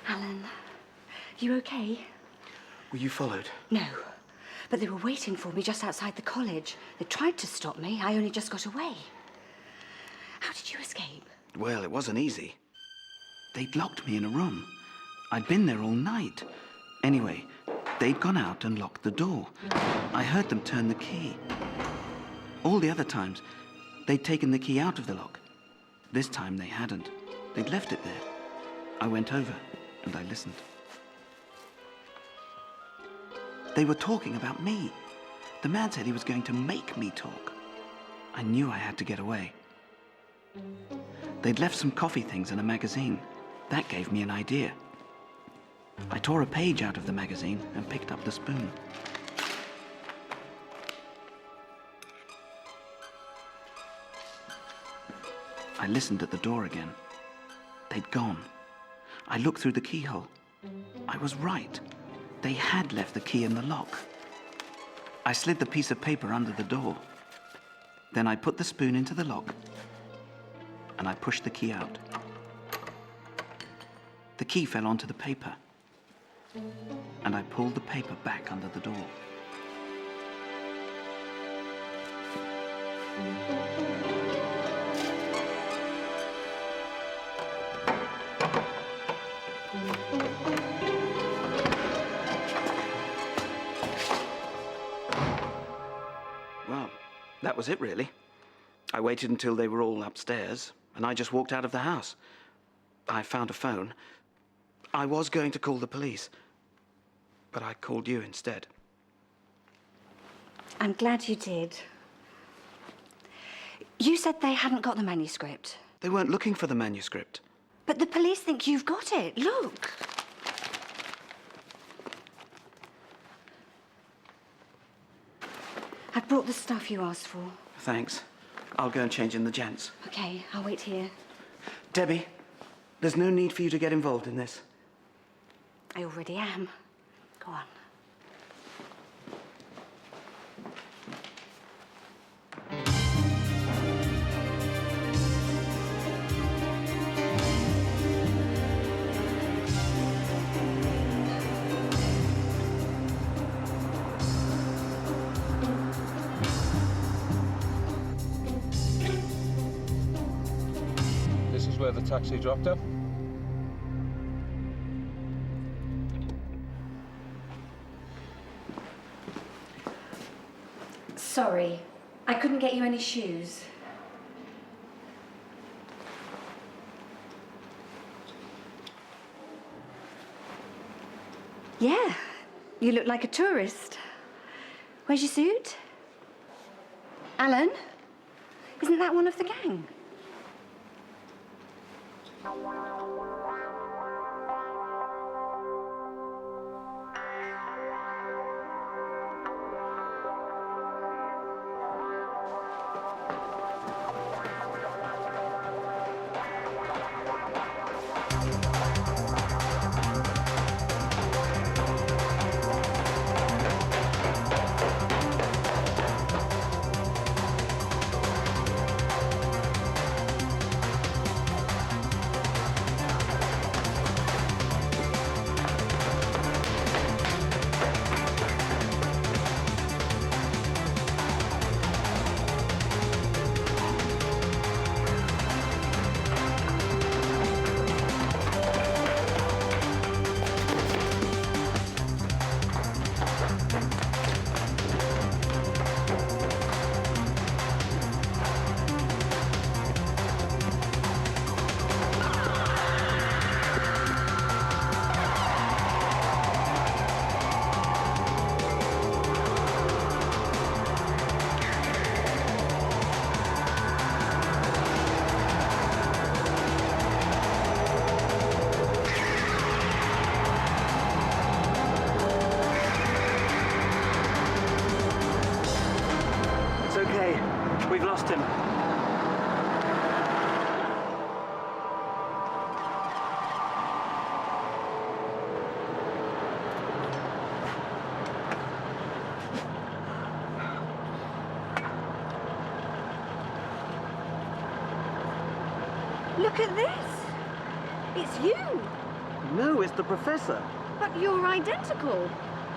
Alan, you okay? Were you followed? No, but they were waiting for me just outside the college. They tried to stop me. I only just got away. How did you escape? Well, it wasn't easy. They'd locked me in a room. I'd been there all night. Anyway, they'd gone out and locked the door. I heard them turn the key. All the other times, they'd taken the key out of the lock. This time they hadn't. They'd left it there. I went over and I listened. They were talking about me. The man said he was going to make me talk. I knew I had to get away. They'd left some coffee things in a magazine. That gave me an idea. I tore a page out of the magazine and picked up the spoon. I listened at the door again. They'd gone. I looked through the keyhole. I was right. They had left the key in the lock. I slid the piece of paper under the door. Then I put the spoon into the lock, and I pushed the key out. The key fell onto the paper, and I pulled the paper back under the door. Well, that was it, really. I waited until they were all upstairs, and I just walked out of the house. I found a phone. I was going to call the police, but I called you instead. I'm glad you did. You said they hadn't got the manuscript. They weren't looking for the manuscript. But the police think you've got it. Look. I brought the stuff you asked for. Thanks. I'll go and change in the gents. Okay, I'll wait here. Debbie, there's no need for you to get involved in this. I already am. Go on. This is where the taxi dropped her. Sorry, I couldn't get you any shoes. Yeah, you look like a tourist. Where's your suit? Alan? Isn't that one of the gang? We've lost him. Look at this. It's you. No, it's the professor. But you're identical.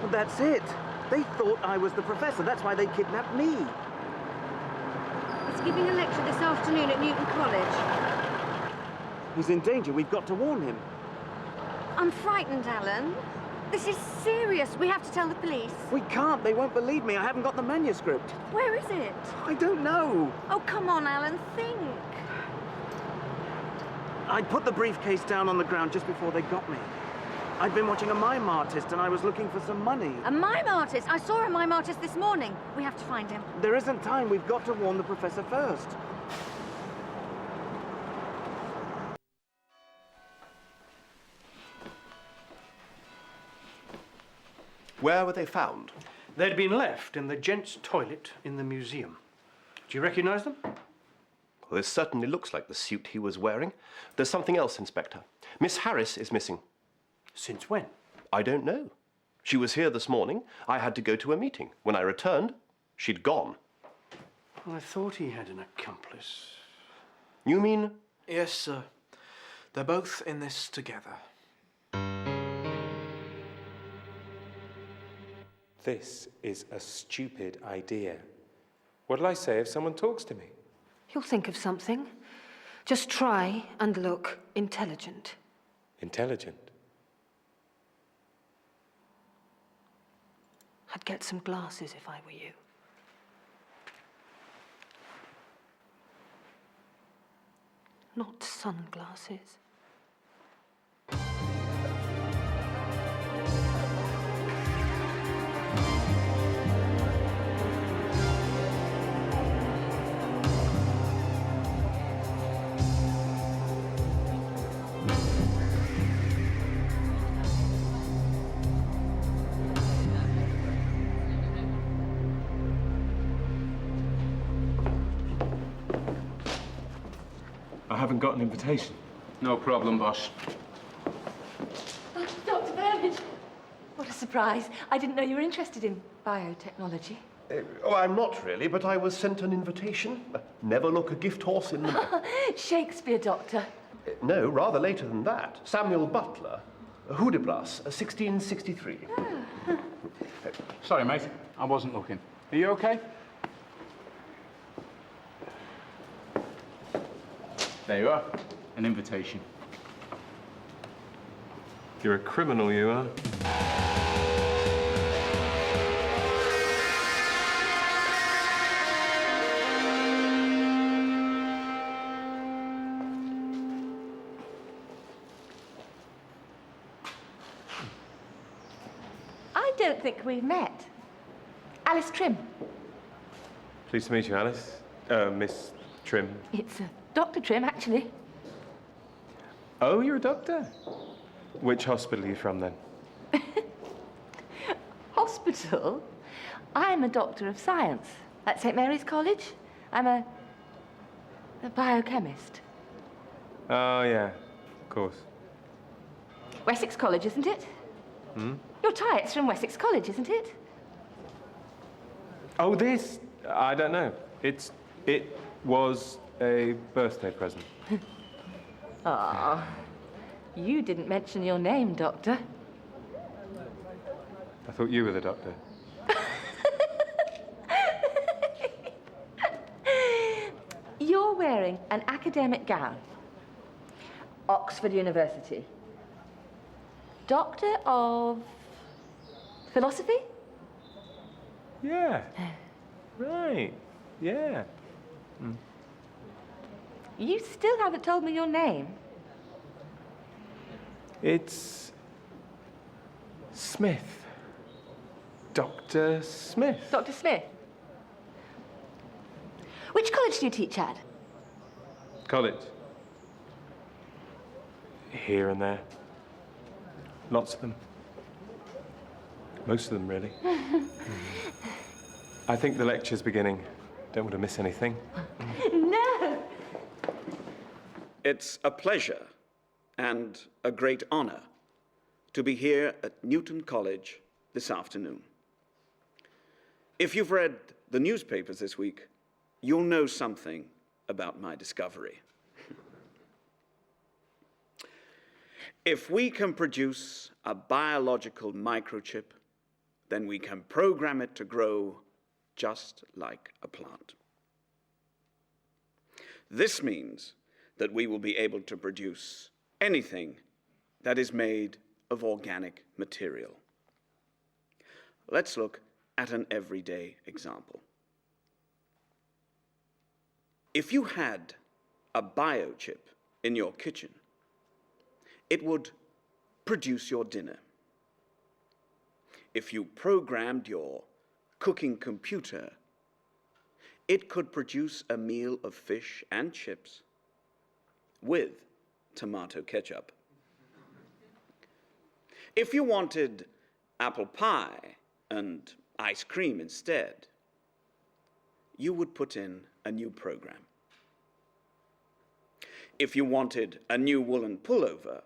Well, that's it. They thought I was the professor. That's why they kidnapped me. He's giving a lecture this afternoon at Newton College. He's in danger. We've got to warn him. I'm frightened, Alan. This is serious. We have to tell the police. We can't. They won't believe me. I haven't got the manuscript. Where is it? I don't know. Oh, come on, Alan. Think. I put the briefcase down on the ground just before they got me. I'd been watching a mime artist and I was looking for some money. A mime artist? I saw a mime artist this morning. We have to find him. There isn't time. We've got to warn the professor first. Where were they found? They'd been left in the gents' toilet in the museum. Do you recognise them? Well, this certainly looks like the suit he was wearing. There's something else, Inspector. Miss Harris is missing. Since when? I don't know. She was here this morning. I had to go to a meeting. When I returned, she'd gone. Well, I thought he had an accomplice. You mean? Yes, sir. They're both in this together. This is a stupid idea. What'll I say if someone talks to me? You'll think of something. Just try and look intelligent. Intelligent? I'd get some glasses if I were you. Not sunglasses. I haven't got an invitation. No problem, boss. Dr. Burbage. What a surprise. I didn't know you were interested in biotechnology. Oh, I'm not really, but I was sent an invitation. Never look a gift horse in the mouth. Shakespeare, Doctor. No, rather later than that. Samuel Butler, Hudibras, 1663. Sorry, mate. I wasn't looking. Are you okay? There you are. An invitation. You're a criminal, you are. I don't think we've met. Alice Trim. Pleased to meet you, Alice. Miss Trim. It's Dr. Trim, actually. Oh, you're a doctor? Which hospital are you from, then? Hospital? I'm a doctor of science at St. Mary's College. I'm a biochemist. Oh, yeah, of course. Wessex College, isn't it? Hmm? Your tie, it's from Wessex College, isn't it? Oh, this? I don't know. It was a birthday present. Ah, you didn't mention your name, Doctor. I thought you were the doctor. You're wearing an academic gown. Oxford University. Doctor of Philosophy? Yeah. Right. Yeah. Mm. You still haven't told me your name. It's Smith. Dr. Smith. Dr. Smith? Which college do you teach at? College. Here and there. Lots of them. Most of them, really. I think the lecture's beginning. Don't want to miss anything. No! It's a pleasure and a great honor to be here at Newton College this afternoon. If you've read the newspapers this week, you'll know something about my discovery. If we can produce a biological microchip, then we can program it to grow just like a plant. This means that we will be able to produce anything that is made of organic material. Let's look at an everyday example. If you had a biochip in your kitchen, it would produce your dinner. If you programmed your cooking computer, it could produce a meal of fish and chips with tomato ketchup. If you wanted apple pie and ice cream instead, you would put in a new program. If you wanted a new woolen pullover,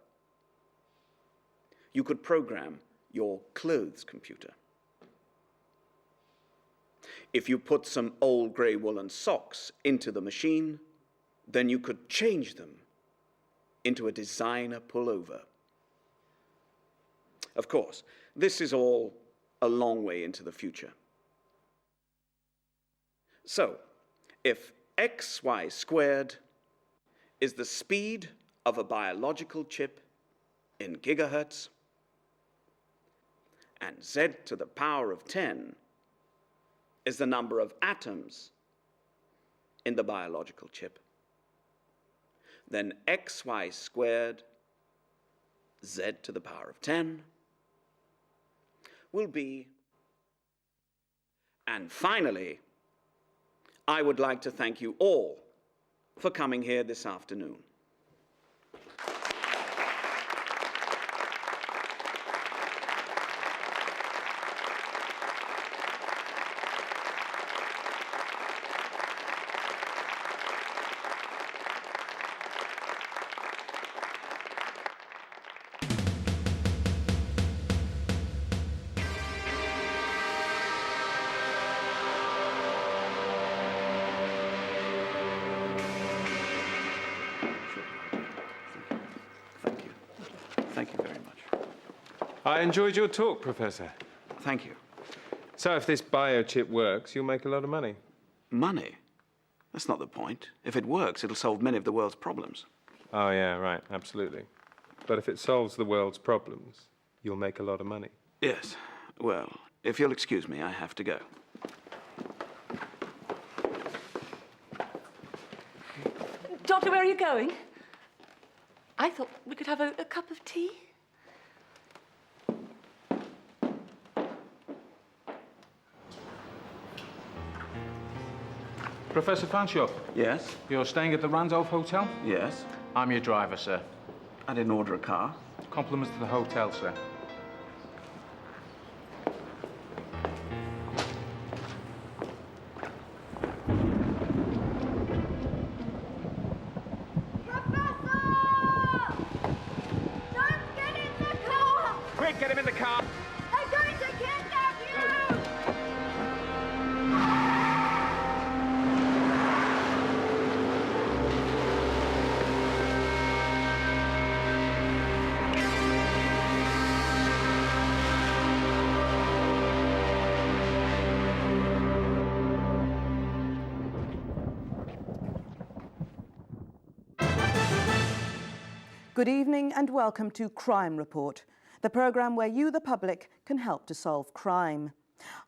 you could program your clothes computer. If you put some old grey woolen socks into the machine, then you could change them into a designer pullover. Of course, this is all a long way into the future. So, if xy squared is the speed of a biological chip in gigahertz, and z to the power of 10 is the number of atoms in the biological chip, then xy squared z to the power of 10 will be. And finally, I would like to thank you all for coming here this afternoon. Thank you very much. I enjoyed your talk, Professor. Thank you. So if this biochip works, you'll make a lot of money. Money? That's not the point. If it works, it'll solve many of the world's problems. Oh, yeah, right, absolutely. But if it solves the world's problems, you'll make a lot of money. Yes. Well, if you'll excuse me, I have to go. Doctor, where are you going? I thought we could have a cup of tea. Professor Fanshawe? Yes? You're staying at the Randolph Hotel? Yes. I'm your driver, sir. I didn't order a car. Compliments to the hotel, sir. Quick, get him in the car! They're going to kidnap you! Good evening and welcome to Crime Report, the programme where you, the public, can help to solve crime.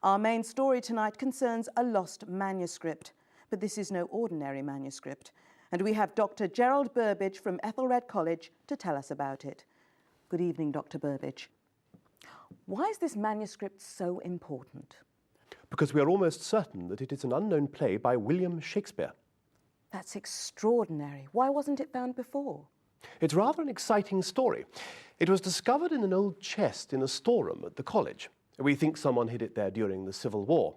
Our main story tonight concerns a lost manuscript, but this is no ordinary manuscript, and we have Dr. Gerald Burbidge from Ethelred College to tell us about it. Good evening, Dr. Burbidge. Why is this manuscript so important? Because we are almost certain that it is an unknown play by William Shakespeare. That's extraordinary. Why wasn't it found before? It's rather an exciting story. It was discovered in an old chest in a storeroom at the college. We think someone hid it there during the Civil War.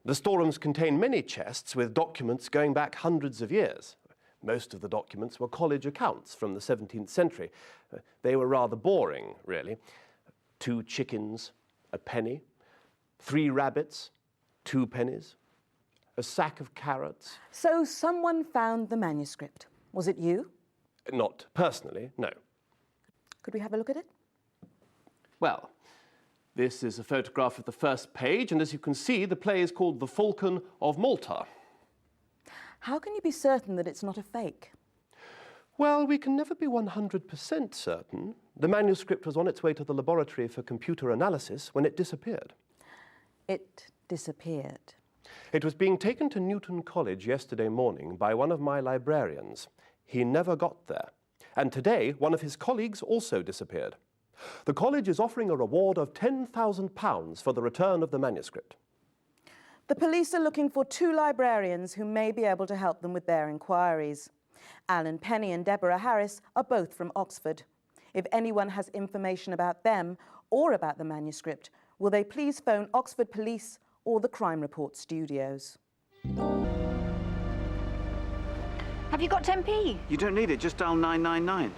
The storerooms contain many chests with documents going back hundreds of years. Most of the documents were college accounts from the 17th century. They were rather boring, really. 2 chickens, a penny, 3 rabbits, 2 pennies, a sack of carrots. So someone found the manuscript. Was it you? Not personally, no. Could we have a look at it? Well, this is a photograph of the first page, and as you can see, the play is called The Falcon of Malta. How can you be certain that it's not a fake? Well, we can never be 100% certain. The manuscript was on its way to the laboratory for computer analysis when it disappeared. It disappeared? It was being taken to Newton College yesterday morning by one of my librarians. He never got there. And today, one of his colleagues also disappeared. The college is offering a reward of £10,000 for the return of the manuscript. The police are looking for 2 librarians who may be able to help them with their inquiries. Alan Penny and Deborah Harris are both from Oxford. If anyone has information about them or about the manuscript, will they please phone Oxford Police or the Crime Report studios? Have you got 10p? You don't need it, just dial 999.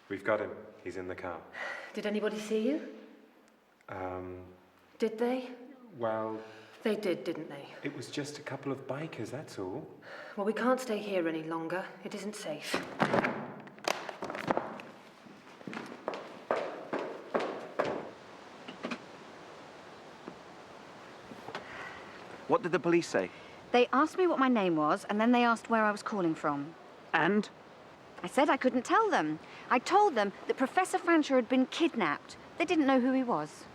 We've got him. He's in the car. Did anybody see you? Did they? Well, They did, didn't they? it was just a couple of bikers, that's all. Well, we can't stay here any longer. It isn't safe. What did the police say? They asked me what my name was, and then they asked where I was calling from. And? I said I couldn't tell them. I told them that Professor Fancher had been kidnapped. They didn't know who he was.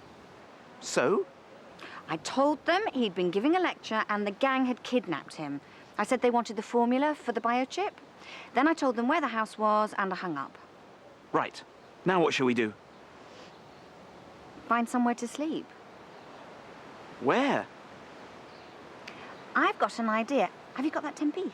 So? I told them he'd been giving a lecture and the gang had kidnapped him. I said they wanted the formula for the biochip. Then I told them where the house was and I hung up. Right. Now what shall we do? Find somewhere to sleep. Where? I've got an idea. Have you got that 10p?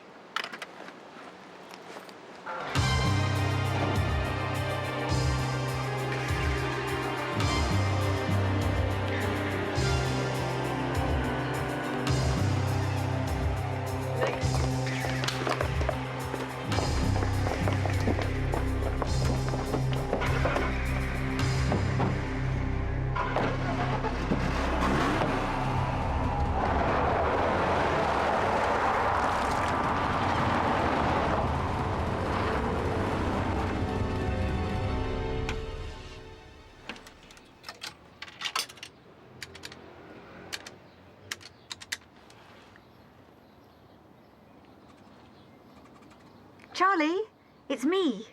Charlie, it's me.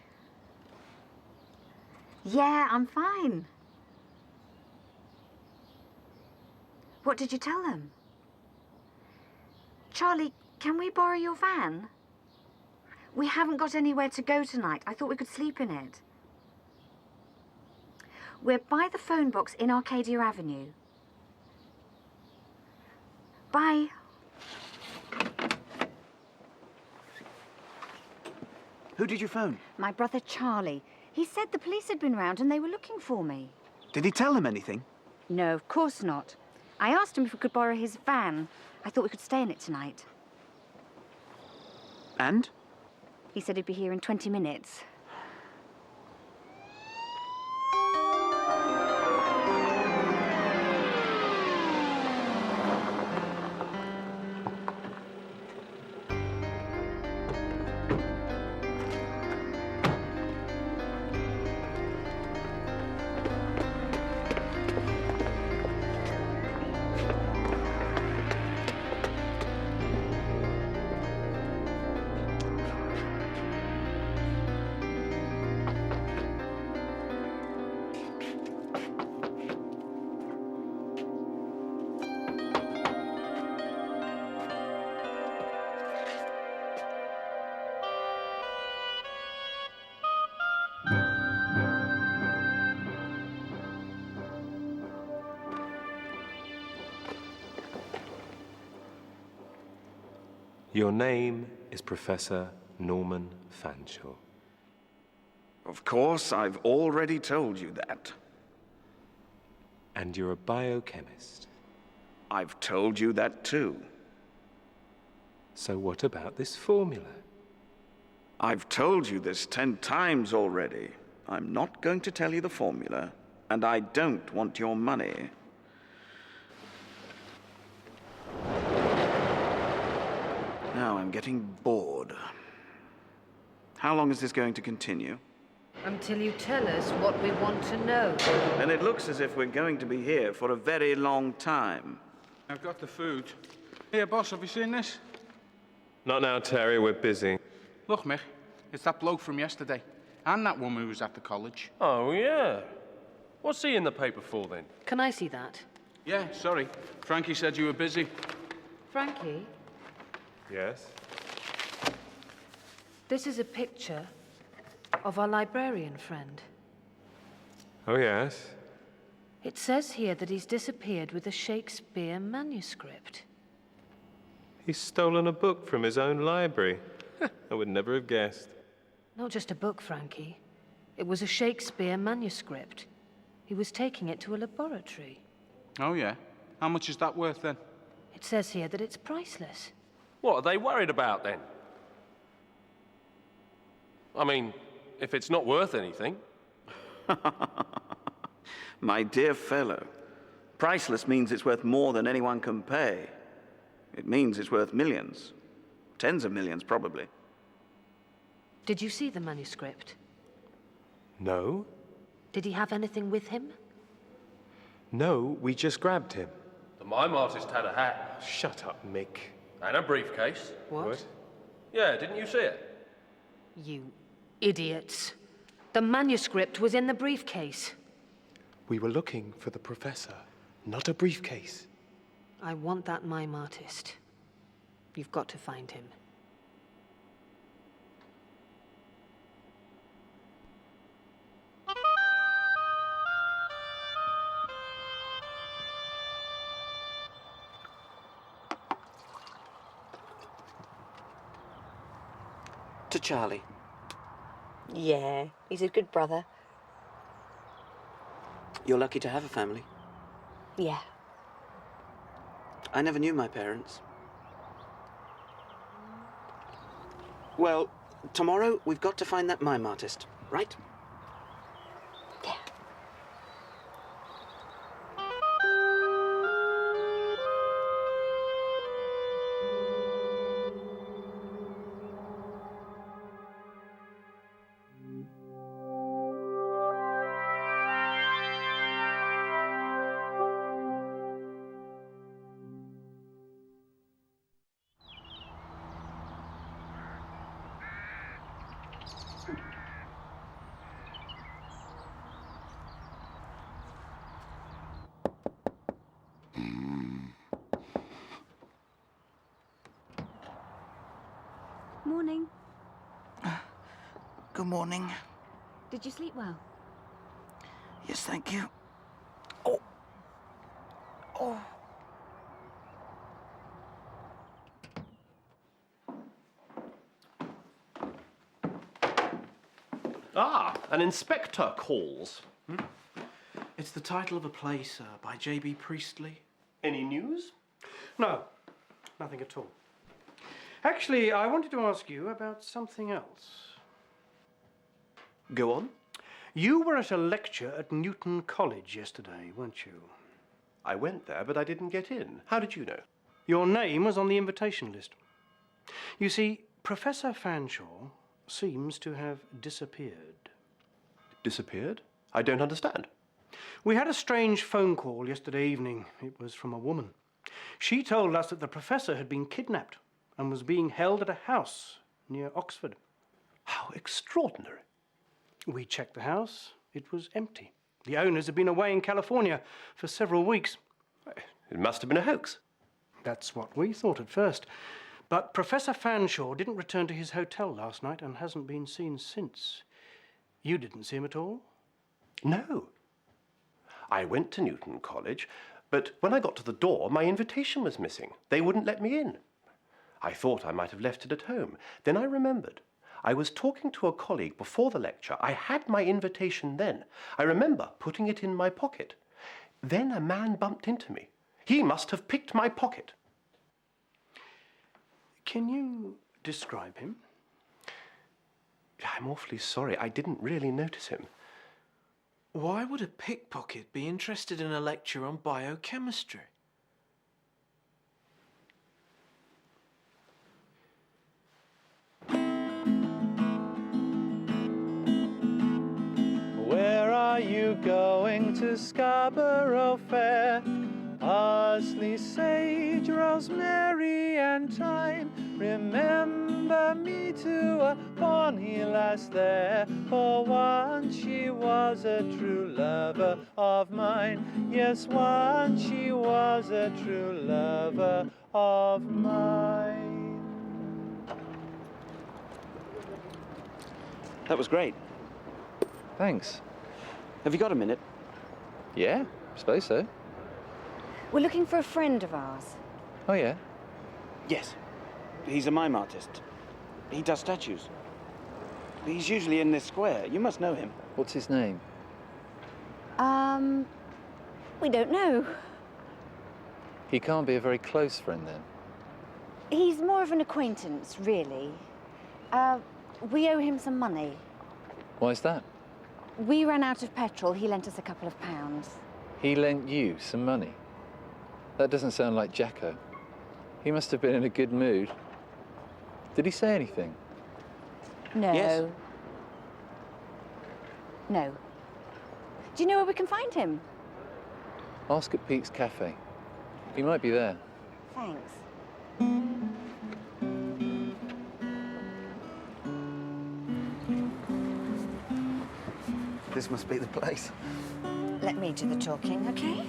Yeah, I'm fine. What did you tell them? Charlie, can we borrow your van? We haven't got anywhere to go tonight. I thought we could sleep in it. We're by the phone box in Arcadia Avenue. Bye. Who did you phone? My brother Charlie. He said the police had been round and they were looking for me. Did he tell them anything? No, of course not. I asked him if we could borrow his van. I thought we could stay in it tonight. And? He said he'd be here in 20 minutes. Your name is Professor Norman Fanshawe. Of course, I've already told you that. And you're a biochemist. I've told you that too. So what about this formula? I've told you this 10 times already. I'm not going to tell you the formula, and I don't want your money. Now I'm getting bored. How long is this going to continue? Until you tell us what we want to know. And it looks as if we're going to be here for a very long time. I've got the food. Here, boss, have you seen this? Not now, Terry. We're busy. Look, Mick, it's that bloke from yesterday. And that woman who was at the college. Oh, yeah. What's he in the paper for, then? Can I see that? Yeah, sorry. Frankie said you were busy. Frankie, Yes? this is a picture of our librarian friend. Oh, yes? It says here that he's disappeared with a Shakespeare manuscript. He's stolen a book from his own library. I would never have guessed. Not just a book, Frankie. It was a Shakespeare manuscript. He was taking it to a laboratory. Oh, yeah? How much is that worth, then? It says here that it's priceless. What are they worried about, then? I mean, if it's not worth anything. My dear fellow, priceless means it's worth more than anyone can pay. It means it's worth millions. Tens of millions, probably. Did you see the manuscript? No. Did he have anything with him? No, we just grabbed him. The mime artist had a hat. Shut up, Mick. And a briefcase. What? Yeah, didn't you see it? You idiots. The manuscript was in the briefcase. We were looking for the professor, not a briefcase. I want that mime artist. You've got to find him. To Charlie. Yeah, he's a good brother. You're lucky to have a family. Yeah. I never knew my parents. Well, tomorrow we've got to find that mime artist, right? Yeah. Morning. Good morning. Did you sleep well? Yes, thank you. Oh. Oh. Ah, an inspector calls. It's the title of a play, sir, by J.B. Priestley. Any news? No, nothing at all. Actually, I wanted to ask you about something else. Go on. You were at a lecture at Newton College yesterday, weren't you? I went there, but I didn't get in. How did you know? Your name was on the invitation list. You see, Professor Fanshawe seems to have disappeared. Disappeared? I don't understand. We had a strange phone call yesterday evening. It was from a woman. She told us that the professor had been kidnapped and was being held at a house near Oxford. How extraordinary. We checked the house. It was empty. The owners had been away in California for several weeks. It must have been a hoax. That's what we thought at first. But Professor Fanshawe didn't return to his hotel last night and hasn't been seen since. You didn't see him at all? No. I went to Newton College, but when I got to the door, my invitation was missing. They wouldn't let me in. I thought I might have left it at home. Then I remembered. I was talking to a colleague before the lecture. I had my invitation then. I remember putting it in my pocket. Then a man bumped into me. He must have picked my pocket. Can you describe him? I'm awfully sorry. I didn't really notice him. Why would a pickpocket be interested in a lecture on biochemistry? Where are you going to Scarborough Fair? Parsley, sage, rosemary and thyme. Remember me to a bonny lass there, for once she was a true lover of mine. Yes, once she was a true lover of mine. That was great. Thanks. Have you got a minute? Yeah, I suppose so. We're looking for a friend of ours. Oh, yeah? Yes. He's a mime artist. He does statues. He's usually in this square. You must know him. What's his name? We don't know. He can't be a very close friend, then. He's more of an acquaintance, really. We owe him some money. Why's that? We ran out of petrol. He lent us a couple of pounds. He lent you some money? That doesn't sound like Jacko. He must have been in a good mood. Did he say anything? No. Yes. No. Do you know where we can find him? Ask at Pete's Cafe. He might be there. Thanks. This must be the place. Let me do the talking, okay?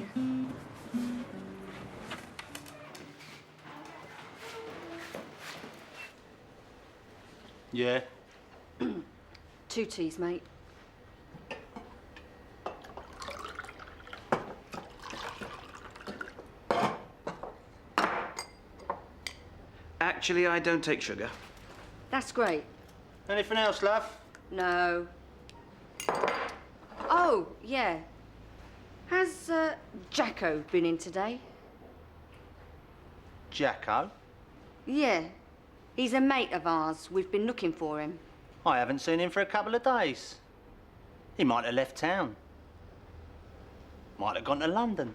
Yeah. 2 teas, mate. Actually, I don't take sugar. That's great. Anything else, love? No. Oh, yeah. Has Jacko been in today? Jacko? Yeah. He's a mate of ours. We've been looking for him. I haven't seen him for a couple of days. He might have left town. Might have gone to London.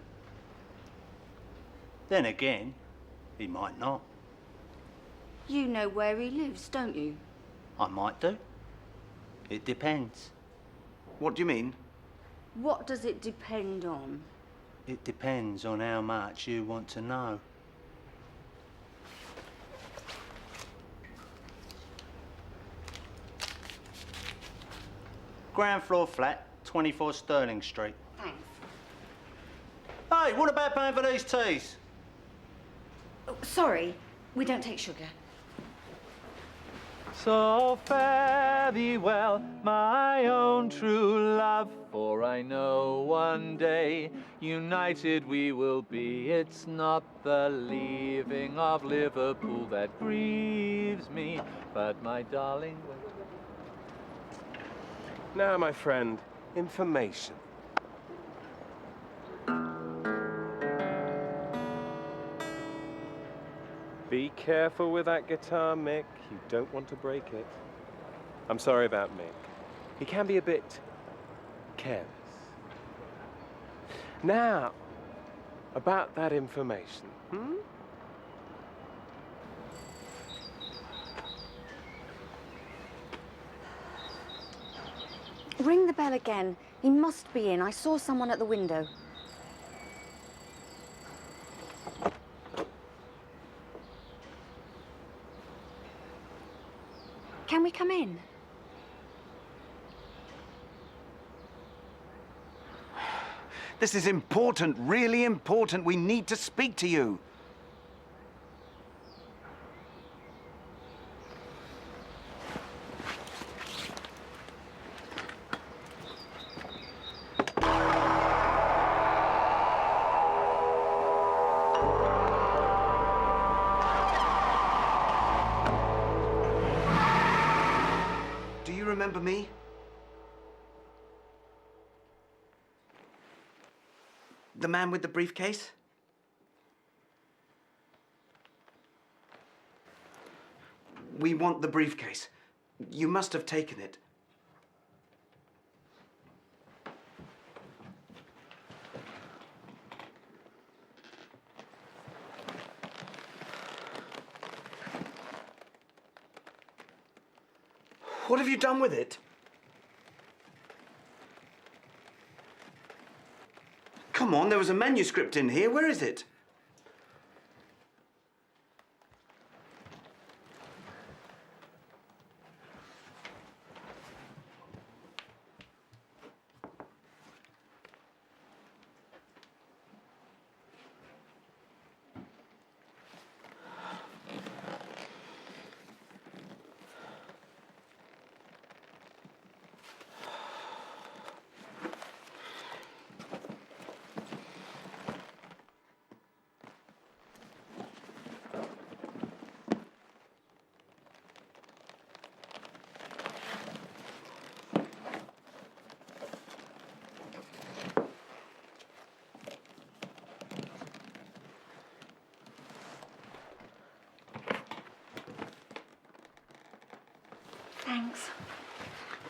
Then again, he might not. You know where he lives, don't you? I might do. It depends. What do you mean? What does it depend on? It depends on how much you want to know. Ground floor flat, 24 Sterling Street. Thanks. Hey, what about paying for these teas? Oh, sorry, we don't take sugar. So fare thee well, my own true love, For I know one day united we will be. It's not the leaving of Liverpool that grieves me, but my darling. Now, my friend, information. Be careful with that guitar, Mick. You don't want to break it. I'm sorry about Mick. He can be a bit careless. Now, about that information, Ring the bell again. He must be in. I saw someone at the window. Can we come in? This is important, really important. We need to speak to you. Do you remember me? The man with the briefcase? We want the briefcase. You must have taken it. What have you done with it? Come on, there was a manuscript in here. Where is it?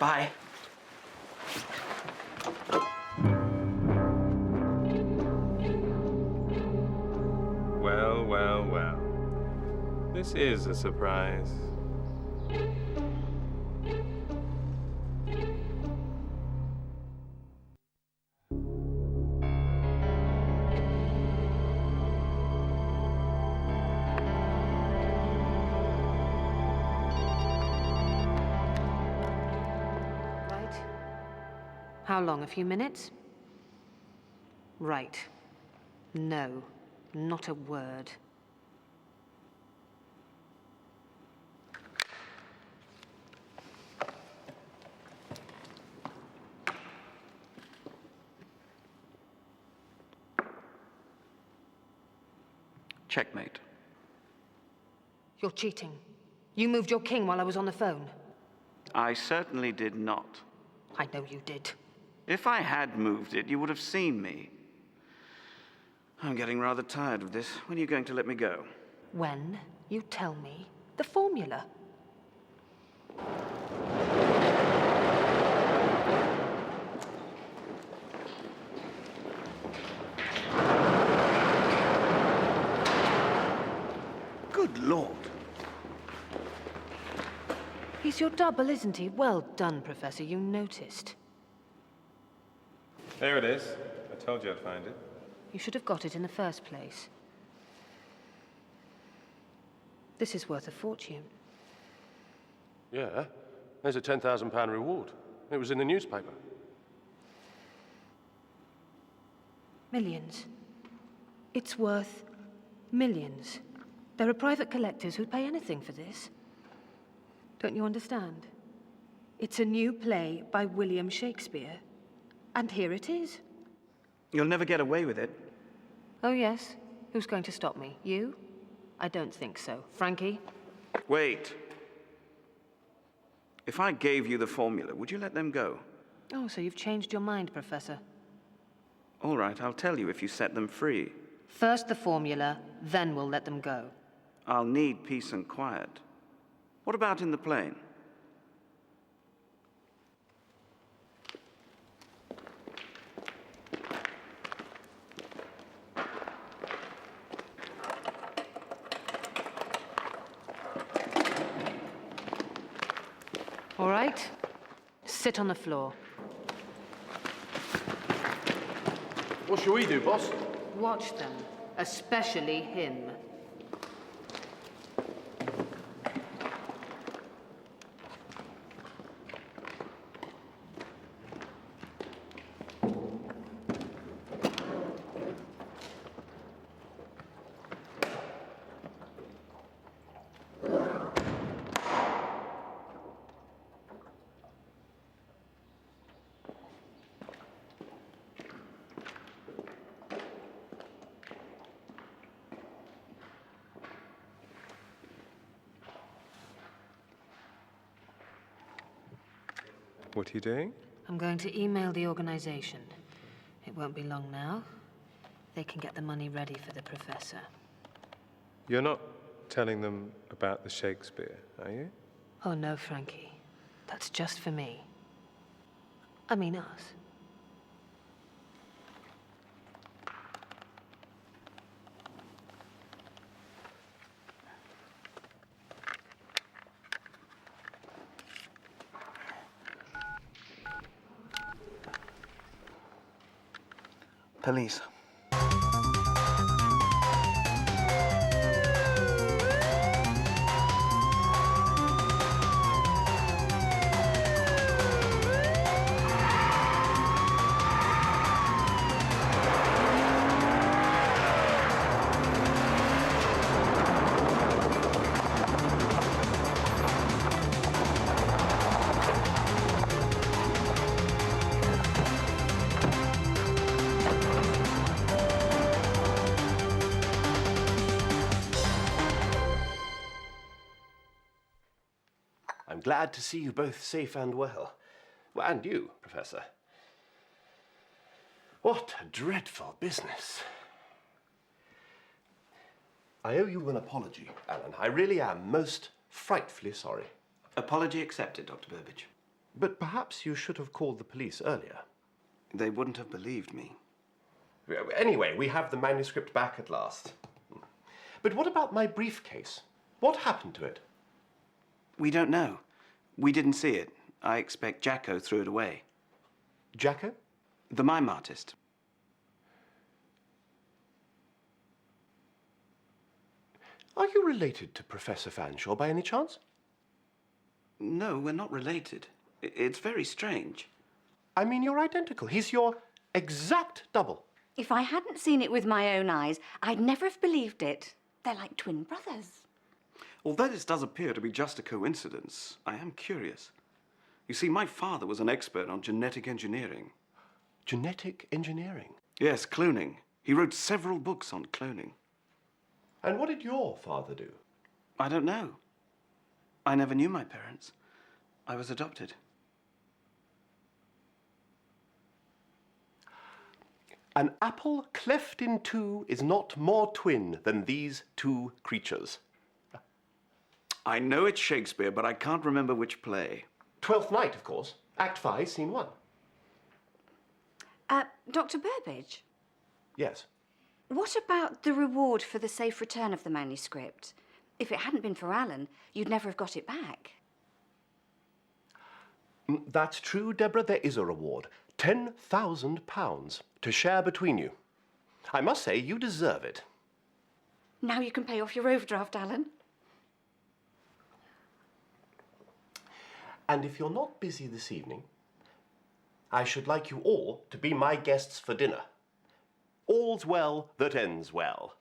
Bye. Well, well, well. This is a surprise. How long? A few minutes? Right. No, not a word. Checkmate. You're cheating. You moved your king while I was on the phone. I certainly did not. I know you did. If I had moved it, you would have seen me. I'm getting rather tired of this. When are you going to let me go? When you tell me the formula. Good Lord. He's your double, isn't he? Well done, Professor. You noticed. There it is. I told you I'd find it. You should have got it in the first place. This is worth a fortune. Yeah, there's a £10,000 reward. It was in the newspaper. Millions. It's worth millions. There are private collectors who'd pay anything for this. Don't you understand? It's a new play by William Shakespeare. And here it is. You'll never get away with it. Oh, yes? Who's going to stop me? You? I don't think so. Frankie? Wait. If I gave you the formula, would you let them go? Oh, so you've changed your mind, Professor. All right, I'll tell you if you set them free. First the formula, then we'll let them go. I'll need peace and quiet. What about in the plane? All right. Sit on the floor. What shall we do, boss? Watch them, especially him. What are you doing? I'm going to email the organization. It won't be long now. They can get the money ready for the professor. You're not telling them about the Shakespeare, are you? Oh, no, Frankie. That's just for me. I mean us. Police. I'm glad to see you both safe and well. Well, and you, Professor. What a dreadful business. I owe you an apology, Alan. I really am most frightfully sorry. Apology accepted, Dr. Burbage. But perhaps you should have called the police earlier. They wouldn't have believed me. Anyway, we have the manuscript back at last. But what about my briefcase? What happened to it? We don't know. We didn't see it. I expect Jacko threw it away. Jacko? The mime artist. Are you related to Professor Fanshawe by any chance? No, we're not related. It's very strange. I mean, you're identical. He's your exact double. If I hadn't seen it with my own eyes, I'd never have believed it. They're like twin brothers. Although this does appear to be just a coincidence, I am curious. You see, my father was an expert on genetic engineering. Genetic engineering? Yes, cloning. He wrote several books on cloning. And what did your father do? I don't know. I never knew my parents. I was adopted. An apple cleft in two is not more twin than these two creatures. I know it's Shakespeare, but I can't remember which play. Twelfth Night, of course. Act 5, Scene 1. Dr. Burbage? Yes. What about the reward for the safe return of the manuscript? If it hadn't been for Alan, you'd never have got it back. That's true, Deborah. There is a reward. £10,000 to share between you. I must say, you deserve it. Now you can pay off your overdraft, Alan. And if you're not busy this evening, I should like you all to be my guests for dinner. All's well that ends well.